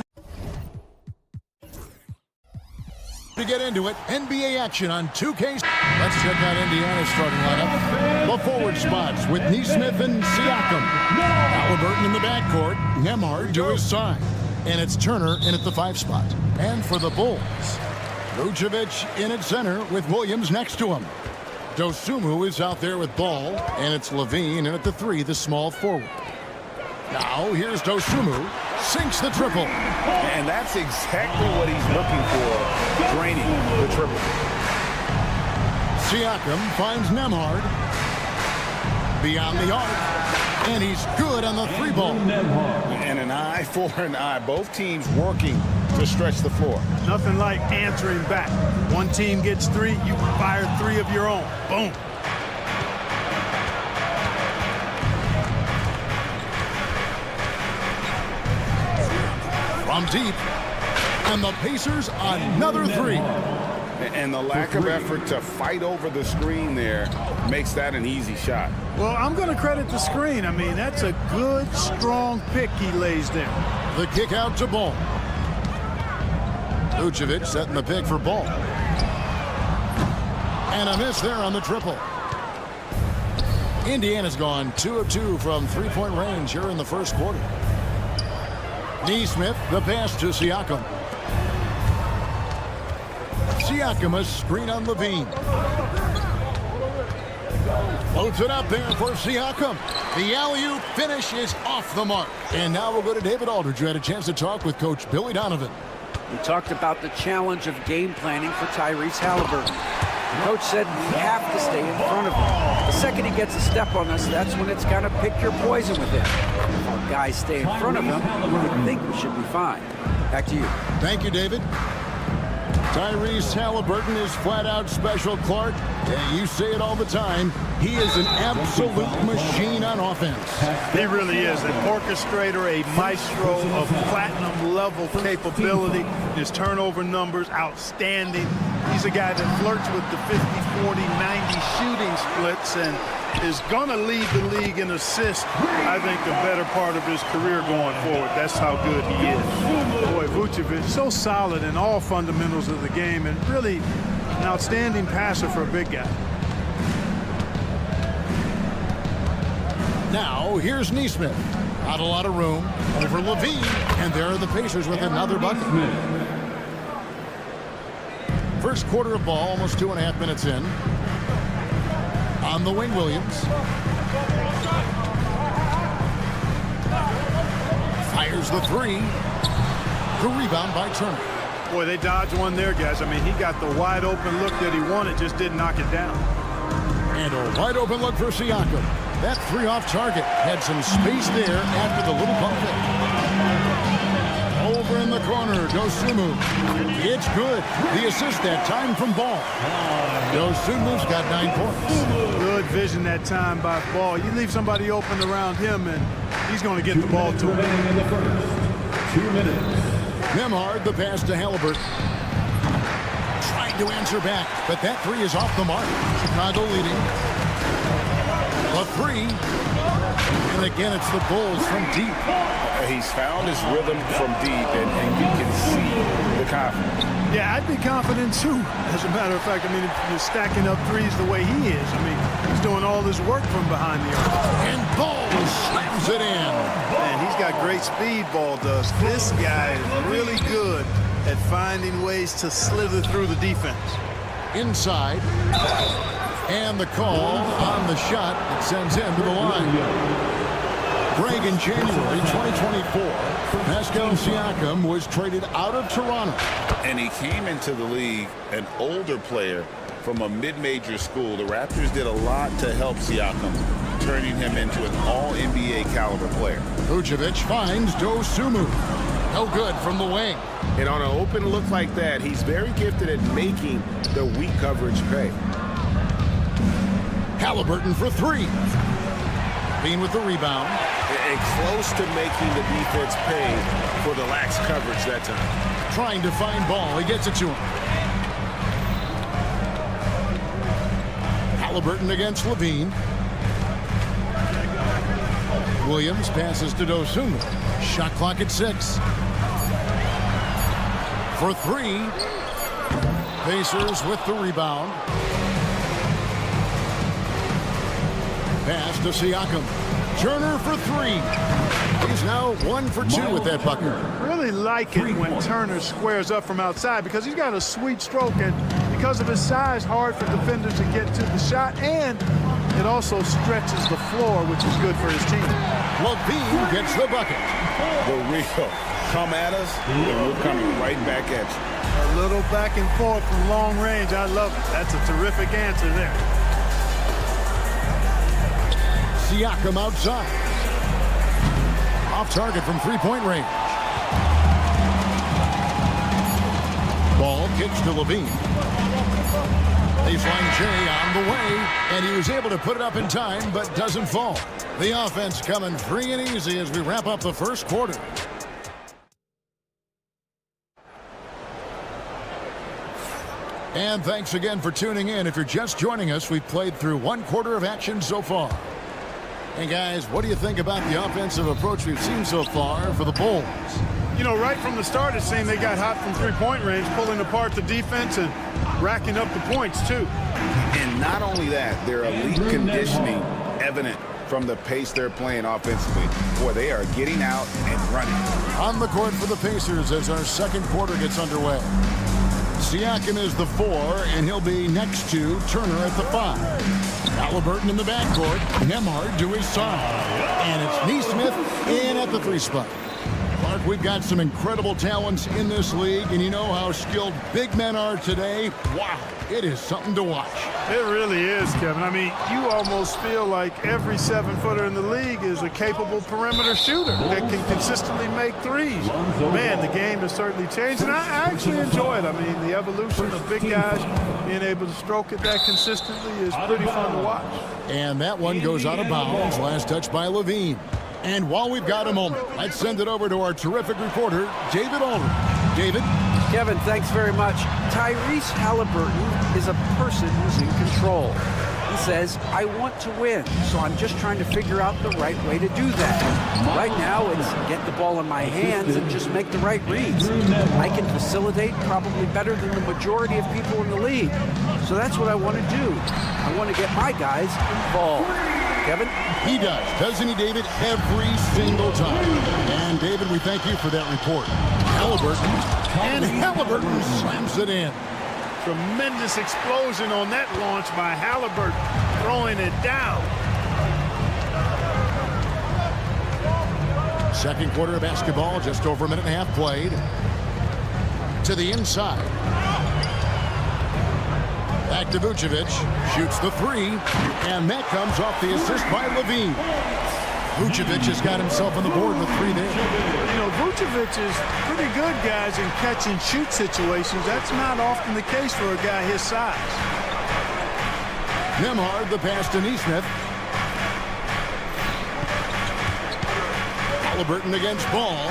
to get into it. NBA action on 2K. Let's check out Indiana's starting lineup. The forward spots with Neesmith and Siakam. Halliburton in the backcourt. Nembhard to his side. And it's Turner in at the 5 spot. And for the Bulls, Vucevic in at center with Williams next to him. Dosunmu is out there with Ball. And it's Levine in at the 3, the small forward. Now here's Dosunmu. Sinks the triple. And that's exactly what he's looking for, draining the triple. Siakam finds Nembhard. Beyond the arc. And he's good on the 3 ball. And an eye for an eye. Both teams working to stretch the floor. Nothing like answering back. One team gets 3, you fire 3 of your own. Boom. From deep, and the Pacers another 3. And the lack of effort to fight over the screen there makes that an easy shot. Well, I'm going to credit the screen. I mean, that's a good, strong pick he lays there. The kick out to Ball. Vucevic setting the pick for Ball. And a miss there on the triple. Indiana's gone 2 of 2 from 3-point range here in the first quarter. Neesmith, the pass to Siakam. Siakam, a screen on Levine. Floats it up there for Siakam. The alley-oop finish is off the mark. And now we'll go to David Aldridge, who had a chance to talk with Coach Billy Donovan. We talked about the challenge of game planning for Tyrese Halliburton. The coach said we have to stay in front of him. The second he gets a step on us, that's when it's got to pick your poison with him. If our guys stay in front of him, we think we should be fine. Back to you. Thank you, David. Tyrese Halliburton is flat-out special, Clark. And you say it all the time. He is an absolute machine on offense. He really is. An orchestrator, a maestro of platinum-level capability. His turnover numbers, outstanding. He's a guy that flirts with the 50, 40, 90 shooting splits and is going to lead the league in assists, I think, the better part of his career going forward. That's how good he is. Boy, Vucevic, so solid in all fundamentals of the game and really an outstanding passer for a big guy. Now, here's Neesmith. Not a lot of room. Over Levine. And there are the Pacers with another bucket. First quarter of ball, almost 2.5 minutes in. On the wing, Williams. Fires the 3. The rebound by Turner. Boy, they dodged one there, guys. I mean, he got the wide open look that he wanted, just didn't knock it down. And a wide open look for Siakam. That 3 off target had some space there after the little pump fake. Over in the corner, Dosunmu. It's good. The assist that time from Ball. Dosunmu's got 9 points. Good vision that time by Ball. You leave somebody open around him, and he's going to get the ball to him. 2 minutes. Nembhard, the pass to Halliburton. Trying to answer back, but that 3 is off the mark. Chicago leading. A 3. And again, it's the Bulls from deep. He's found his rhythm from deep, and you can see the confidence. Yeah, I'd be confident too. As a matter of fact, I mean, if you're stacking up threes the way he is, I mean, he's doing all this work from behind the arc. And Ball slams it in. Man, he's got great speed, Ball does. This guy is really good at finding ways to slither through the defense. Inside. And the call on the shot that sends him to the line. Greg, in January 2024, Pascal Siakam was traded out of Toronto. And he came into the league an older player from a mid-major school. The Raptors did a lot to help Siakam, turning him into an all-NBA caliber player. Vucevic finds Dosunmu. No good from the wing. And on an open look like that, he's very gifted at making the weak coverage pay. Halliburton for 3. Bean with the rebound. And close to making the defense pay for the lax coverage that time. Trying to find Ball. He gets it to him. Halliburton against Levine. Williams passes to Dosunmu. Shot clock at 6. for three. Pacers with the rebound. Pass to Siakam. Turner for three. He's now 1 for 2 with that bucket. Really like it when Turner squares up from outside because he's got a sweet stroke, and because of his size, hard for defenders to get to the shot, and it also stretches the floor, which is good for his team. LaVine gets the bucket. The real come at us, and we're coming right back at you. A little back and forth from long range. I love it. That's a terrific answer there. Siakam outside. Off target from three-point range. Ball kicks to LaVine. Baseline J on the way, and he was able to put it up in time, but doesn't fall. The offense coming free and easy as we wrap up the first quarter. And thanks again for tuning in. If you're just joining us, we've played through 1 quarter of action so far. And guys, what do you think about the offensive approach we've seen so far for the Bulls? You know, right from the start, it seemed they got hot from three-point range, pulling apart the defense and racking up the points, too. And not only that, their elite conditioning evident from the pace they're playing offensively. Boy, they are getting out and running. On the court for the Pacers as our second quarter gets underway. Siakam is the 4, and he'll be next to Turner at the 5. Halliburton in the backcourt. Nembhard to his side. And it's Nesmith in at the 3 spot. Mark, we've got some incredible talents in this league, and you know how skilled big men are today. Wow, it is something to watch. It really is, Kevin. I mean, you almost feel like every 7-footer in the league is a capable perimeter shooter that can consistently make threes. Man, the game has certainly changed, and I actually enjoy it. I mean, the evolution of big guys being able to stroke it that consistently is pretty fun to watch. And that one goes out of bounds. Last touch by LaVine. And while we've got a moment, let's send it over to our terrific reporter, David Aldridge. David? Kevin, thanks very much. Tyrese Halliburton is a person who's in control. He says, I want to win, so I'm just trying to figure out the right way to do that. Right now, it's get the ball in my hands and just make the right reads. I can facilitate probably better than the majority of people in the league. So that's what I want to do. I want to get my guys involved. Kevin? He does, doesn't he, David? Every single time. And, David, we thank you for that report. Halliburton, and Halliburton slams it in. Tremendous explosion on that launch by Halliburton, throwing it down. Second quarter of basketball, just over a minute and a half played. To the inside. Back to Vucevic, shoots the 3, and that comes off the assist by LaVine. Vucevic has got himself on the board with 3 there. You know, Vucevic is pretty good, guys, in catch-and-shoot situations. That's not often the case for a guy his size. Nembhard, the pass to Nesmith. Halliburton against Ball.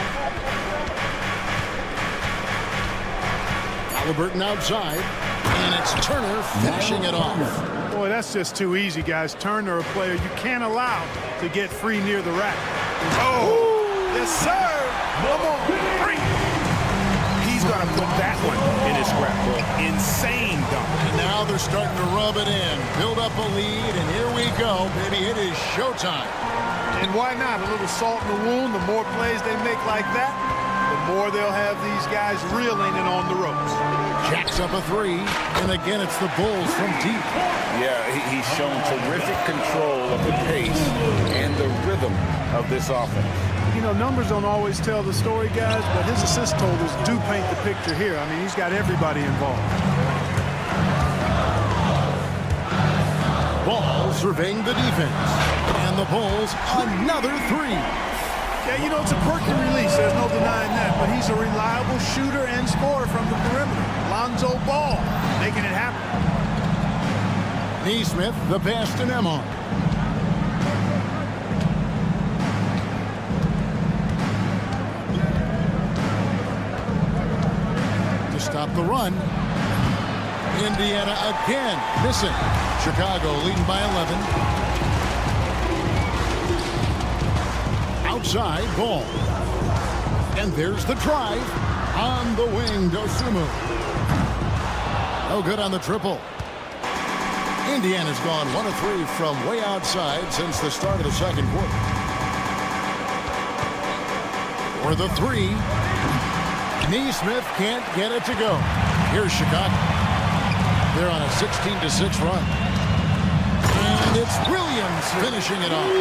Halliburton outside. And it's Turner finishing it off. Boy, that's just too easy, guys. Turner, a player you can't allow to get free near the rack. Oh, yes, sir. Come on, 3. He's going to put that one in his scrapbook. Insane dunk. And now they're starting to rub it in. Build up a lead, and here we go, baby. It is showtime. And why not? A little salt in the wound. The more plays they make like that, the more they'll have these guys reeling and on the ropes. Jacks up a 3, and again it's the Bulls from deep. Yeah, he's shown terrific control of the pace and the rhythm of this offense. You know, numbers don't always tell the story, guys, but his assist totals do paint the picture here. I mean, he's got everybody involved. Ball surveying the defense. And the Bulls, another 3. Yeah, you know, it's a quirky release. There's no denying that. But he's a reliable shooter and scorer from the perimeter. Lonzo Ball making it happen. Nesmith, the pass to Nembhard. To stop the run. Indiana again missing. Chicago leading by 11. Outside Ball. And there's the drive. On the wing, Dosunmu. No good on the triple. Indiana's gone 1 of 3 from way outside since the start of the second quarter. For the 3, Neesmith can't get it to go. Here's Chicago. They're on a 16-6 run. And it's Williams finishing it off.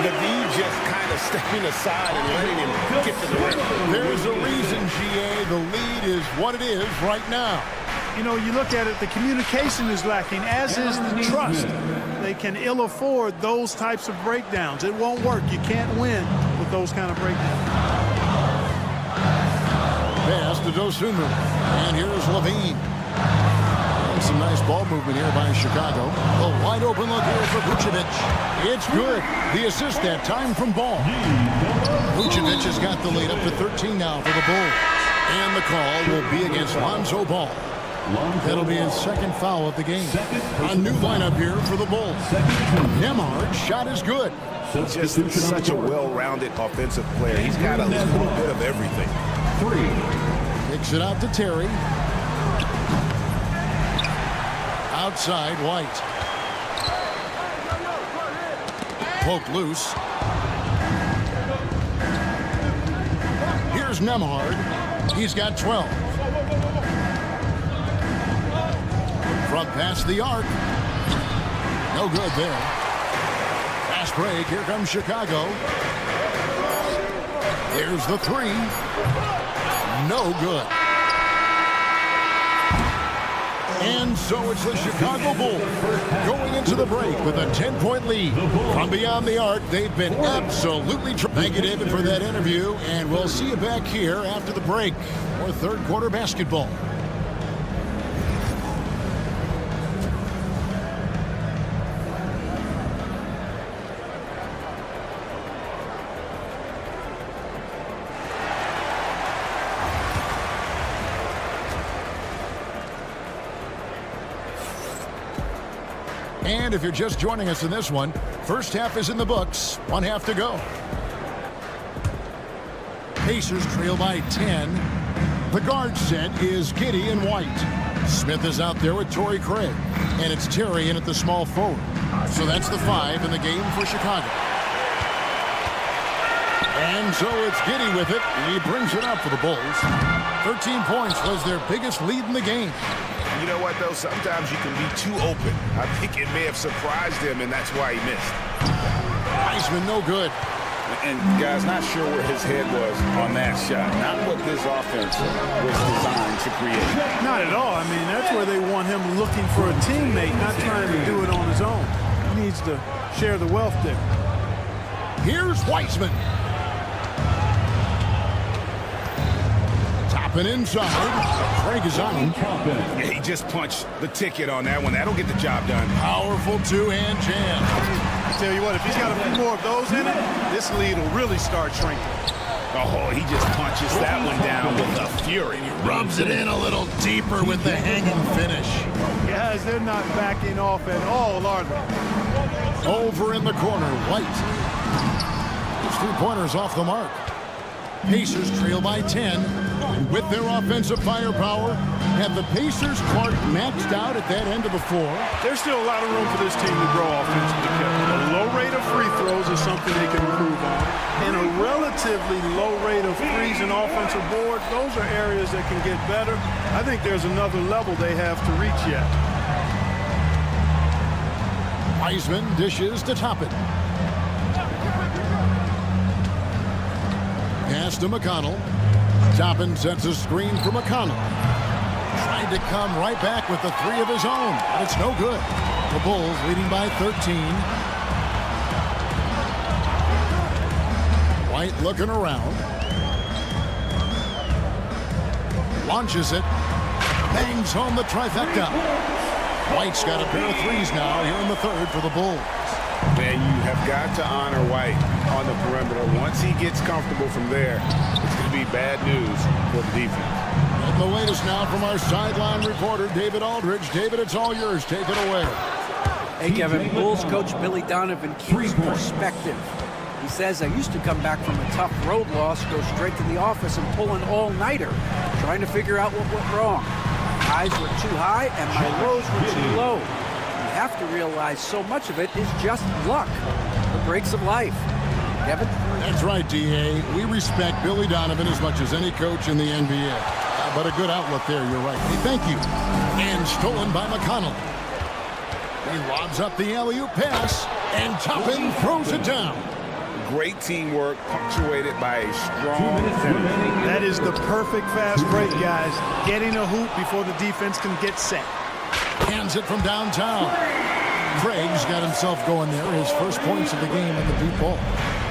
The D just kind of stepping aside and letting him get to the rim. There's a reason, GA. The lead is what it is right now. You know, you look at it, the communication is lacking, as is the trust. They can ill afford those types of breakdowns. It won't work. You can't win with those kind of breakdowns. Pass to Dosunmu. And here's Levine. And some nice ball movement here by Chicago. A wide open look here for Vucevic. It's good. The assist that time from Ball. Vucevic has got the lead up to 13 now for the Bulls. And the call will be against Lonzo Ball. That'll be his second foul of the game. A new lineup here for the Bulls. Nembhard's shot is good. Just such a well-rounded offensive player. He's got a little bit of everything. 3. Kicks it out to Terry. Outside, White. Poke loose. Here's Nembhard. He's got 12. Front past the arc. No good there. Fast break. Here comes Chicago. There's the 3. No good. And so it's the Chicago Bulls going into the break with a 10-point lead. From beyond the arc, they've been absolutely Thank you, David, for that interview. And we'll see you back here after the break for third quarter basketball. And if you're just joining us in this one, first half is in the books. 1 half to go. Pacers trail by 10. The guard set is Giddey and White. Smith is out there with Torrey Craig. And it's Terry in at the small forward. So that's the 5 in the game for Chicago. And so it's Giddey with it. And he brings it up for the Bulls. 13 points was their biggest lead in the game. You know what, though? Sometimes you can be too open. I think it may have surprised him, and that's why he missed. Wiseman, no good. And, guys, not sure where his head was on that shot. Not what this offense was designed to create. Not at all. I mean, that's where they want him looking for a teammate, not trying to do it on his own. He needs to share the wealth there. Here's Wiseman. Topping inside. Craig is on him. Yeah, he just punched the ticket on that one. That'll get the job done. Powerful two-hand jam. I tell you what, if he's got a few more of those in it, this lead will really start shrinking. Oh, he just punches that one down with a fury. He rubs it in a little deeper with the hanging finish. Guys, they're not backing off at all, are they? Over in the corner, White. His 3-pointers off the mark. Pacers trail by 10. With their offensive firepower, have the Pacers' cart maxed out at that end of the floor? There's still a lot of room for this team to grow offensively, Kevin. A low rate of free throws is something they can improve on. And a relatively low rate of threes and offensive boards, those are areas that can get better. I think there's another level they have to reach yet. Wiseman dishes to Toppin. Pass to McConnell. Toppin sets a screen for McConnell. Tried to come right back with the 3 of his own, but it's no good. The Bulls leading by 13. White looking around. Launches it. Bangs home the trifecta. White's got a pair of 3s now here in the third for the Bulls. Man, you have got to honor White on the perimeter. Once he gets comfortable from there, it's going to be bad news for the defense. And the latest now from our sideline reporter, David Aldridge. David, it's all yours. Take it away. Hey, Kevin, Bulls coach Billy Donovan keeps perspective. He says, I used to come back from a tough road loss, go straight to the office and pull an all-nighter, trying to figure out what went wrong. My highs were too high and my lows were too low. You have to realize so much of it is just luck, the breaks of life. Kevin? That's right, D.A. We respect Billy Donovan as much as any coach in the NBA. But a good outlook there, you're right. Hey, thank you. And stolen by McConnell. He lobs up the alley-oop pass, and Toppin throws it down. Great teamwork, punctuated by a strong finish. That is the perfect fast break, guys. Getting a hoop before the defense can get set. Hands it from downtown. Craig's got himself going there. His first points of the game at the deep ball.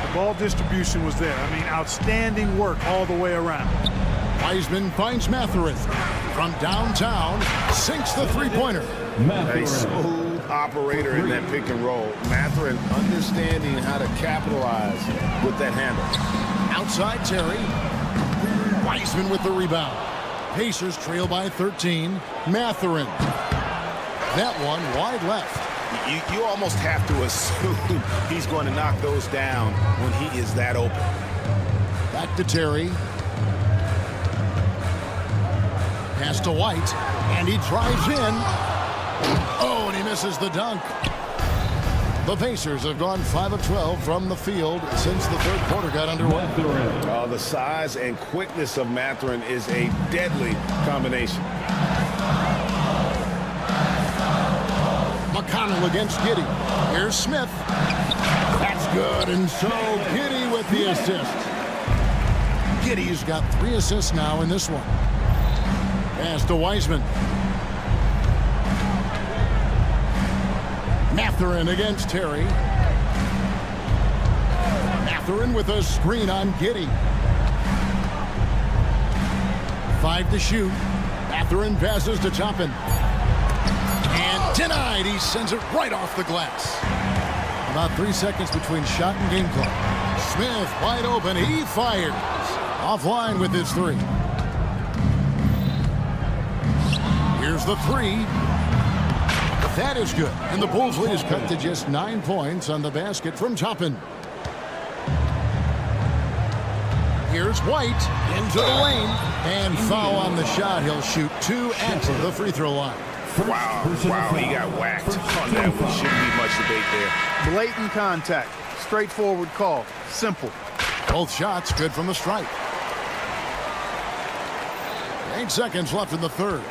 The ball distribution was there. I mean, outstanding work all the way around. Wiseman finds Mathurin. From downtown, sinks the three-pointer. A smooth operator in that pick and roll. Mathurin understanding how to capitalize with that handle. Outside Terry. Wiseman with the rebound. Pacers trail by 13. Mathurin. That one wide left. You almost have to assume he's going to knock those down when he is that open. Back to Terry. Pass to White, and he drives in. Oh, and he misses the dunk. The Pacers have gone 5 of 12 from the field since the third quarter got underway. The size and quickness of Mathurin is a deadly combination. McConnell against Giddey. Here's Smith. That's good, and so Giddey with the assist. Giddey's got 3 assists now in this one. Pass to Wiseman. Mathurin against Terry. Mathurin with a screen on Giddey. 5 to shoot. Mathurin passes to Toppin. And denied. He sends it right off the glass. About 3 seconds between shot and game clock. Smith wide open. He fires. Offline with his 3. Here's the 3. That is good. And the Bulls lead is cut to just 9 points on the basket from Toppin. Here's White into the lane. And foul on the shot. He'll shoot 2 at the free throw line. Wow, he got whacked on that one. Shouldn't be much debate there. Blatant contact. Straightforward call. Simple. Both shots good from the stripe. 8 seconds left in the third.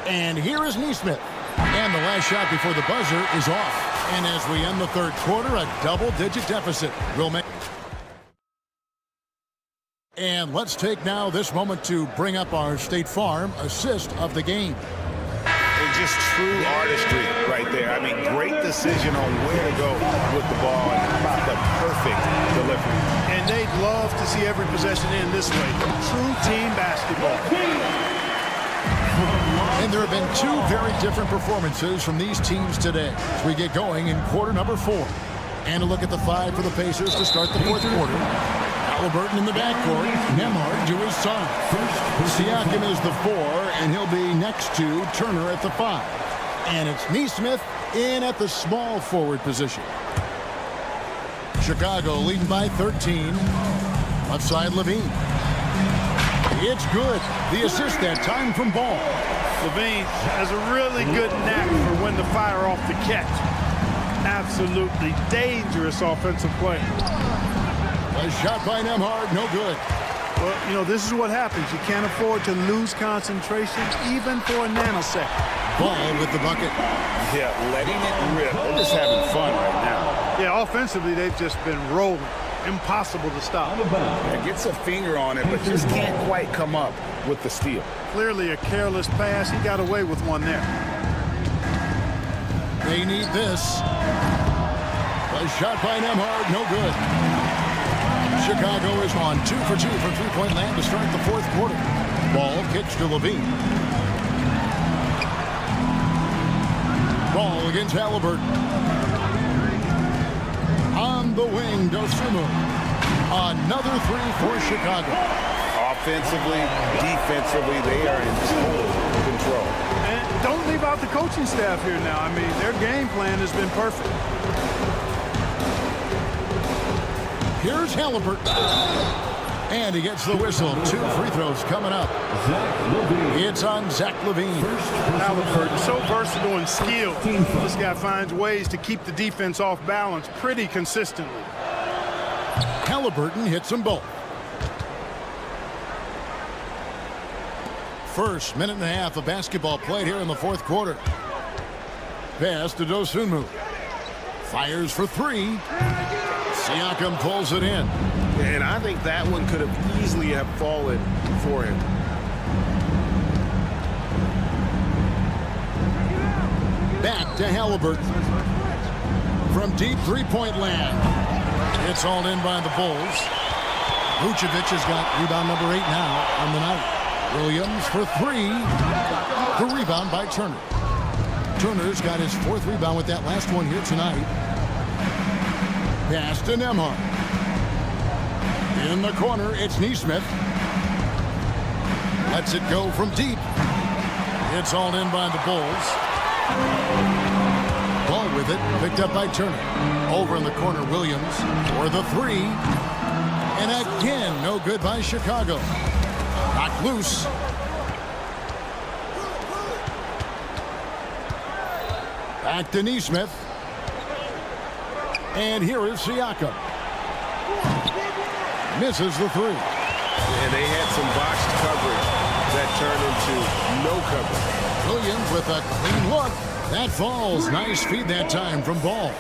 And here is Nesmith. And the last shot before the buzzer is off. And as we end the third quarter, a double-digit deficit will make. And let's take now this moment to bring up our State Farm assist of the game. And just true artistry right there. I mean, great decision on where to go with the ball and the perfect delivery. And they'd love to see every possession in this way. True team basketball. And there have been 2 very different performances from these teams today as we get going in quarter number 4. And a look at the 5 for the Pacers to start the fourth quarter. Halliburton in the backcourt. Nembhard to his side. Siakam is the 4, and he'll be next to Turner at the 5. And it's Nesmith in at the small forward position. Chicago leading by 13. Left side Levine. It's good. The assist that time from Ball. Levine has a really good knack for when to fire off the catch. Absolutely dangerous offensive play. A shot by Nembhard, no good. Well, you know, this is what happens. You can't afford to lose concentration even for a nanosecond. Ball with the bucket. Yeah, letting it rip. They're just having fun right now. Yeah, offensively, they've just been rolling. Impossible to stop. Yeah, gets a finger on it, but just can't quite come up with the steal. Clearly a careless pass. He got away with one there. They need this. A shot by Nembhard, no good. Chicago is on 2 for 2 from three-point land to start the fourth quarter. Ball kicks to Levine. Ball against Halliburton. On the wing, Dosunmu. Another 3 for Chicago. Offensively, defensively, they are in total control. And don't leave out the coaching staff here now. I mean, their game plan has been perfect. Here's Halliburton. And he gets the whistle. 2 free throws coming up. It's on Zach LaVine. Halliburton, so versatile and skilled. This guy finds ways to keep the defense off balance pretty consistently. Halliburton hits them both. First minute and a half of basketball played here in the fourth quarter. Pass to Dosunmu. Fires for 3. Siakam pulls it in. And I think that one could have easily have fallen for him. Back to Halliburton. From deep three-point land. It's all in by the Bulls. Vucevic has got rebound number 8 now on the night. Williams for 3. The rebound by Turner. Turner's got his 4th rebound with that last one here tonight. Pass to Nembhard. In the corner, it's Nesmith. Lets it go from deep. It's all in by the Bulls. Ball with it, picked up by Turner. Over in the corner, Williams for the 3. And again, no good by Chicago. Knocked loose. Back to Nesmith. And here is Siakam. Misses the 3. And they had some boxed coverage that turned into no coverage. Williams with a clean look. That falls. Nice feed that time from Ball.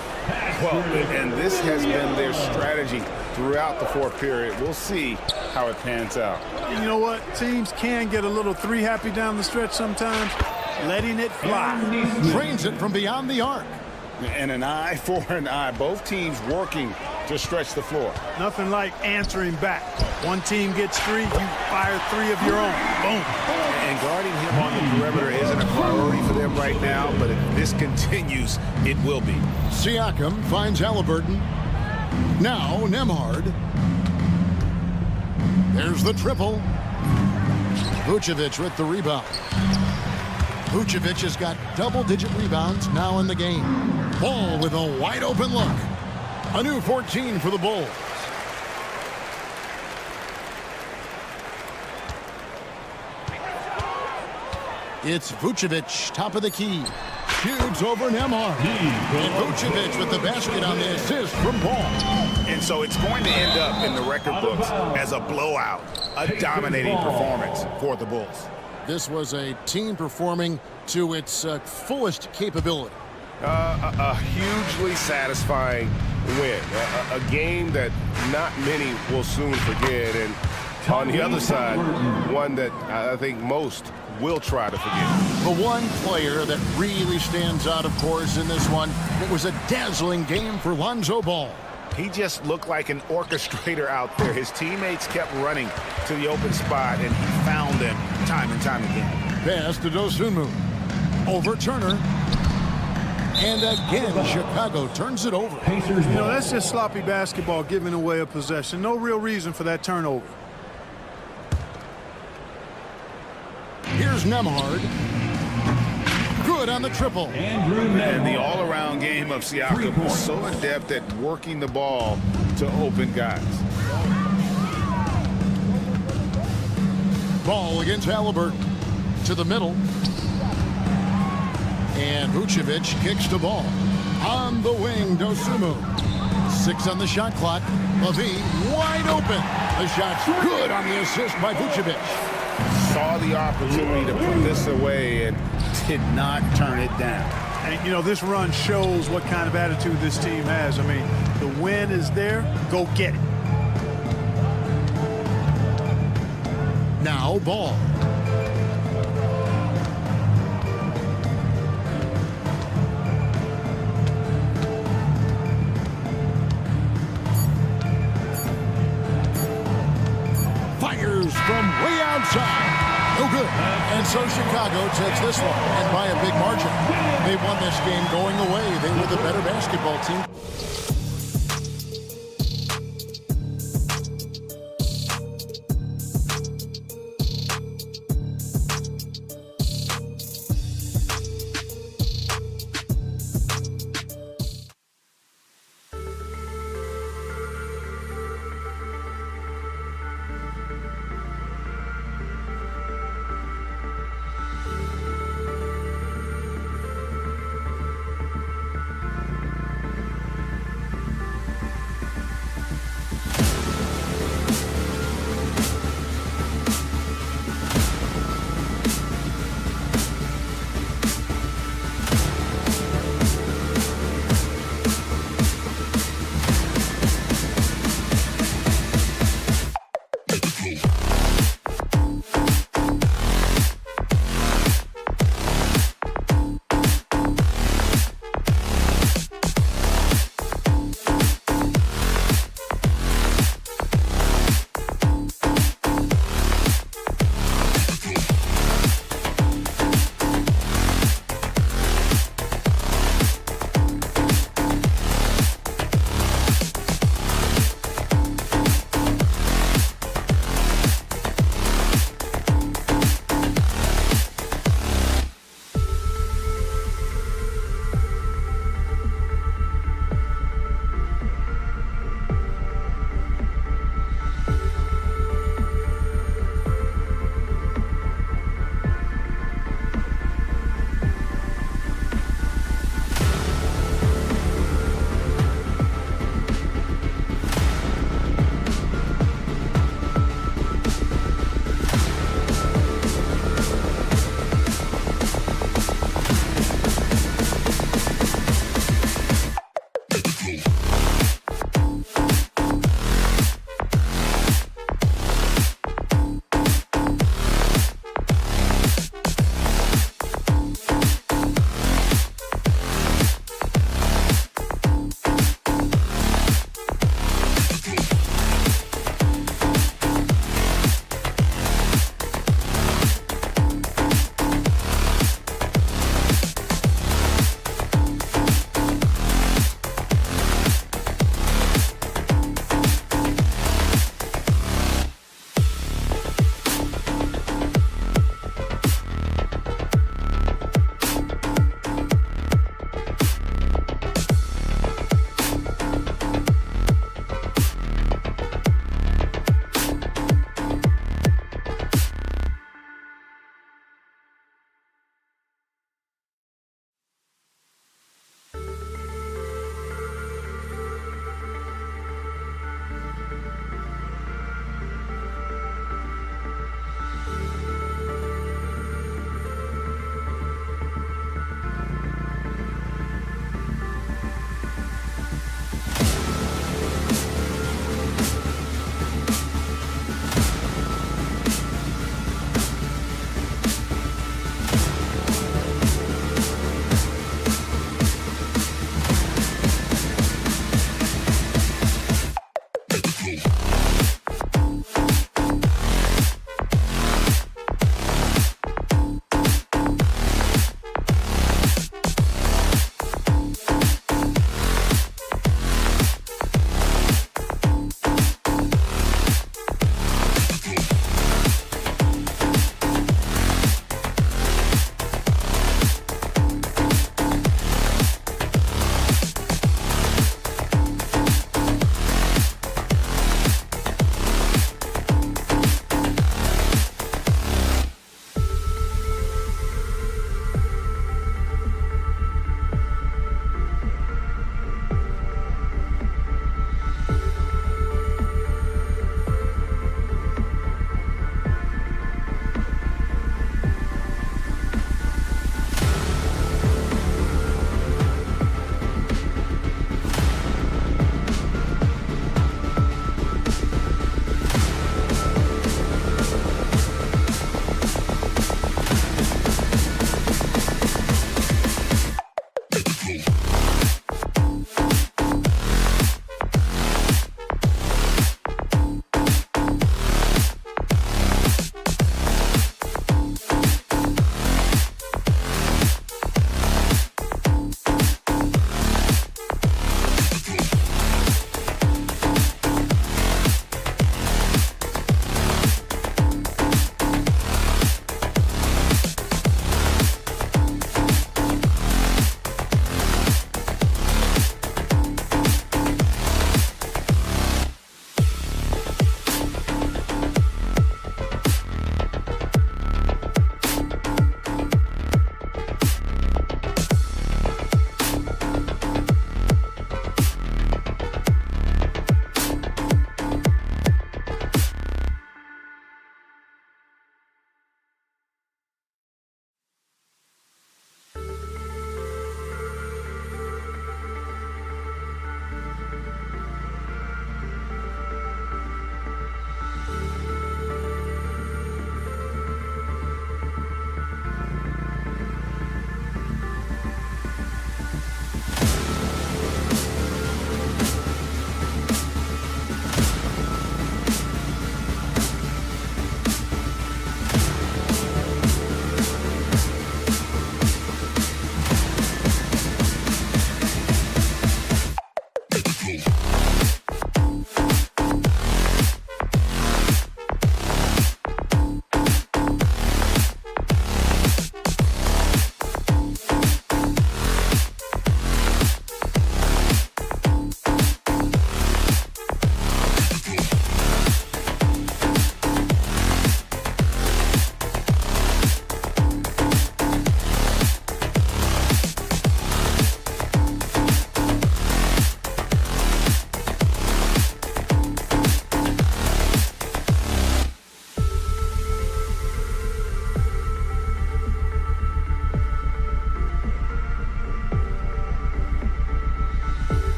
Well, and this has been their strategy throughout the fourth period. We'll see how it pans out. You know what? Teams can get a little 3 happy down the stretch sometimes. Letting it fly. Drains it from beyond the arc. And an eye for an eye. Both teams working to stretch the floor. Nothing like answering back. One team gets 3, you fire 3 of your own. Boom. And guarding him on the perimeter isn't a priority for them right now, but if this continues, it will be. Siakam finds Halliburton. Now Nembhard. There's the triple. Vucevic with the rebound. Vucevic has got double-digit rebounds now in the game. Ball with a wide-open look. A new 14 for the Bulls. It's Vucevic, top of the key. Shoots over Nembhard. And Vucevic with the basket on the assist from Ball. And so it's going to end up in the record books as a blowout, a dominating performance for the Bulls. This was a team performing to its fullest capability. A hugely satisfying win. A game that not many will soon forget. And on the other side, one that I think most will try to forget. The one player that really stands out, of course, in this one, it was a dazzling game for Lonzo Ball. He just looked like an orchestrator out there. His teammates kept running to the open spot, and he found them time and time again. Pass to Dosunmu. Over Turner. And again, Chicago turns it over. You know, that's just sloppy basketball, giving away a possession. No real reason for that turnover. Here's Nembhard. Good on the triple. And the all-around game of Siakam was so adept at working the ball to open guys. Ball against Halliburton. To the middle. And Vucevic kicks the ball. On the wing, Dosunmu. 6 on the shot clock. LaVine wide open. The shot's good on the assist by Vucevic. Saw the opportunity to put this away and did not turn it down. And, you know, this run shows what kind of attitude this team has. I mean, the win is there. Go get it. Now Ball. Fires from way outside. No good. And so Chicago takes this one, and by a big margin. They won this game going away. They were the better basketball team.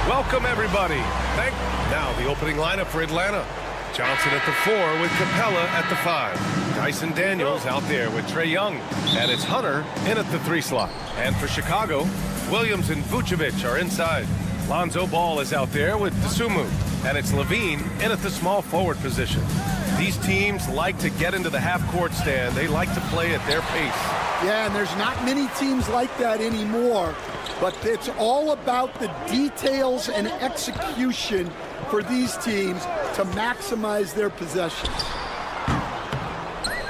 Welcome, everybody. Now the opening lineup for Atlanta. Johnson at the 4 with Capella at the 5. Dyson Daniels out there with Trae Young. And it's Hunter in at the 3 slot. And for Chicago, Williams and Vucevic are inside. Lonzo Ball is out there with Dosunmu. And it's Levine in at the small forward position. These teams like to get into the half-court stand. They like to play at their pace. Yeah, and there's not many teams like that anymore. But it's all about the details and execution for these teams to maximize their possessions.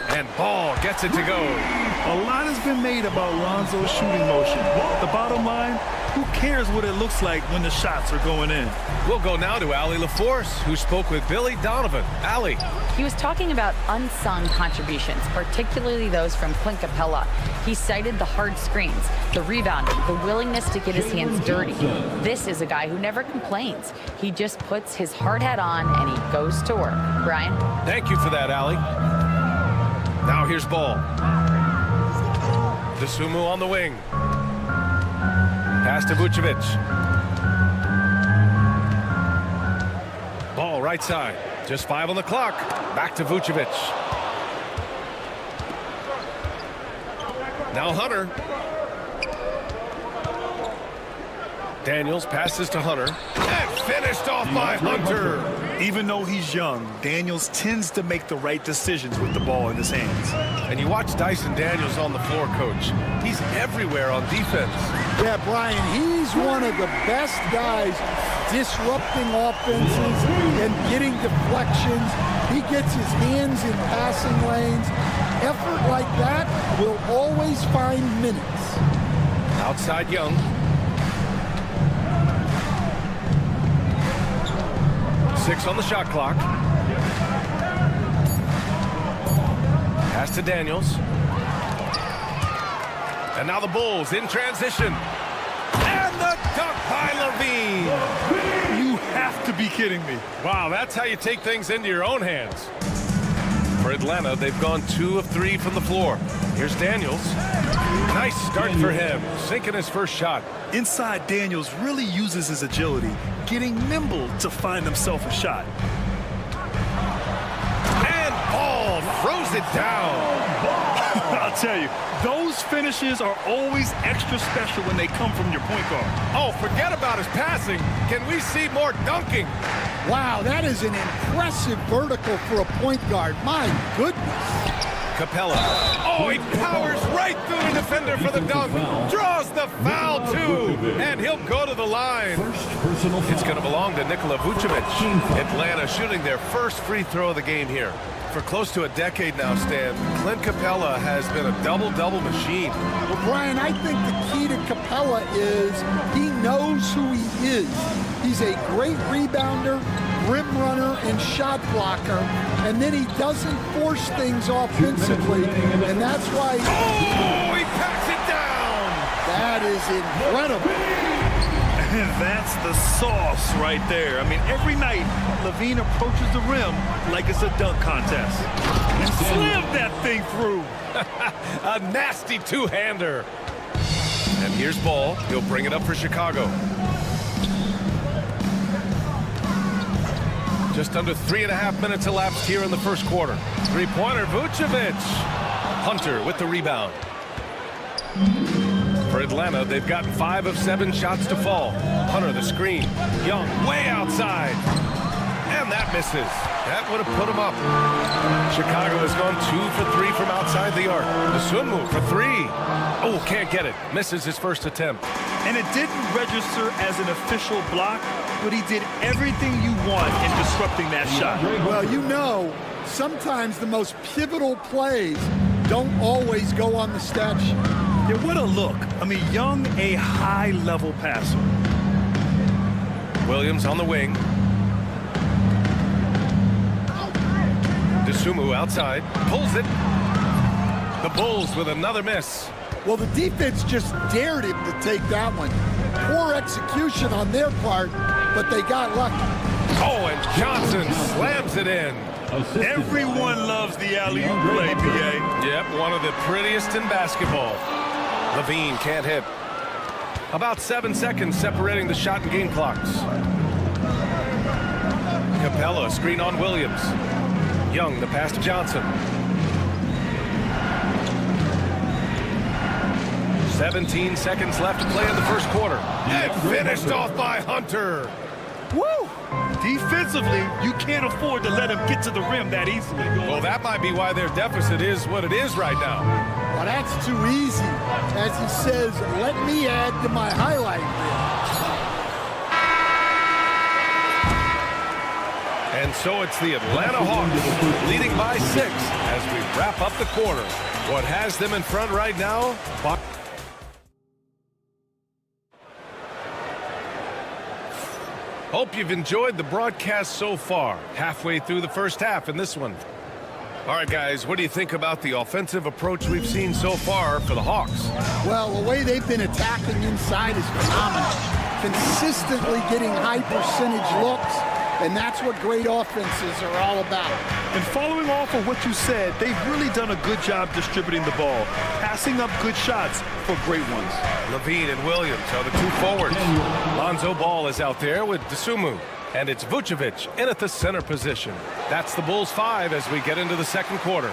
And Ball gets it to go. A lot has been made about Lonzo's shooting motion. The bottom line, who cares what it looks like when the shots are going in? We'll go now to Allie LaForce, who spoke with Billy Donovan. Allie. He was talking about unsung contributions, particularly those from Clint Capella. He cited the hard screens, the rebounding, the willingness to get his hands dirty. This is a guy who never complains. He just puts his hard hat on and he goes to work. Brian? Thank you for that, Allie. Now here's Ball. Dosunmu on the wing. Pass to Vucevic. Ball right side. Just 5 on the clock. Back to Vucevic. Now Hunter. Daniels passes to Hunter. And finished off by Hunter. Even though he's young, Daniels tends to make the right decisions with the ball in his hands. And you watch Dyson Daniels on the floor, Coach. He's everywhere on defense. Yeah, Brian, he's one of the best guys disrupting offenses and getting deflections. He gets his hands in passing lanes. Effort like that will always find minutes. Outside Young. Six on the shot clock. Pass to Daniels. And now the Bulls in transition. And the dunk by Levine. You have to be kidding me. Wow, that's how you take things into your own hands. For Atlanta, they've gone 2 of 3 from the floor. Here's Daniels. Nice start for him, sinking his first shot. Inside, Daniels really uses his agility, getting nimble to find himself a shot. And Ball throws it down. I'll tell you, those finishes are always extra special when they come from your point guard. Oh, forget about his passing. Can we see more dunking? Wow, that is an impressive vertical for a point guard. My goodness. Capella. Oh, he powers right through the defender for the dunk. Draws the foul, too. And he'll go to the line. It's going to belong to Nikola Vucevic. Atlanta shooting their first free throw of the game here. For close to a decade now, Stan, Clint Capella has been a double-double machine. Well, Brian, I think the key to Capella is he knows who he is. He's a great rebounder, rim runner, and shot blocker, and then he doesn't force things offensively, and that's why... Oh, he packs it down! That is incredible. And that's the sauce right there. I mean, every night, Levine approaches the rim like it's a dunk contest. And slammed that thing through. A nasty two-hander. And here's Ball. He'll bring it up for Chicago. Just under 3.5 minutes elapsed here in the first quarter. Three-pointer, Vucevic. Hunter with the rebound. For Atlanta, they've gotten 5 of 7 shots to fall. Hunter the screen. Young way outside. And that misses. That would have put him up. Chicago has gone 2 for 3 from outside the arc. Dosunmu for 3. Oh, can't get it. Misses his first attempt. And it didn't register as an official block, but he did everything you want in disrupting that shot. Well, you know, sometimes the most pivotal plays don't always go on the stat sheet. Yeah, what a look. I mean, Young, a high-level passer. Williams on the wing. Dosunmu outside. Pulls it. The Bulls with another miss. Well, the defense just dared him to take that one. Poor execution on their part, but they got lucky. Oh, and Johnson slams it in. Everyone loves the alley-oop play, BA. Yep, one of the prettiest in basketball. Levine can't hit. About 7 seconds separating the shot and game clocks. Capella, screen on Williams. Young, the pass to Johnson. 17 seconds left to play in the first quarter. And finished off by Hunter. Woo! Defensively, you can't afford to let him get to the rim that easily. Well, that might be why their deficit is what it is right now. Well, that's too easy. As he says, let me add to my highlight reel. And so it's the Atlanta Hawks leading by 6 as we wrap up the quarter. What has them in front right now? Hope you've enjoyed the broadcast so far. Halfway through the first half in this one. All right, guys, what do you think about the offensive approach we've seen so far for the Hawks? Well, the way they've been attacking inside is phenomenal. Consistently getting high percentage looks, and that's what great offenses are all about. And following off of what you said, they've really done a good job distributing the ball, passing up good shots for great ones. Levine and Williams are the two forwards. Lonzo Ball is out there with Dosunmu. And it's Vucevic in at the center position. That's the Bulls 5 as we get into the second quarter.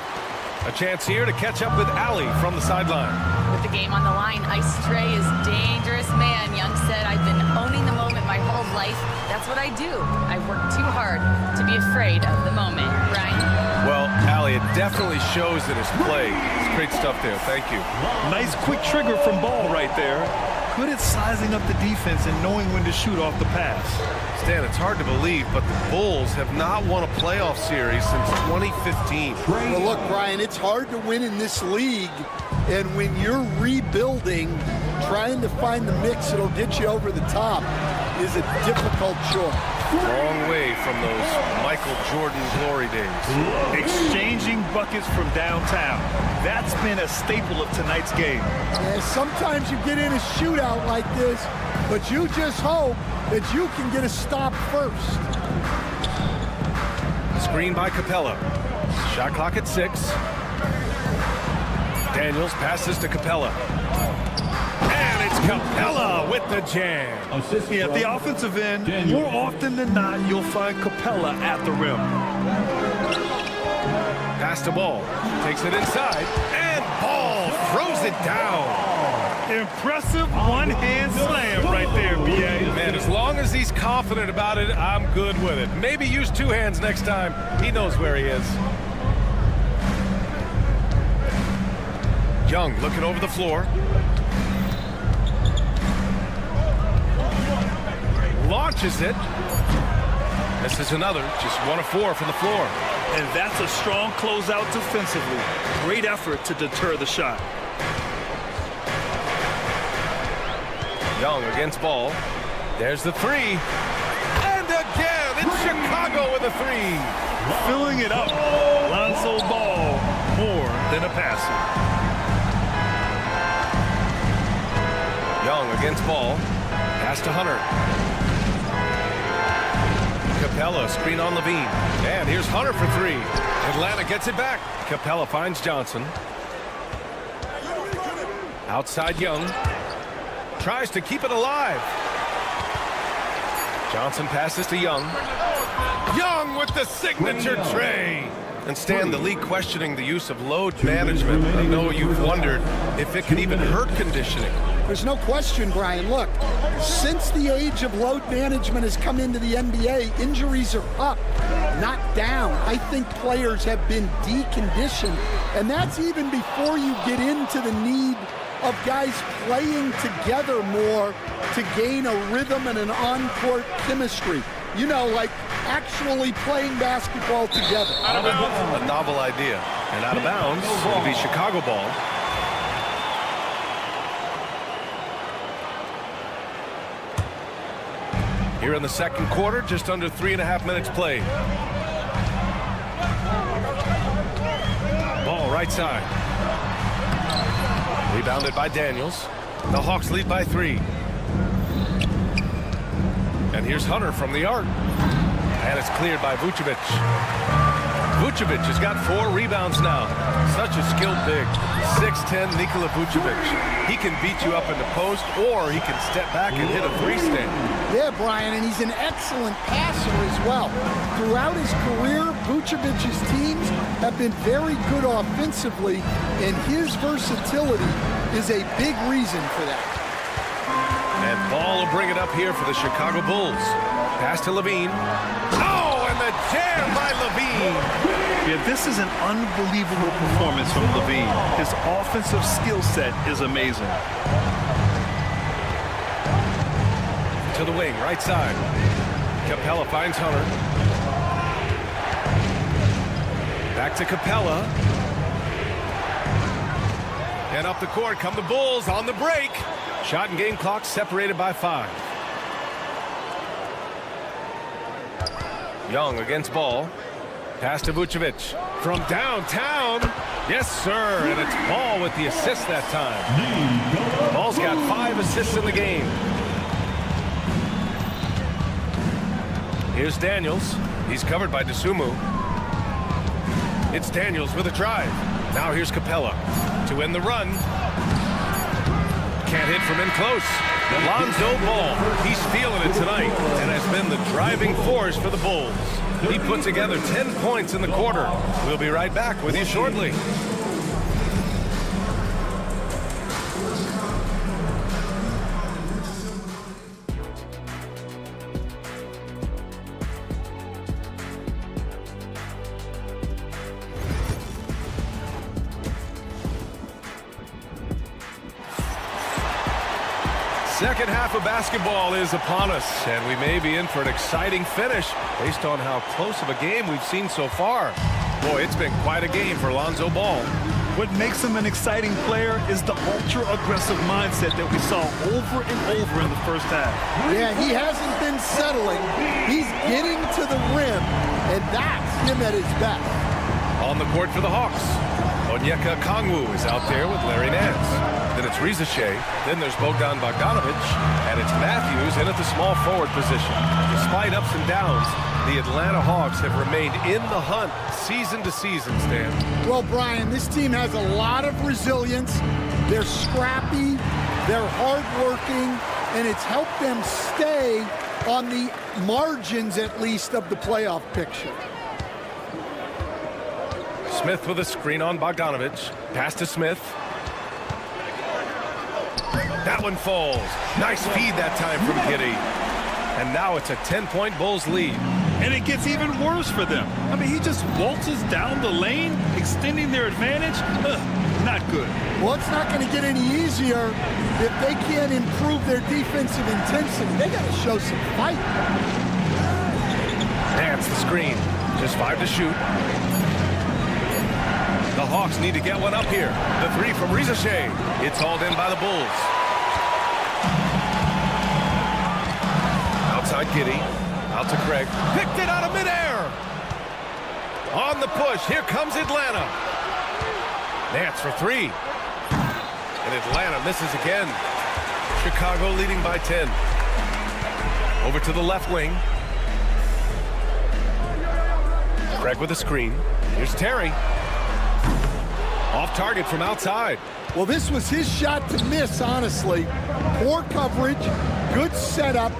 A chance here to catch up with Allie from the sideline. With the game on the line, Ice Trey is dangerous man. Young said, I've been owning the moment my whole life. That's what I do. I work too hard to be afraid of the moment. Brian? Well, Allie, it definitely shows in his play. It's great stuff there. Thank you. Nice quick trigger from Ball right there. Good at sizing up the defense and knowing when to shoot off the pass. Stan, it's hard to believe, but the Bulls have not won a playoff series since 2015. Well, look, Brian, it's hard to win in this league, and when you're rebuilding, trying to find the mix that'll get you over the top is a difficult choice. Long way from those Michael Jordan glory days. Exchanging buckets from downtown. That's been a staple of tonight's game. Yeah, sometimes you get in a shootout like this, but you just hope that you can get a stop first. Screen by Capella. Shot clock at 6. Daniels passes to Capella. And it's Capella with the jam. Yeah, at the offensive end, more often than not, you'll find Capella at the rim. Pass to Ball. Takes it inside. And Ball throws it down. Impressive one-hand slam right there, B.A. Man, as long as he's confident about it, I'm good with it. Maybe use 2 hands next time. He knows where he is. Young looking over the floor. Launches it. This is another, just 1 of 4 from the floor. And that's a strong closeout defensively. Great effort to deter the shot. Young against Ball. There's the 3. And again, it's Chicago with a 3. Filling it up. Lonzo Ball, more than a passer. Young against Ball. Pass to Hunter. Capella, screen on Levine. And here's Hunter for 3. Atlanta gets it back. Capella finds Johnson. Outside Young. Tries to keep it alive. Johnson passes to Young. Young with the signature tray. And Stan, the league questioning the use of load management. I know you've wondered if it could even hurt conditioning. There's no question, Brian. Look, since the age of load management has come into the NBA, injuries are up, not down. I think players have been deconditioned, and that's even before you get into the need of guys playing together more to gain a rhythm and an on-court chemistry. You know, like actually playing basketball together. Out of bounds. A novel idea. And out of bounds will be Chicago ball. Here in the second quarter, just under 3.5 minutes played. Ball right side. Rebounded by Daniels. The Hawks lead by 3. And here's Hunter from the arc. And it's cleared by Vucevic. Vucevic has got 4 rebounds now. Such a skilled big. 6'10" Nikola Vucevic. He can beat you up in the post, or he can step back and hit a 3-stand. Yeah, Brian, and he's an excellent passer as well. Throughout his career, Vucevic's teams have been very good offensively, and his versatility is a big reason for that. And Ball will bring it up here for the Chicago Bulls. Pass to Levine. Oh, and the jam by Levine. Yeah, this is an unbelievable performance from Levine. His offensive skill set is amazing. To the wing, right side. Capella finds Hunter. Back to Capella. And up the court come the Bulls on the break. Shot and game clock separated by 5. Young against Ball. Pass to Vucevic from downtown. Yes, sir. And it's Ball with the assist that time. Ball's got 5 assists in the game. Here's Daniels. He's covered by DeSumo. It's Daniels with a drive. Now here's Capella to end the run. Can't hit from in close. Lonzo Ball, he's feeling it tonight and has been the driving force for the Bulls. He put together 10 points in the quarter. We'll be right back with you shortly. Second half of basketball is upon us, and we may be in for an exciting finish based on how close of a game we've seen so far. Boy, it's been quite a game for Lonzo Ball. What makes him an exciting player is the ultra-aggressive mindset that we saw over and over in the first half. Yeah, he hasn't been settling. He's getting to the rim, and that's him at his best. On the court for the Hawks, Onyeka Okongwu is out there with Larry Nance. Then it's Rizachet, then there's Bogdan Bogdanovic, and it's Matthews in at the small forward position. Despite ups and downs, the Atlanta Hawks have remained in the hunt season to season, Stan. Well, Brian, this team has a lot of resilience. They're scrappy, they're hardworking, and it's helped them stay on the margins, at least, of the playoff picture. Smith with a screen on Bogdanovic. Pass to Smith. That one falls. Nice feed that time from Giddey. And now it's a 10-point Bulls lead. And it gets even worse for them. I mean, he just waltzes down the lane, extending their advantage. Not good. Well, it's not going to get any easier if they can't improve their defensive intensity. They got to show some fight. That's the screen. Just 5 to shoot. The Hawks need to get one up here. The 3 from Rizachet. It's hauled in by the Bulls. Outside Giddey. Out to Craig. Picked it out of midair. On the push. Here comes Atlanta. Nance for 3. And Atlanta misses again. Chicago leading by 10. Over to the left wing. Craig with a screen. Here's Terry. Off target from outside. Well, this was his shot to miss, honestly. Poor coverage, good setup.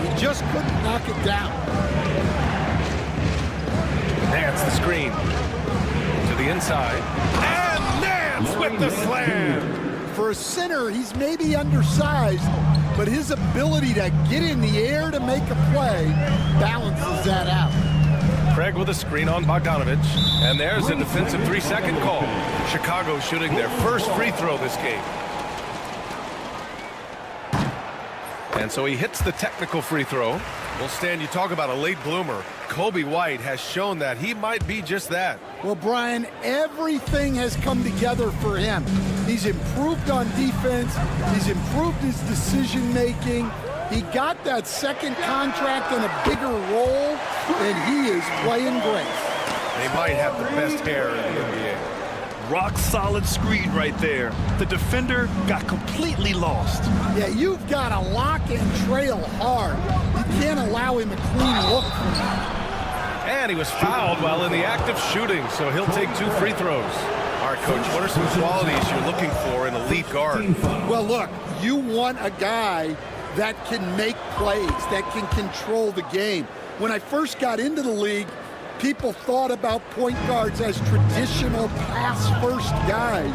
He just couldn't knock it down. Nance the screen. To the inside. And Nance with the slam. For a center, he's maybe undersized, but his ability to get in the air to make a play balances that out. Craig with a screen on Bogdanovic. And there's a defensive 3-second call. Chicago shooting their first free throw this game. And so he hits the technical free throw. Well, Stan, you talk about a late bloomer. Kobe White has shown that he might be just that. Well, Brian, everything has come together for him. He's improved on defense. He's improved his decision-making. He got that second contract and a bigger role, and he is playing great. They might have the best hair in the NBA. Rock solid screen right there. The defender got completely lost. Yeah, you've got to lock and trail hard. You can't allow him a clean look. And he was fouled while in the act of shooting, so he'll take 2 free throws. All right, Coach, what are some qualities you're looking for in a lead guard? Well, look, you want a guy that can make plays, that can control the game. When I first got into the league, people thought about point guards as traditional pass-first guys.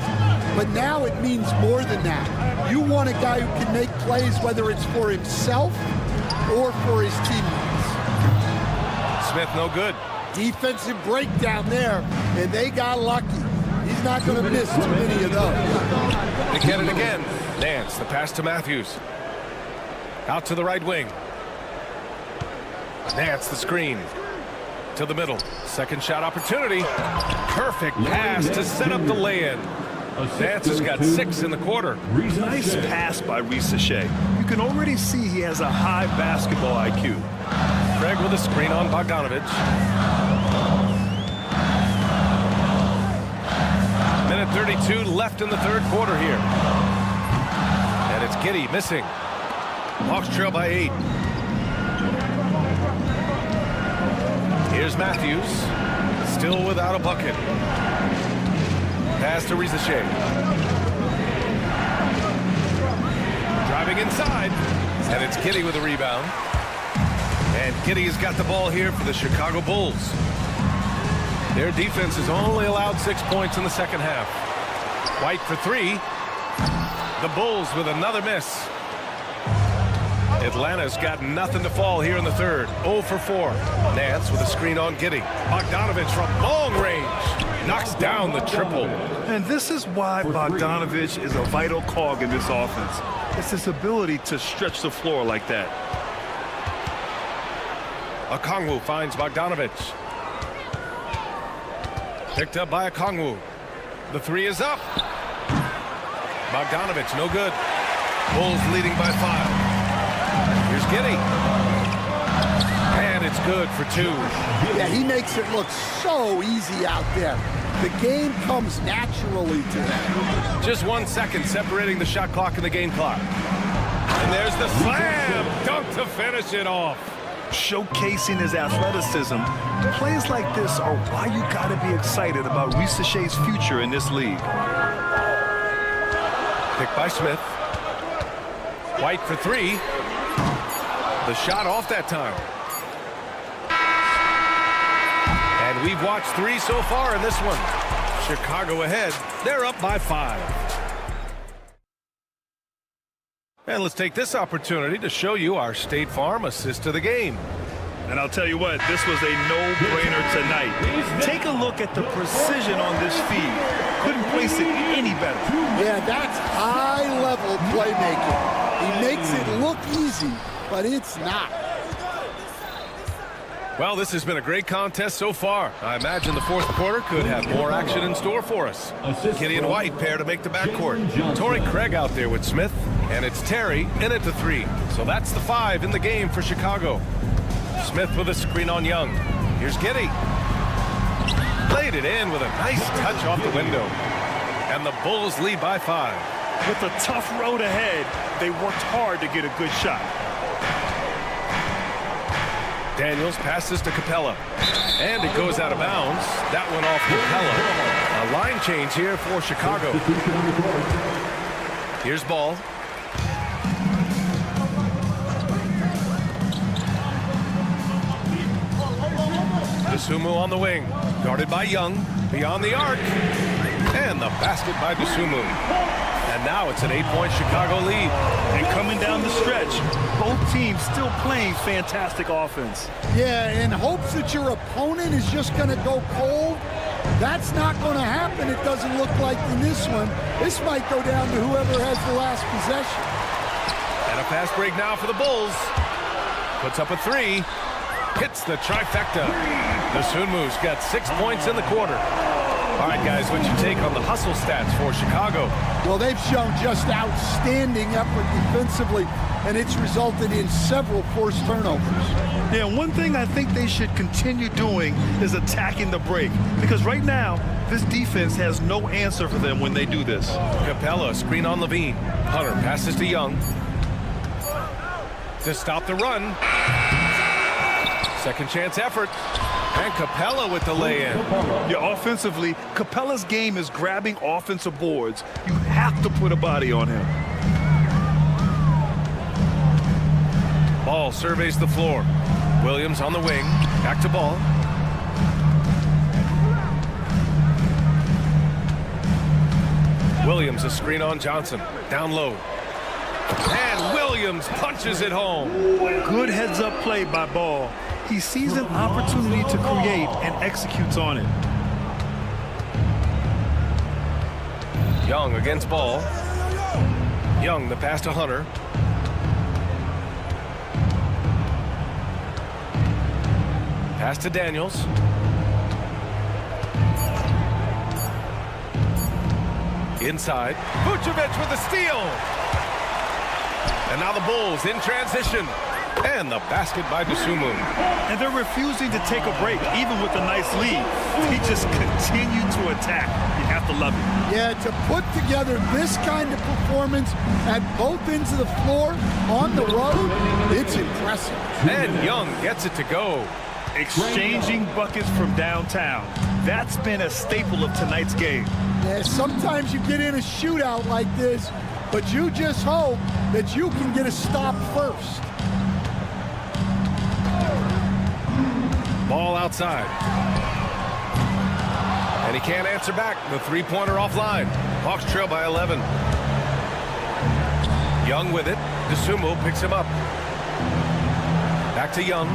But now it means more than that. You want a guy who can make plays, whether it's for himself or for his teammates. Smith, no good. Defensive breakdown there, and they got lucky. He's not going to miss too many of those. They get it again. Nance, the pass to Matthews. Out to the right wing. Nance, the screen. To the middle. Second shot opportunity. Perfect pass to set up the lay-in. Nance has got 6 in the quarter. Nice pass by Risache. You can already see he has a high basketball IQ. Craig with a screen on Bogdanovich. Minute 32 left in the third quarter here. And it's Giddey missing. Hawks trail by 8. Here's Matthews. Still without a bucket. Pass to Risache. Driving inside. And it's Giddey with a rebound. And Giddey has got the ball here for the Chicago Bulls. Their defense has only allowed 6 points in the second half. White for 3. The Bulls with another miss. Atlanta's got nothing to fall here in the third. 0 for 4. Nance with a screen on Giddey. Bogdanovich from long range. Knocks down the triple. And this is why Bogdanovich is a vital cog in this offense. It's his ability to stretch the floor like that. Okongwu finds Bogdanovich. Picked up by Okongwu. The 3 is up. Bogdanovich, no good. Bulls leading by 5. Here's Giddey. And it's good for 2. Yeah, he makes it look so easy out there. The game comes naturally to him. Just 1 second separating the shot clock and the game clock. And there's the slam dunk to finish it off. Showcasing his athleticism. Plays like this are why you got to be excited about Risache's future in this league. Picked by Smith. White for 3. The shot off that time. And we've watched 3 so far in this one. Chicago ahead. They're up by 5. And let's take this opportunity to show you our State Farm assist to the game. And I'll tell you what, this was a no-brainer tonight. Take a look at the precision on this feed. Couldn't place it any better. Yeah, that's high-level playmaking. He makes it look easy, but it's not. Well, this has been a great contest so far. I imagine the fourth quarter could have more action in store for us. Giddey and White pair to make the backcourt. Torrey Craig out there with Smith, and it's Terry in at the 3. So that's the 5 in the game for Chicago. Smith with a screen on Young. Here's Giddey. Laid it in with a nice touch off the window. And the Bulls lead by 5. With a tough road ahead, they worked hard to get a good shot. Daniels passes to Capella. And it goes out of bounds. That one off Capella. A line change here for Chicago. Here's Ball. Dosunmu on the wing. Guarded by Young. Beyond the arc. And the basket by Dosunmu. And now it's an 8-point Chicago lead. And coming down the stretch, both teams still playing fantastic offense. Yeah, in hopes that your opponent is just going to go cold, that's not going to happen. It doesn't look like in this one. This might go down to whoever has the last possession. And a fast break now for the Bulls. Puts up a 3. Hits the trifecta. Dosunmu's got 6 points in the quarter. All right, guys, what's your take on the hustle stats for Chicago? Well, they've shown just outstanding effort defensively, and it's resulted in several forced turnovers. Yeah, one thing I think they should continue doing is attacking the break, because right now, this defense has no answer for them when they do this. Capella, screen on Levine. Hunter passes to Young. To stop the run. Second chance effort. And Capella with the lay-in. Yeah, offensively, Capella's game is grabbing offensive boards. You have to put a body on him. Ball surveys the floor. Williams on the wing. Back to Ball. Williams a screen on Johnson. Down low. And Williams punches it home. Good heads-up play by Ball. He sees an opportunity to create and executes on it. Young against Ball. Young, the pass to Hunter. Pass to Daniels. Inside. Vucevic with a steal. And now the Bulls in transition. And the basket by Dosunmu. And they're refusing to take a break, even with a nice lead. They just continue to attack. You have to love it. Yeah, to put together this kind of performance at both ends of the floor on the road, it's impressive. And Young gets it to go. Exchanging buckets from downtown. That's been a staple of tonight's game. Yeah, sometimes you get in a shootout like this, but you just hope that you can get a stop first. Ball outside. And he can't answer back. The three-pointer offline. Hawks trail by 11. Young with it. Dosunmu picks him up. Back to Young.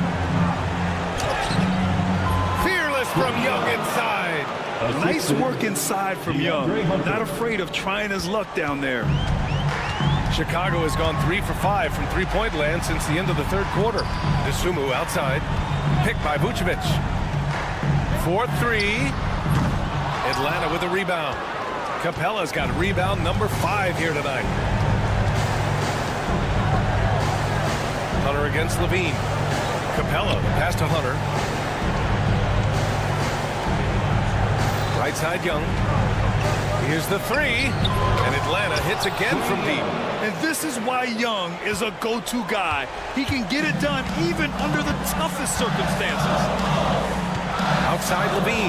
Fearless from Young inside. Nice work inside from Young. Not afraid of trying his luck down there. Chicago has gone 3 for 5 from three-point land since the end of the third quarter. Dosunmu outside. Picked by Vucevic. 4-3. Atlanta with a rebound. Capella's got rebound number 5 here tonight. Hunter against Levine. Capella, pass to Hunter. Right side Young. Here's the 3. And Atlanta hits again from deep. And this is why Young is a go-to guy. He can get it done even under the toughest circumstances. Outside Levine.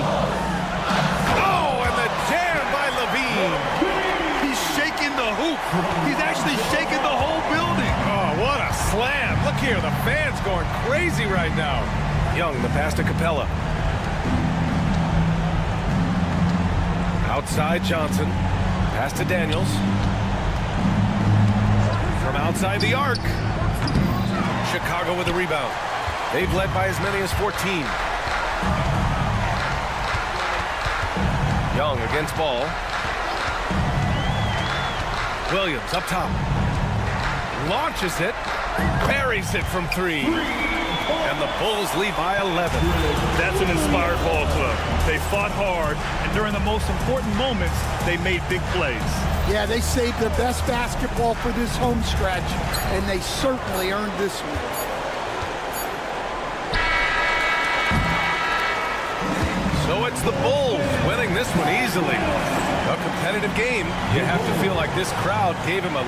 Oh, and the jam by Levine. He's shaking the hoop. He's actually shaking the whole building. Oh, what a slam. Look here, the fans going crazy right now. Young, the pass to Capella. Outside Johnson. Pass to Daniels. From outside the arc. Chicago with a rebound. They've led by as many as 14. Young against Ball. Williams up top. Launches it. Buries it from 3. And the Bulls lead by 11. That's an inspired ball club. They fought hard, and during the most important moments, they made big plays. Yeah, they saved the best basketball for this home stretch, and they certainly earned this one. So it's the Bulls winning this one easily. A competitive game. You have to feel like this crowd gave him a